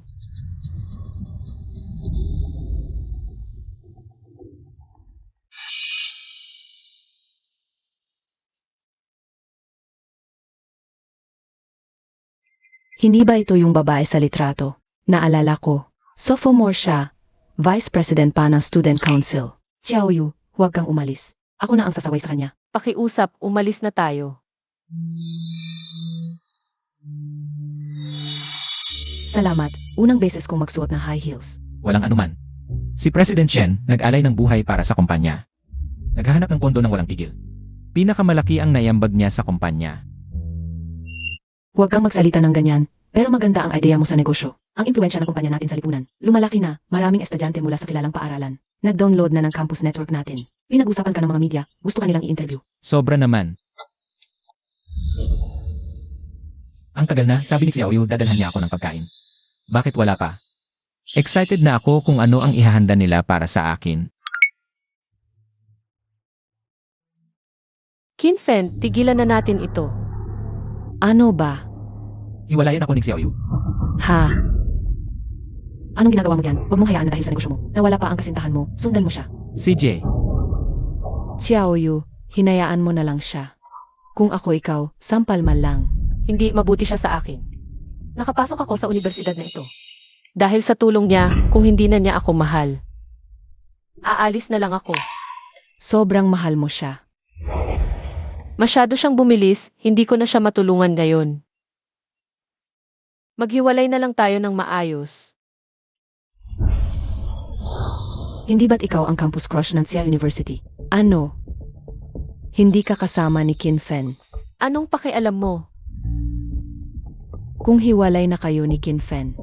Hindi ba ito yung babae sa litrato? Naalala ko. Sophomore siya. Vice President pa ng Student Council. Xiaoyu, huwag kang umalis. Ako na ang sasaway sa kanya. Pakiusap, umalis na tayo. Salamat. Unang beses kong magsuot ng high heels. Walang anuman. Si President Chen nag-alay ng buhay para sa kumpanya. Naghahanap ng pondo ng walang tigil. Pinakamalaki ang naiambag niya sa kumpanya. Huwag kang magsalita ng ganyan. Pero maganda ang idea mo sa negosyo. Ang impluensya ng kumpanya natin sa lipunan. Lumalaki na, maraming estudyante mula sa kilalang paaralan. Nag-download na ng campus network natin. Pinag-usapan ka ng mga media, gusto ka nilang i-interview. Sobra naman. Ang tagal na, sabi ni Xiaoyu dadalhan niya ako ng pagkain. Bakit wala pa? Excited na ako kung ano ang ihahanda nila para sa akin. Kinfen, tigilan na natin ito. Ano ba? Hiwalayan ako ni Xiaoyu. Ha? Anong ginagawa mo dyan? Huwag mong hayaan na dahil sa negosyo mo. Nawala pa ang kasintahan mo, sundan mo siya. CJ, Xiaoyu, hinayaan mo na lang siya. Kung ako ikaw, sampal man lang. Hindi mabuti siya sa akin. Nakapasok ako sa universidad na ito. Dahil sa tulong niya, kung hindi na niya ako mahal. Aalis na lang ako. Sobrang mahal mo siya. Masyado siyang bumilis, hindi ko na siya matulungan ngayon. Maghiwalay na lang tayo ng maayos. Hindi ba't ikaw ang campus crush ng Xia University? Ano? Hindi ka kasama ni Kinfen. Anong pakialam mo? Kung hiwalay na kayo ni Kinfen,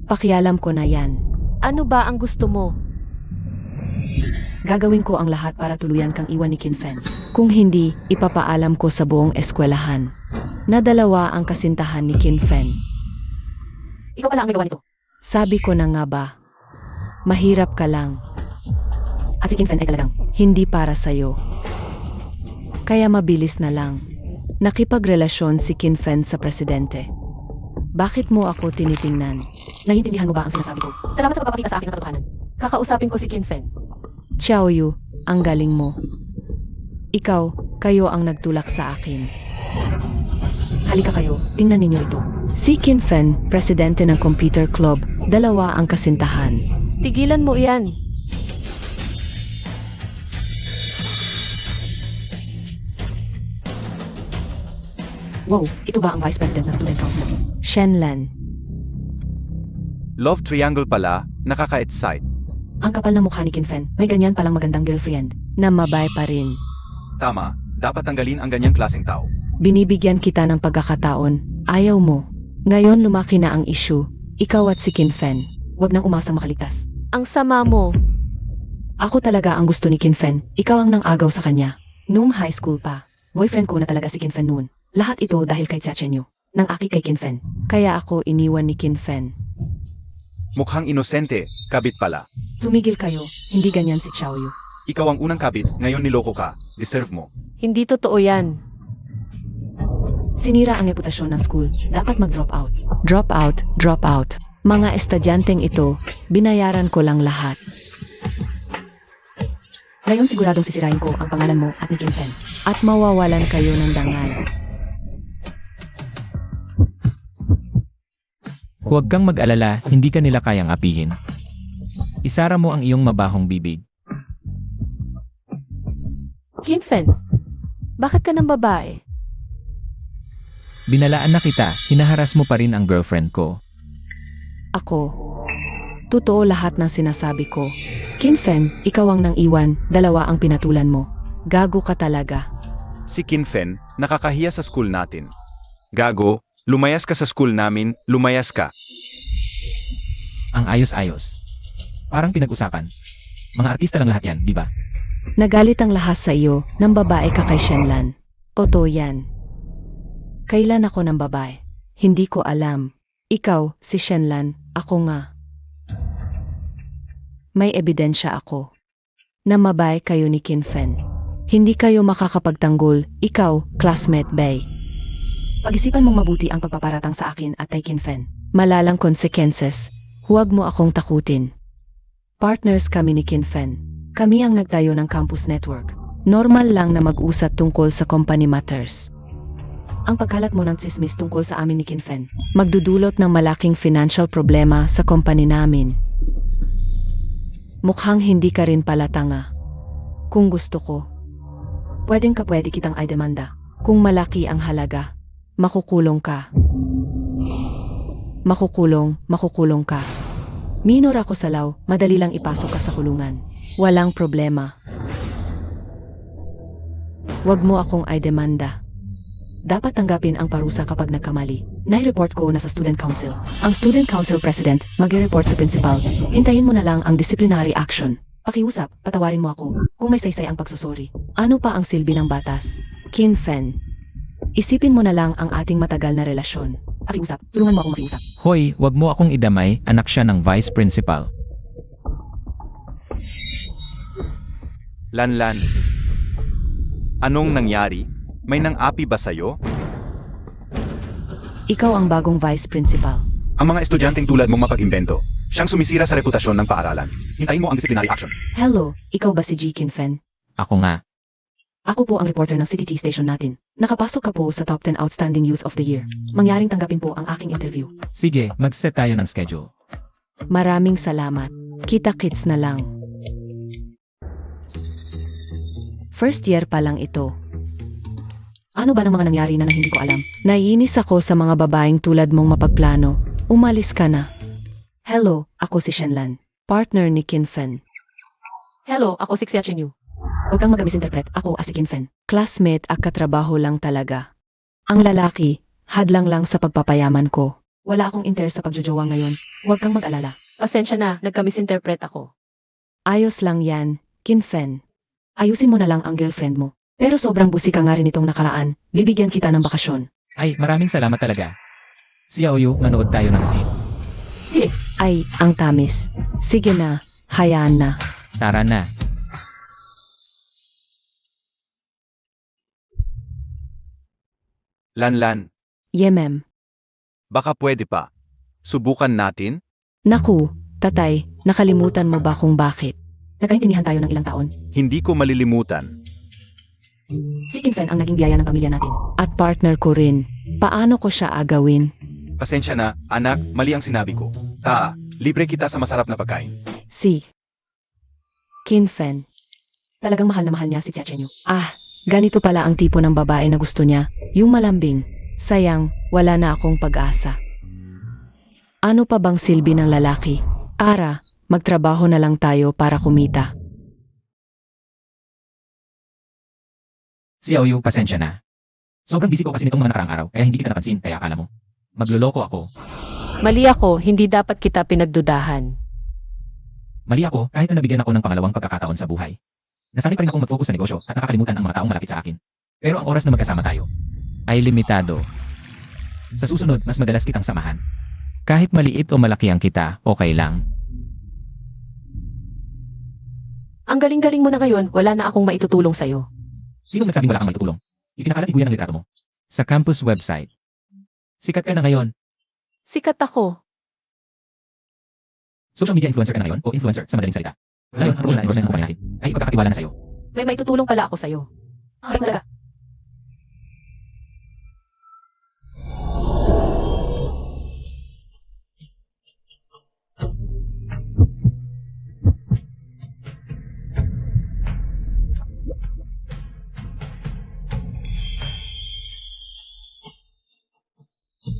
pakialam ko na yan. Ano ba ang gusto mo? Gagawin ko ang lahat para tuluyan kang iwan ni Kinfen. Kung hindi, ipapaalam ko sa buong eskwelahan na dalawa ang kasintahan ni Kinfen. Ikaw pala ang may gawa nito. Sabi ko na nga ba, mahirap ka lang. At si Kinfen ay talagang hindi para sa'yo. Kaya mabilis na lang. Nakipagrelasyon si Kinfen sa presidente. Bakit mo ako tinitingnan? Naiintindihan mo ba ang sinasabi ko? Salamat sa pagpapakita sa akin ng katotohanan. Kakausapin ko si Kinfen. Xiaoyu, ang galing mo. Ikaw, kayo ang nagtulak sa akin. Halika kayo, tingnan ninyo ito. Si Kinfen, presidente ng computer club, dalawa ang kasintahan. Tigilan mo iyan. Wow, ito ba ang vice president ng student council? Shenlan. Love triangle pala, nakaka-excite. Ang kapal na mukha ni Kinfen, may ganyan palang magandang girlfriend, na mabay pa rin. Tama, dapat tanggalin ang ganyang klaseng tao. Binibigyan kita ng pagkakataon, ayaw mo. Ngayon lumaki na ang issue, ikaw at si Kinfen. Huwag nang umasang makaligtas. Ang sama mo. Ako talaga ang gusto ni Kinfen, ikaw ang nang-agaw sa kanya. Noong high school pa, boyfriend ko na talaga si Kinfen noon. Lahat ito dahil kay Xiachenyu, nang aki kay Kinfen. Kaya ako iniwan ni Kinfen. Mukhang inosente, kabit pala. Tumigil kayo, hindi ganyan si Xiaoyu. Ikaw ang unang kabit, ngayon niloko ka. Deserve mo. Hindi totoo yan. Sinira ang reputasyon ng school, dapat mag-drop out. Drop out, drop out. Mga estudyanteng ito, binayaran ko lang lahat. Ngayon siguradong sisirain ko ang pangalan mo at ni Kinfen. At mawawalan kayo ng dangal. Huwag kang mag-alala, hindi ka nila kayang apihin. Isara mo ang iyong mabahong bibig. Kinfen, bakit ka ng babae? Binalaan na kita, hinaharas mo pa rin ang girlfriend ko. Ako. Totoo lahat ng sinasabi ko. Kinfen, ikaw ang nang iwan, dalawa ang pinatulan mo. Gago ka talaga. Si Kinfen, nakakahiya sa school natin. Gago, lumayas ka sa school namin, lumayas ka. Ang ayos-ayos. Parang pinag-usapan. Mga artista lang lahat yan, di ba? Nagalit ang lahat sa iyo, ng babae ka kay Shenlan. Totoo yan. Kailan ako ng babae? Hindi ko alam. Ikaw, si Shenlan, ako nga. May ebidensya ako. Na mabay kayo ni Kinfen. Hindi kayo makakapagtanggol, ikaw, classmate Bay. Pag-isipan mong mabuti ang pagpaparatang sa akin at kay Kinfen. Malalang consequences. Huwag mo akong takutin. Partners kami ni Kinfen. Kami ang nagtayo ng campus network. Normal lang na mag-usap tungkol sa company matters. Ang pagkalat mo ng tsismis tungkol sa amin ni Kinfen, magdudulot ng malaking financial problema sa company namin. Mukhang hindi ka rin pala tanga. Kung gusto ko, pwede kitang ay demanda. Kung malaki ang halaga, makukulong ka. Makukulong ka. Minor ako sa law, madali lang ipasok ka sa kulungan. Walang problema. Huwag mo akong ay demanda. Dapat tanggapin ang parusa kapag nagkamali. Nai-report ko na sa student council. Ang student council president mag-report sa principal. Hintayin mo na lang ang disciplinary action. Pakiusap, patawarin mo ako kung may saysay ang pagsusuri. Ano pa ang silbi ng batas? Kin Fen. Isipin mo na lang ang ating matagal na relasyon. Pakiusap, tulungan mo akong makiusap. Hoy, wag mo akong idamay, anak siya ng vice principal. Lanlan. Anong nangyari? May nang-api ba sa'yo? Ikaw ang bagong vice principal. Ang mga estudyanteng tulad mong mapag-imbento. Siyang sumisira sa reputasyon ng paaralan. Hintayin mo ang disciplinary action. Hello, ikaw ba si Ji Kin Fen? Ako nga. Ako po ang reporter ng CTT station natin. Nakapasok ka po sa top 10 Outstanding Youth of the Year. Mangyaring tanggapin po ang aking interview. Sige, mag-set tayo ng schedule. Maraming salamat. Kita-kits na lang. First year pa lang ito. Ano ba ng mga nangyari na hindi ko alam? Naiinis ako sa mga babaeng tulad mong mapagplano. Umalis ka na. Hello, ako si Shenlan. Partner ni Kin Fen. Hello, ako si Xia Chenyu. Huwag kang mag-misinterpret. Ako si Kin Fen. Classmate at katrabaho lang talaga. Ang lalaki, hadlang lang sa pagpapayaman ko. Wala akong interest sa pagjojowa ngayon. Huwag kang mag-alala. Pasensya na, nagka-misinterpret ako. Ayos lang yan, Kin Fen. Ayusin mo na lang ang girlfriend mo. Pero sobrang busi ka nga rin itong nakaraan. Bibigyan kita ng bakasyon. Ay, maraming salamat talaga. Si Aoyu, manood tayo ng scene. Ay, ang tamis. Sige na, hayaan na. Tara na. Lanlan, Yemem. baka pwede pa. Subukan natin? Naku, tatay, nakalimutan mo ba kung bakit? Nagkaintindihan tayo ng ilang taon. Hindi ko malilimutan. Si Kin Fen ang naging biyaya ng pamilya natin. At partner ko rin. Paano ko siya agawin? Pasensya na, anak, mali ang sinabi ko. Libre kita sa masarap na pagkain. Si Kin Fen. Talagang mahal na mahal niya si Xia Chenyu. Ganito pala ang tipo ng babae na gusto niya. Yung malambing. Sayang, wala na akong pag-asa. Ano pa bang silbi ng lalaki? Ara, magtrabaho na lang tayo para kumita. Si Aoyu, pasensya na. Sobrang busy ko kasi nitong mga nakaraang araw, kaya hindi kita napansin, kaya akala mo. Magluloko ako. Mali ako, hindi dapat kita pinagdudahan. Mali ako, kahit na nabigyan ako ng pangalawang pagkakataon sa buhay. Nasanay pa rin akong mag-focus sa negosyo at nakakalimutan ang mga taong malapit sa akin. Pero ang oras na magkasama tayo ay limitado. Sa susunod, mas madalas kitang samahan. Kahit maliit o malaki ang kita, okay lang. Ang galing-galing mo na ngayon, wala na akong maitutulong sa'yo. Sino nagsabing wala kang maitutulong? Ipinakalat ni Guya ng litrato mo. Sa campus website. Sikat ka na ngayon. Sikat ako. Social media influencer ka na ngayon o influencer sa madaling salita. Ngayon, ang role na endorser ng kumpanya natin ay ipagkakatiwala na sa'yo. May maitutulong pala ako sa'yo. Ay, talaga.